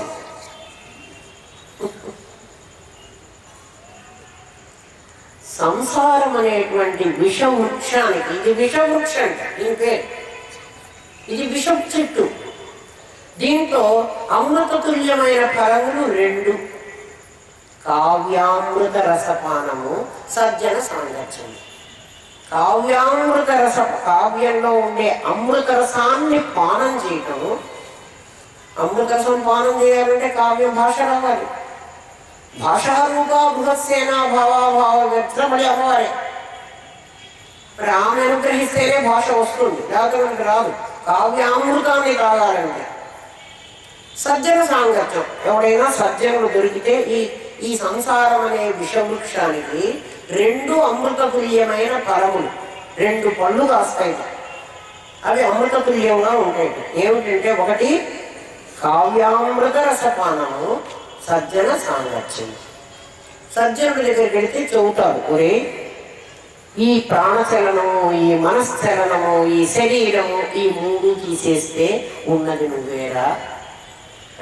సంసారం అనేటువంటి విషవృక్షానికి, ఇది విషవృక్షం అంట దీని పేరు. ఇది విషం చెట్టు. దీంట్లో అమృతతుల్యమైన ఫలములు 2: కావ్యామృత రసపానము, సజ్జన సాంగత్యం. కావ్యామృత రస, కావ్యంలో ఉండే అమృత రసాన్ని పానం చేయటం. అమృత రసం పానం చేయాలంటే కావ్యం భాష రావాలి. భాషారూపా బృహస్సేనా భావాభావ వ్యక్తమడి అమ్మవారే. మరి ఆమె అనుగ్రహిస్తేనే భాష వస్తుంది, లేకపోతే మనకు రాదు. కావ్యామృతాన్ని తాగాలంటే సజ్జన సాంగత్యం. ఎవడైనా సజ్జనులు దొరికితే ఈ సంసారం అనే విషవృక్షానికి 2 అమృతతుల్యమైన ఫలములు, 2 పళ్ళు కాస్తాయి. అవి అమృతతుల్యంగా ఉంటాయి. ఏమిటంటే, 1 కావ్యామృత రసపానము, సజ్జన సాంగత్యం. సజ్జనుడి దగ్గరికి వెళితే చెబుతాడు, ఒరే ఈ ప్రాణచలనము, ఈ మనశ్చలనము, ఈ శరీరము, ఈ 3 తీసేస్తే ఉన్నది నువ్వేరా.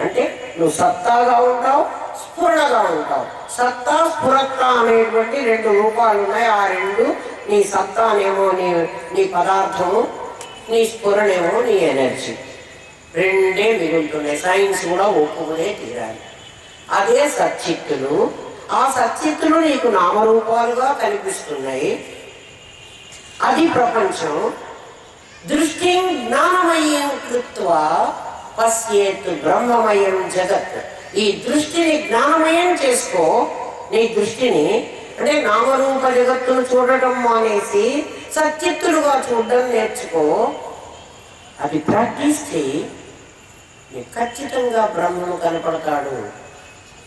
అంటే నువ్వు సత్తాగా ఉంటావు, స్ఫురణగా ఉంటావు. సత్తా స్ఫురత్త అనేటువంటి 2 రూపాలు ఉన్నాయి. ఆ 2 నీ సత్తానేమో నీ పదార్థము, నీ స్ఫురణేమో నీ ఎనర్జీ. 2 మిగులుతున్నాయి. సైన్స్ కూడా ఒప్పుకునే తీరాలి. అదే సచ్చిత్తులు, ఆ సచ్చిత్తులు నీకు నామరూపాలుగా కనిపిస్తున్నాయి. అది ప్రపంచం. దృష్టి జ్ఞానమయం కృత్వా పశ్యేత్ బ్రహ్మమయం జగత్. ఈ దృష్టిని జ్ఞానమయం చేసుకో. నీ దృష్టిని అంటే నామరూప జగత్తును చూడటం మానేసి సచ్చిత్తులుగా చూడడం నేర్చుకో. అది ప్రాక్టీస్ చేయి. నీకు ఖచ్చితంగా బ్రహ్మము కనపడతాడు.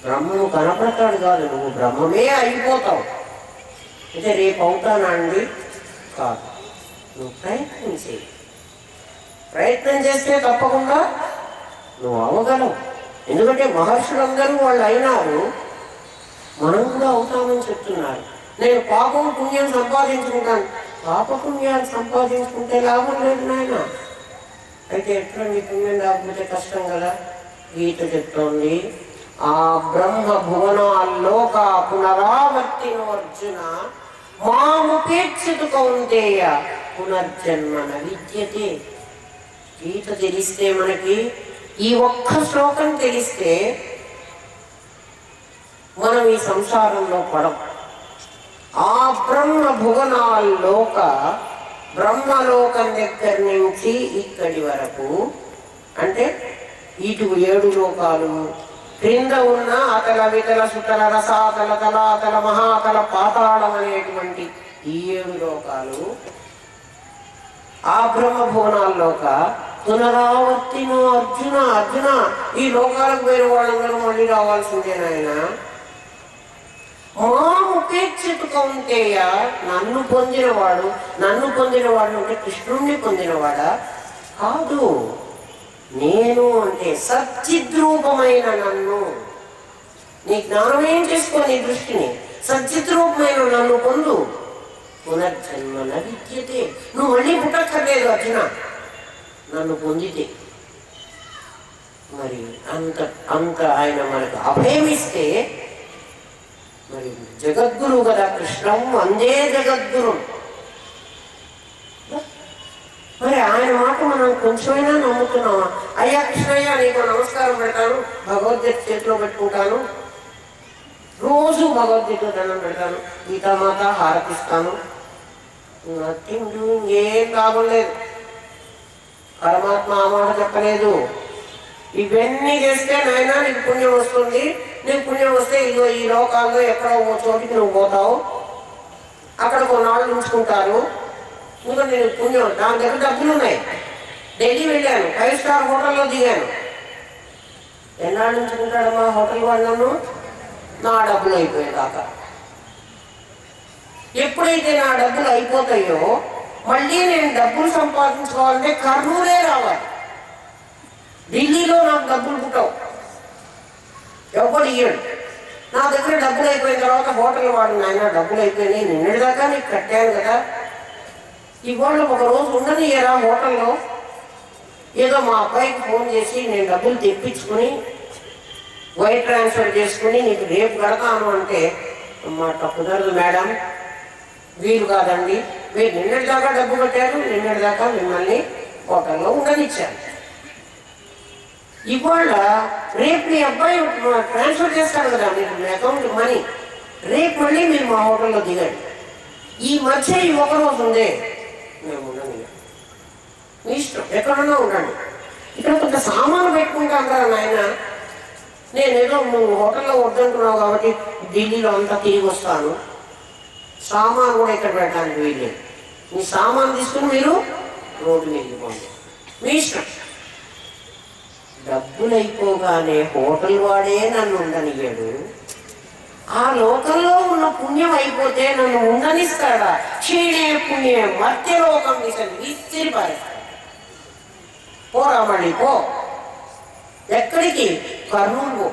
బ్రహ్మము కనపడతాడు కాదు, నువ్వు బ్రహ్మమే అయిపోతావు. అంటే రేపు అవుతానా అండి? కాదు. నువ్వు ప్రయత్నం చేయి. ప్రయత్నం చేస్తే తప్పకుండా నువ్వు అవ్వగలవు. ఎందుకంటే మహర్షులందరూ వాళ్ళు అయినారు, మనం కూడా అవుతామని చెప్తున్నారు. నేను పాపం పుణ్యం సంపాదించుకుంటాను. పాపపుణ్యాలు సంపాదించుకుంటే లాభం లేదు నాయన. అయితే ఎట్లా నీ పుణ్యం రాకపోతే కష్టం కదా. గీత చెప్తోంది, ఆ బ్రహ్మ భువనాల్లోక పునరావర్తినో అర్జున మాముపేక్షితు కౌంతేయ పునర్జన్మ న విద్యతే. గీత తెలిస్తే మనకి, ఈ ఒక్క శ్లోకం తెలిస్తే మనం ఈ సంసారంలో పడం. ఆ బ్రహ్మ భువనాల్లోక, బ్రహ్మలోకం దగ్గర నుంచి ఇక్కడి వరకు, అంటే ఇటు 7 లోకాలు, క్రింద ఉన్న అతల వితల సుతల రసాతల తలాతల మహాతల పాతాళం అనేటువంటి ఈ 7 లోకాలు, ఆ బ్రహ్మ భువనాల్లోక పునరావర్తినో అర్జున. అర్జున, ఈ లోకాలకు పోయిన వాళ్ళందరూ మళ్ళీ రావాల్సిందేనాయన. మాముపేక్షితు కౌంతేయ, నన్ను పొందినవాడు. నన్ను పొందినవాడు అంటే కృష్ణుణ్ణి పొందినవాడా? కాదు. నేను అంటే సచ్చిద్రూపమైన నన్ను. నీ జ్ఞానమేం చేసుకో, నీ దృష్టిని సచ్చిద్రూపమైన నన్ను పొందు. పునర్జన్మ న విద్యతే. నువ్వు మళ్ళీ పుట్టక్కర్లేదు అర్జున, నన్ను పొందితే. మరి అంత అంత ఆయన మనకు అభయమిస్తే, మరి జగద్గురు కదా కృష్ణం వందే జగద్గురు. మరి ఆయన మాట మనం కొంచెమైనా నమ్ముతున్నామా? అయ్యా కృష్ణయ్య, నీకు నమస్కారం పెడతాను, భగవద్గీత చేతిలో పెట్టుకుంటాను, రోజు భగవద్గీత దండం పెడతాను, గీతామాత హారతిస్తాను, నథింగ్ డూయింగ్, ఏం లాభం లేదు. పరమాత్మ ఆ మాట చెప్పలేదు. ఇవన్నీ చేస్తే నాయన నీకు పుణ్యం వస్తుంది, నీకు పుణ్యం వస్తే ఇదిగో ఈ లోకాల్లో ఎక్కడో ఓ చోటికి నువ్వు పోతావు, అక్కడ కొన్నాళ్ళు ఉంచుకుంటారు, ఇంకా నేను పుణ్యం. దాని దగ్గర డబ్బులు ఉన్నాయి. ఢిల్లీ వెళ్ళాను, 5 స్టార్ హోటల్లో దిగాను. ఎన్నాళ్ళు ఉంచుకుంటాడమ్మా హోటల్ వాళ్ళను? నా డబ్బులు అయిపోయేదాకా. ఎప్పుడైతే నా డబ్బులు అయిపోతాయో మళ్ళీ నేను డబ్బులు సంపాదించుకోవాలంటే కర్నూలే రావాలి. ఢిల్లీలో నాకు డబ్బులు పుట్టవు, ఎవరు ఇయ్యడు. నా దగ్గర డబ్బులు అయిపోయిన తర్వాత హోటల్ వాడు, నాయన డబ్బులు అయిపోయినాయి, నిన్నటిదాకా నీకు కట్టాను కదా, ఇవాళ ఒక రోజు ఉండనియరా హోటల్లో. ఏదో మా అబ్బాయికి ఫోన్ చేసి నేను డబ్బులు తెప్పించుకుని వైర్ ట్రాన్స్ఫర్ చేసుకుని నీకు రేపు కడతాను అంటే, మాట కుదరదు మేడం, వీలు కాదండి, మీరు నిన్నటిదాకా డబ్బు కట్టారు, నిన్నటిదాకా మిమ్మల్ని హోటల్లో ఉండనిచ్చారు. ఇవాళ రేపు మీ అబ్బాయి ట్రాన్స్ఫర్ చేస్తాడు కదా మీకు మీ అకౌంట్ మనీ, రేపు మళ్ళీ మీరు మా హోటల్లో దిగండి. ఈ మధ్య ఈ ఒక రోజు ఉందే, మేము ఉండండి, మీ ఇష్టం, ఎక్కడన్నా ఉండండి. ఇక్కడ కొంత సామాను పెట్టుకుంటాం కదా నాయన, నేనేదో నువ్వు హోటల్లో వద్దంటున్నావు కాబట్టి ఢిల్లీలో అంతా తిరిగి వస్తాను, సామాను కూడా ఇక్కడ పెట్టడానికి వీల్లేదు. మీ సామాను తీసుకుని మీరు రోడ్డు మీదకి పోండి, మీ ఇష్టం. డబ్బులు అయిపోగానే హోటల్ వాడే నన్ను ఉండనియ్యాడు. ఆ లోకంలో ఉన్న పుణ్యం అయిపోతే నన్ను ఉండనిస్తాడా? క్షీణే పుణ్యం మర్త్యలోకం విసిరి పారేస్తాడు. పోరా మళ్ళీ పో. ఎక్కడికి? కర్నూలు.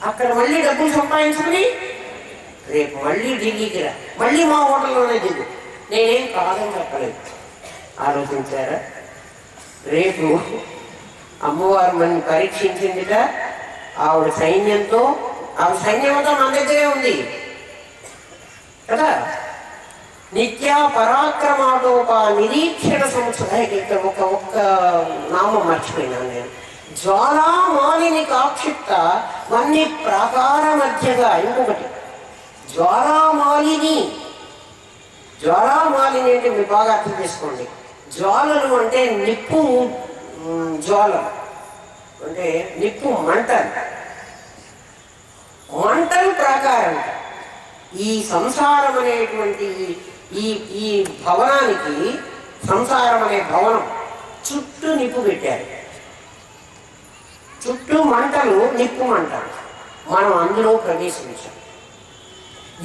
అక్కడ మళ్ళీ డబ్బులు సంపాదించుకుని రేపు మళ్ళీ ఢిల్లీకి రా, మళ్ళీ మా హోటల్లోనే దిగు. నేనేం కాదని చెప్పలేదు. ఆలోచించారా? రేపు అమ్మవారు మనని పరీక్షించిందిట. ఆవిడ సైన్యంతో, ఆవిడ సైన్యంతో మన దగ్గరే ఉంది కదా. నిత్యా పరాక్రమాటోప నిరీక్షణ సంస్థ, ఒక్క నామం మర్చిపోయినాను నేను. జ్వాలామాలిని కాక్షిప్త వన్ని ప్రాకార మధ్యగా. ఇంకొకటి జ్వాలామాలిని. జ్వాలామాలిని అంటే మీరు బాగా అర్థం చేసుకోండి. జ్వాలలు అంటే నిప్పు, జ్వాలలు అంటే నిప్పు మంటలు, మంటలు ప్రాకారం. ఈ సంసారం అనేటువంటి ఈ ఈ భవనానికి, సంసారం అనే భవనం చుట్టూ నిప్పు పెట్టారు. చుట్టూ మంటలు, నిప్పు మంటలు. మనం అందులో ప్రవేశించాం.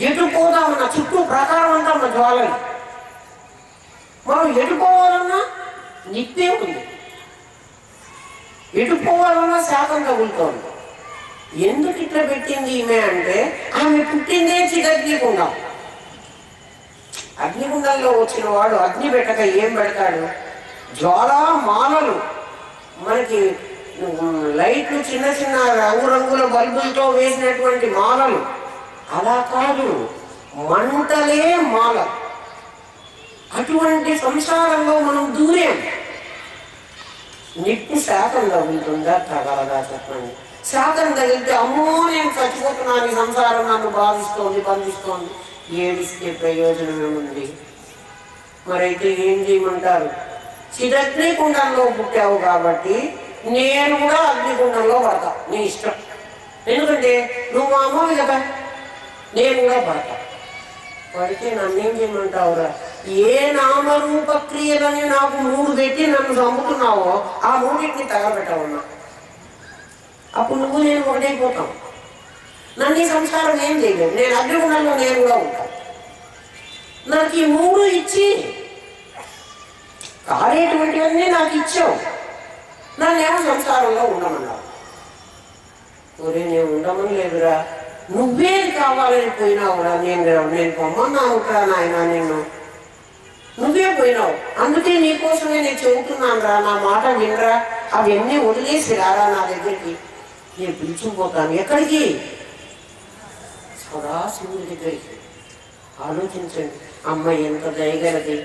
ఎటు పోదామన్నా చుట్టూ ప్రాకారం అంతా మన జ్వాలని. మనం ఎటు పోవాలన్నా నిప్పే ఉంది, ఎటు పోవాలన్నా శాతం తగులుతోంది. ఎందుకు ఇట్లా పెట్టింది ఈమె అంటే, ఆమె పుట్టిందే అగ్నిగుండం. అగ్నిగుండంలో వచ్చిన వాడు అగ్ని పెట్టక ఏం పెడతాడు? జ్వాలామాలలు. మనకి లైట్లు చిన్న చిన్న రంగురంగుల బల్బులతో వేసినటువంటి మాలలు అలా కాదు, మంటలే మాల. అటువంటి సంసారంలో మనం దూరేం. నిప్పు శాతం తగులుతుందా తగలదా చెప్పండి? శాతం తగిలితే అమ్మో నేను చచ్చిపోతున్నాను, ఈ సంసారం నన్ను బాధిస్తోంది, బంధిస్తోంది, ఏడిస్తే ప్రయోజనం ఏముంది? మరైతే ఏం చేయమంటారు? చిదగ్నికుండంలో పుట్టావు కాబట్టి నేను కూడా అగ్నిగుండంలో పడతా, నీ ఇష్టం. ఎందుకంటే నువ్వు మా అమ్మవి కదా, నేను కూడా పడతా. పడితే నన్నేం చేయమంటావురా? ఏ నామరూప క్రియలని నాకు 3 పెట్టి నన్ను చంపుతున్నావో ఆ 3టిని తగలబెట్టవున్నా. అప్పుడు నువ్వు నేను ఒకటైపోతాం. నన్ను ఈ సంసారం ఏం చేయలేదు. నేను అగ్నిగుండంలో నేను కూడా ఉంటాను. నాకు ఈ 3 ఇచ్చి కాలేటువంటివన్నీ నాకు ఇచ్చావు, నన్నేమో సంసారంలో ఉండమన్నావు. ఒరే నేను ఉండమని లేదురా, నువ్వేది కావాలని పోయినావురా. నేను పొమ్మన్నాను రా నాయన, నువ్వే పోయినావు. అందుకే నీకోసమే నేను చెబుతున్నాను రా, నా మాట వినరా, అవన్నీ వదిలేసి రారా నా దగ్గరికి, నేను పిలుచుకుపోతాను. ఎక్కడికి? సదాశివుడి దగ్గరికి. ఆలోచించండి, అమ్మ ఎంత దయగలది.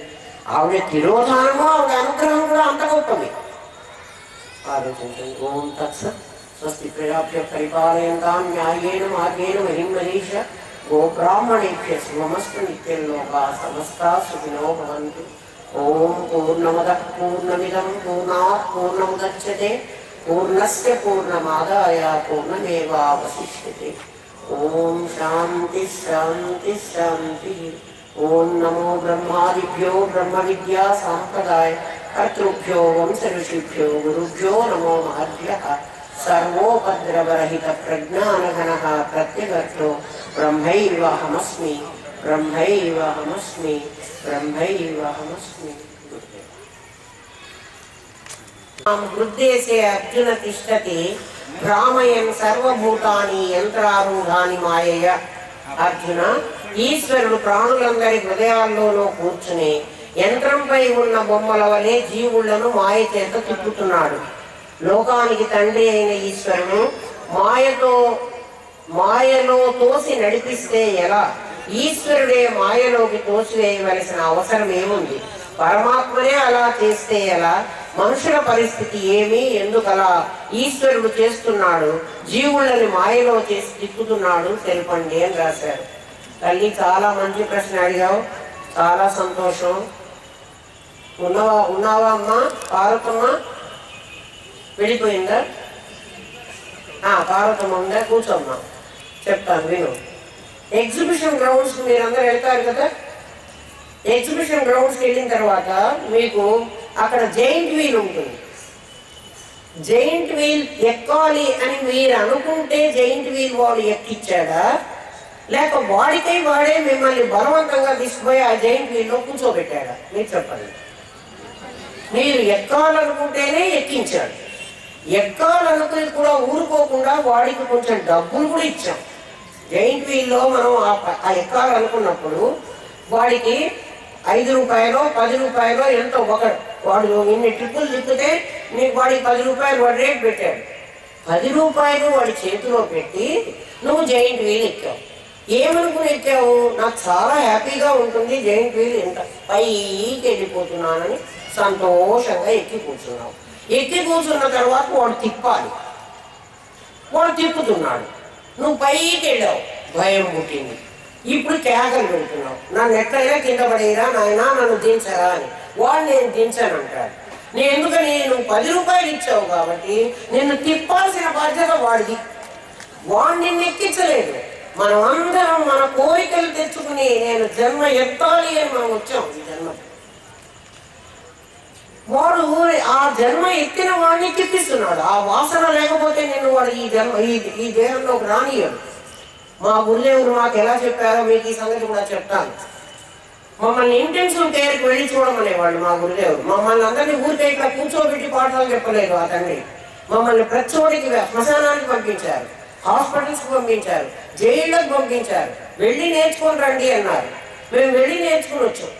ఆవిడ తిరోధానమో ఆవిడ అనుగ్రహం కూడా అంత గొప్పది. ఆలోచించండి. ఓం తత్సత్. స్వస్తి ప్రజాభ్య పరిపాలయంతాం న్యాయేన మార్గేణ మహిం మనీష గోబ్రాహ్మణేభ్య శుభమస్తు నిత్యం లోకా సమస్తా సుఖినో భవంతు. ఓం పూర్ణమదః పూర్ణమిదం పూర్ణాత్ పూర్ణముదచ్యతే పూర్ణస్య పూర్ణమాదాయ పూర్ణమేవావశిష్యతే. ఓం శాంతి శాంతి శాంతి. ఓం నమో బ్రహ్మాదిభ్యో బ్రహ్మ విద్యా సాంప్రదాయ కర్తృభ్యో వంశ ఋషిభ్యో గురుభ్యో నమో మహద్భ్యః. సర్వోపద్రవరహిత ప్రజ్ఞానఘనః ప్రత్యగర్తో బ్రహ్మైవాహమస్మి బ్రహ్మైవాహమస్మి బ్రహ్మైవాహమస్మి. హృద్దేశే అర్జున తిష్టతి భ్రామయన్ సర్వభూతాని యంత్రారూఢాని మాయయ. అర్జున, ఈశ్వరుడు ప్రాణులందరి హృదయాల్లోనూ కూర్చుని యంత్రంపై ఉన్న బొమ్మల వలె జీవులను మాయ చేత తిప్పుతున్నాడు. లోకానికి తండ్రి అయిన ఈశ్వరుడు మాయలో తోసి నడిపిస్తే ఎలా? ఈశ్వరుడే మాయలోకి తోసివేయవలసిన అవసరం ఏముంది? పరమాత్మనే అలా చేస్తే ఎలా? మనుషుల పరిస్థితి ఏమి? ఎందుకలా ఈశ్వరుడు చేస్తున్నాడు? జీవులని మాయలో చేసి తిప్పుతున్నాడు, తెలుపండి అని రాశారు. తల్లి, చాలా మంచి ప్రశ్న అడిగావు, చాలా సంతోషం. ఉన్నావా అమ్మా? పార్వతమ్మ వెళ్ళిపోయిందా? పార్వతమ్మ ఉందా? కూర్చోమ్మా, చెప్తాను విను. ఎగ్జిబిషన్ గ్రౌండ్స్ మీరందరూ వెళ్తారు కదా. ఎగ్జిబిషన్ గ్రౌండ్స్కి వెళ్ళిన తర్వాత మీకు అక్కడ జైంట్ వీల్ ఉంటుంది. జైంట్ వీల్ ఎక్కాలి అని మీరు అనుకుంటే జైంట్ వీల్ వాడు ఎక్కిచ్చాడా, లేక వాడికై వాడే మిమ్మల్ని బలవంతంగా తీసుకుపోయి ఆ జైంట్ వీల్లో కూర్చోబెట్టాడా? మీరు చెప్పండి. మీరు ఎక్కాలనుకుంటేనే ఎక్కించాడు. ఎక్కాలనుకుని కూడా ఊరుకోకుండా వాడికి కొంచెం డబ్బులు కూడా ఇచ్చాం. జైంట్ వీల్లో మనం ఆ ఎక్కాలనుకున్నప్పుడు వాడికి 5 రూపాయలు 10 రూపాయలు ఎంతో వాడు ఇన్ని ట్రిప్పులు తిప్పితే నీకు వాడికి 10 రూపాయలు వాడు రేట్ పెట్టాడు. 10 రూపాయలు వాడి చేతిలో పెట్టి నువ్వు జైంట్ వీల్ ఎక్కావు. ఏమనుకుని ఎక్కావు? నాకు చాలా హ్యాపీగా ఉంటుంది, జైంట్ వీల్ ఎంత పైకి వెళ్ళిపోతున్నానని సంతోషంగా ఎక్కి కూర్చున్నావు. ఎక్కి కూర్చున్న తర్వాత వాడు తిప్పాలి, వాడు తిప్పుతున్నాడు, నువ్వు పైకి వెళ్ళావు, భయం పుట్టింది. ఇప్పుడు కేకలు పెడుతున్నావు, నన్ను ఎక్కడైనా కింద పడేరా నాయన, నన్ను దించరా అని. వాడు నేను దించాను అంటాడు. నేను ఎందుకని, నువ్వు 10 రూపాయలు ఇచ్చావు కాబట్టి నిన్ను తిప్పాల్సిన బాధ్యత వాడిది. వాడు నిన్ను ఎక్కించలేదు. మనం అందరం మన కోరికలు తెచ్చుకుని నేను జన్మ ఎత్తాలి అని మనం వచ్చాం ఈ జన్మ. వాడు ఆ జన్మ ఎత్తిన వాడిని తిప్పిస్తున్నాడు. ఆ వాసన లేకపోతే నేను వాడు ఈ దేహంలోకి రానియడు. మా గురుదేవులు మాకు ఎలా చెప్పారో మీకు ఈ సంగతి కూడా చెప్తాను. మమ్మల్ని ఇంటెన్సివ్ కేర్కి వెళ్ళి చూడమనేవాళ్ళు మా గురుదేవులు. మమ్మల్ని అందరినీ ఊరికే ఇట్లా కూర్చోబెట్టి పాఠాలు చెప్పలేదు ఆ తండ్రి. మమ్మల్ని ప్రతి చోటికి శ్మశానానికి పంపించారు, హాస్పిటల్స్కి పంపించారు, జైళ్ళకు పంపించారు. వెళ్ళి నేర్చుకొని రండి అన్నారు. మేము వెళ్ళి నేర్చుకుని వచ్చాం.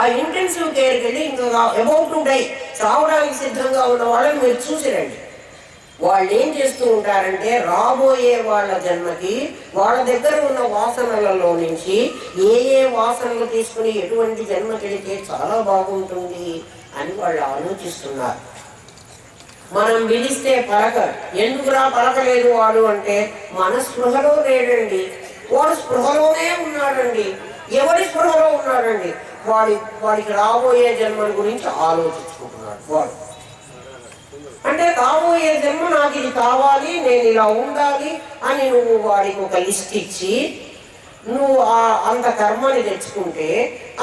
ఆ ఇంటెన్సివ్ కేర్కి వెళ్ళి ఇంకా అబౌట్ టు డై, చావడానికి సిద్ధంగా ఉన్న వాళ్ళని మీరు చూసి రండి. వాళ్ళు ఏం చేస్తూ ఉంటారంటే రాబోయే వాళ్ళ జన్మకి వాళ్ళ దగ్గర ఉన్న వాసనలలో నుంచి ఏ వాసనలు తీసుకుని ఎటువంటి జన్మకెళితే చాలా బాగుంటుంది అని వాళ్ళు ఆలోచిస్తున్నారు. మనం పిలిస్తే పలకరు. ఎందుకురా పలకలేదు వాడు అంటే మన స్పృహలో లేడండి, వాడు స్పృహలోనే ఉన్నాడండి. ఎవరి స్పృహలో ఉన్నాడండి? వాడికి రాబోయే జన్మ గురించి ఆలోచించుకుంటున్నాడు వాడు. అంటే రాబోయే జన్మ నాకు ఇది కావాలి, నేను ఇలా ఉండాలి అని నువ్వు వాడికి ఒక లిస్ట్ ఇచ్చి నువ్వు అంత కర్మని తెచ్చుకుంటే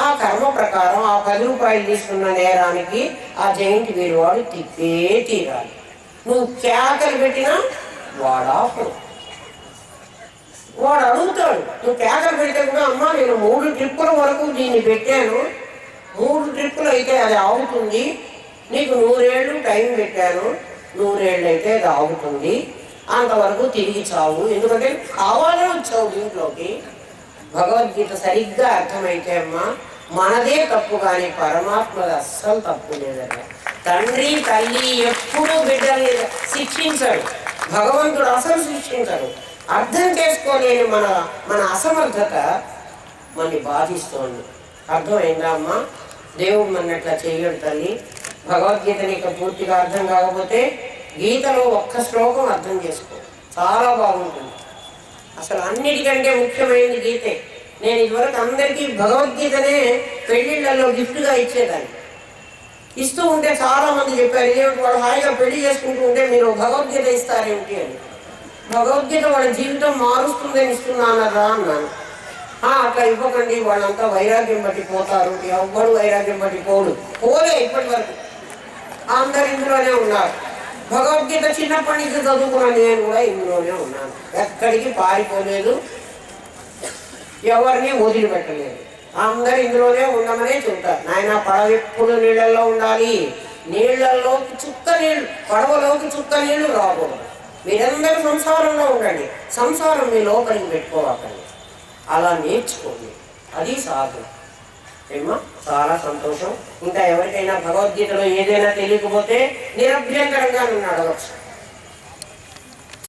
ఆ కర్మ ప్రకారం ఆ 10 రూపాయలు తీసుకున్న నేరానికి ఆ జైంట్ వీరు వాడు తిప్పే తీరాలి. నువ్వు కేకలు పెట్టినా వాడు ఆపడు. వాడు అడుగుతాడు. నువ్వు కేకలు పెడితే కూడా అమ్మ నేను 3 ట్రిప్పుల వరకు దీన్ని పెట్టాను, 3 ట్రిప్పులు అయితే అది ఆగుతుంది, నీకు 100 ఏళ్ళు టైం పెట్టాను, 100 ఏళ్ళు అయితే అది ఆగుతుంది, అంతవరకు తిరిగి చావు, ఎందుకంటే కావాలే వచ్చావు దీంట్లోకి. భగవద్గీత సరిగ్గా అర్థమైతే అమ్మా మనదే తప్పు, కానీ పరమాత్మది అస్సలు తప్పు లేదన్న. తండ్రి తల్లి ఎప్పుడూ బిడ్డల్ని శిక్షించడు, భగవంతుడు అసలు శిక్షించడు. అర్థం చేసుకోలేని మన అసమర్థత మనని బాధిస్తోంది. అర్థమైందా అమ్మా? దేవుడు మన్నట్లా చెయ్యడు తల్లి. భగవద్గీత నీకు పూర్తిగా అర్థం కాకపోతే గీతలో ఒక్క శ్లోకం అర్థం చేసుకో, చాలా బాగుంటుంది. అసలు అన్నిటికంటే ముఖ్యమైనది గీతే. నేను ఇదివరకు అందరికీ భగవద్గీతనే పెళ్లిళ్ళల్లో గిఫ్ట్గా ఇచ్చేదాన్ని. ఇస్తూ ఉంటే చాలా మంది చెప్పారు, ఇదేమిటి వాడు హాయిగా పెళ్లి చేసుకుంటూ ఉంటే మీరు భగవద్గీత ఇస్తారేమిటి అని. భగవద్గీత వాళ్ళ జీవితం మారుస్తుందని ఇస్తున్నానరా అన్నాను. అట్లా ఇవ్వకండి, వాళ్ళంతా వైరాగ్యం బట్టి పోతారు. ఎవ్వడు వైరాగ్యం బట్టి పోలే ఇప్పటి వరకు అందరు ఇందులోనే ఉన్నారు. భగవద్గీత చిన్నప్పటి నుంచి చదువుకున్న నేను కూడా ఇందులోనే ఉన్నాను. ఎక్కడికి పారిపోలేదు, ఎవరిని వదిలిపెట్టలేదు. అందరు ఇందులోనే ఉండమనే చెబుతారు. నాయన పడవ ఎప్పుడు నీళ్ళల్లో ఉండాలి, నీళ్లలోకి చుక్క నీళ్ళు, పడవలోకి చుక్క నీళ్లు రాకూడదు. మీరందరూ సంసారంలో ఉండండి, సంసారం మీ లోపలికి పెట్టుకోవాలండి. అలా నేర్చుకోండి, అది సాధన. ఏమా చాలా సంతోషం. ఇంకా ఎవరికైనా భగవద్గీతలో ఏదైనా తెలియకపోతే నిరభ్యంతరంగా నన్ను అడగచ్చు.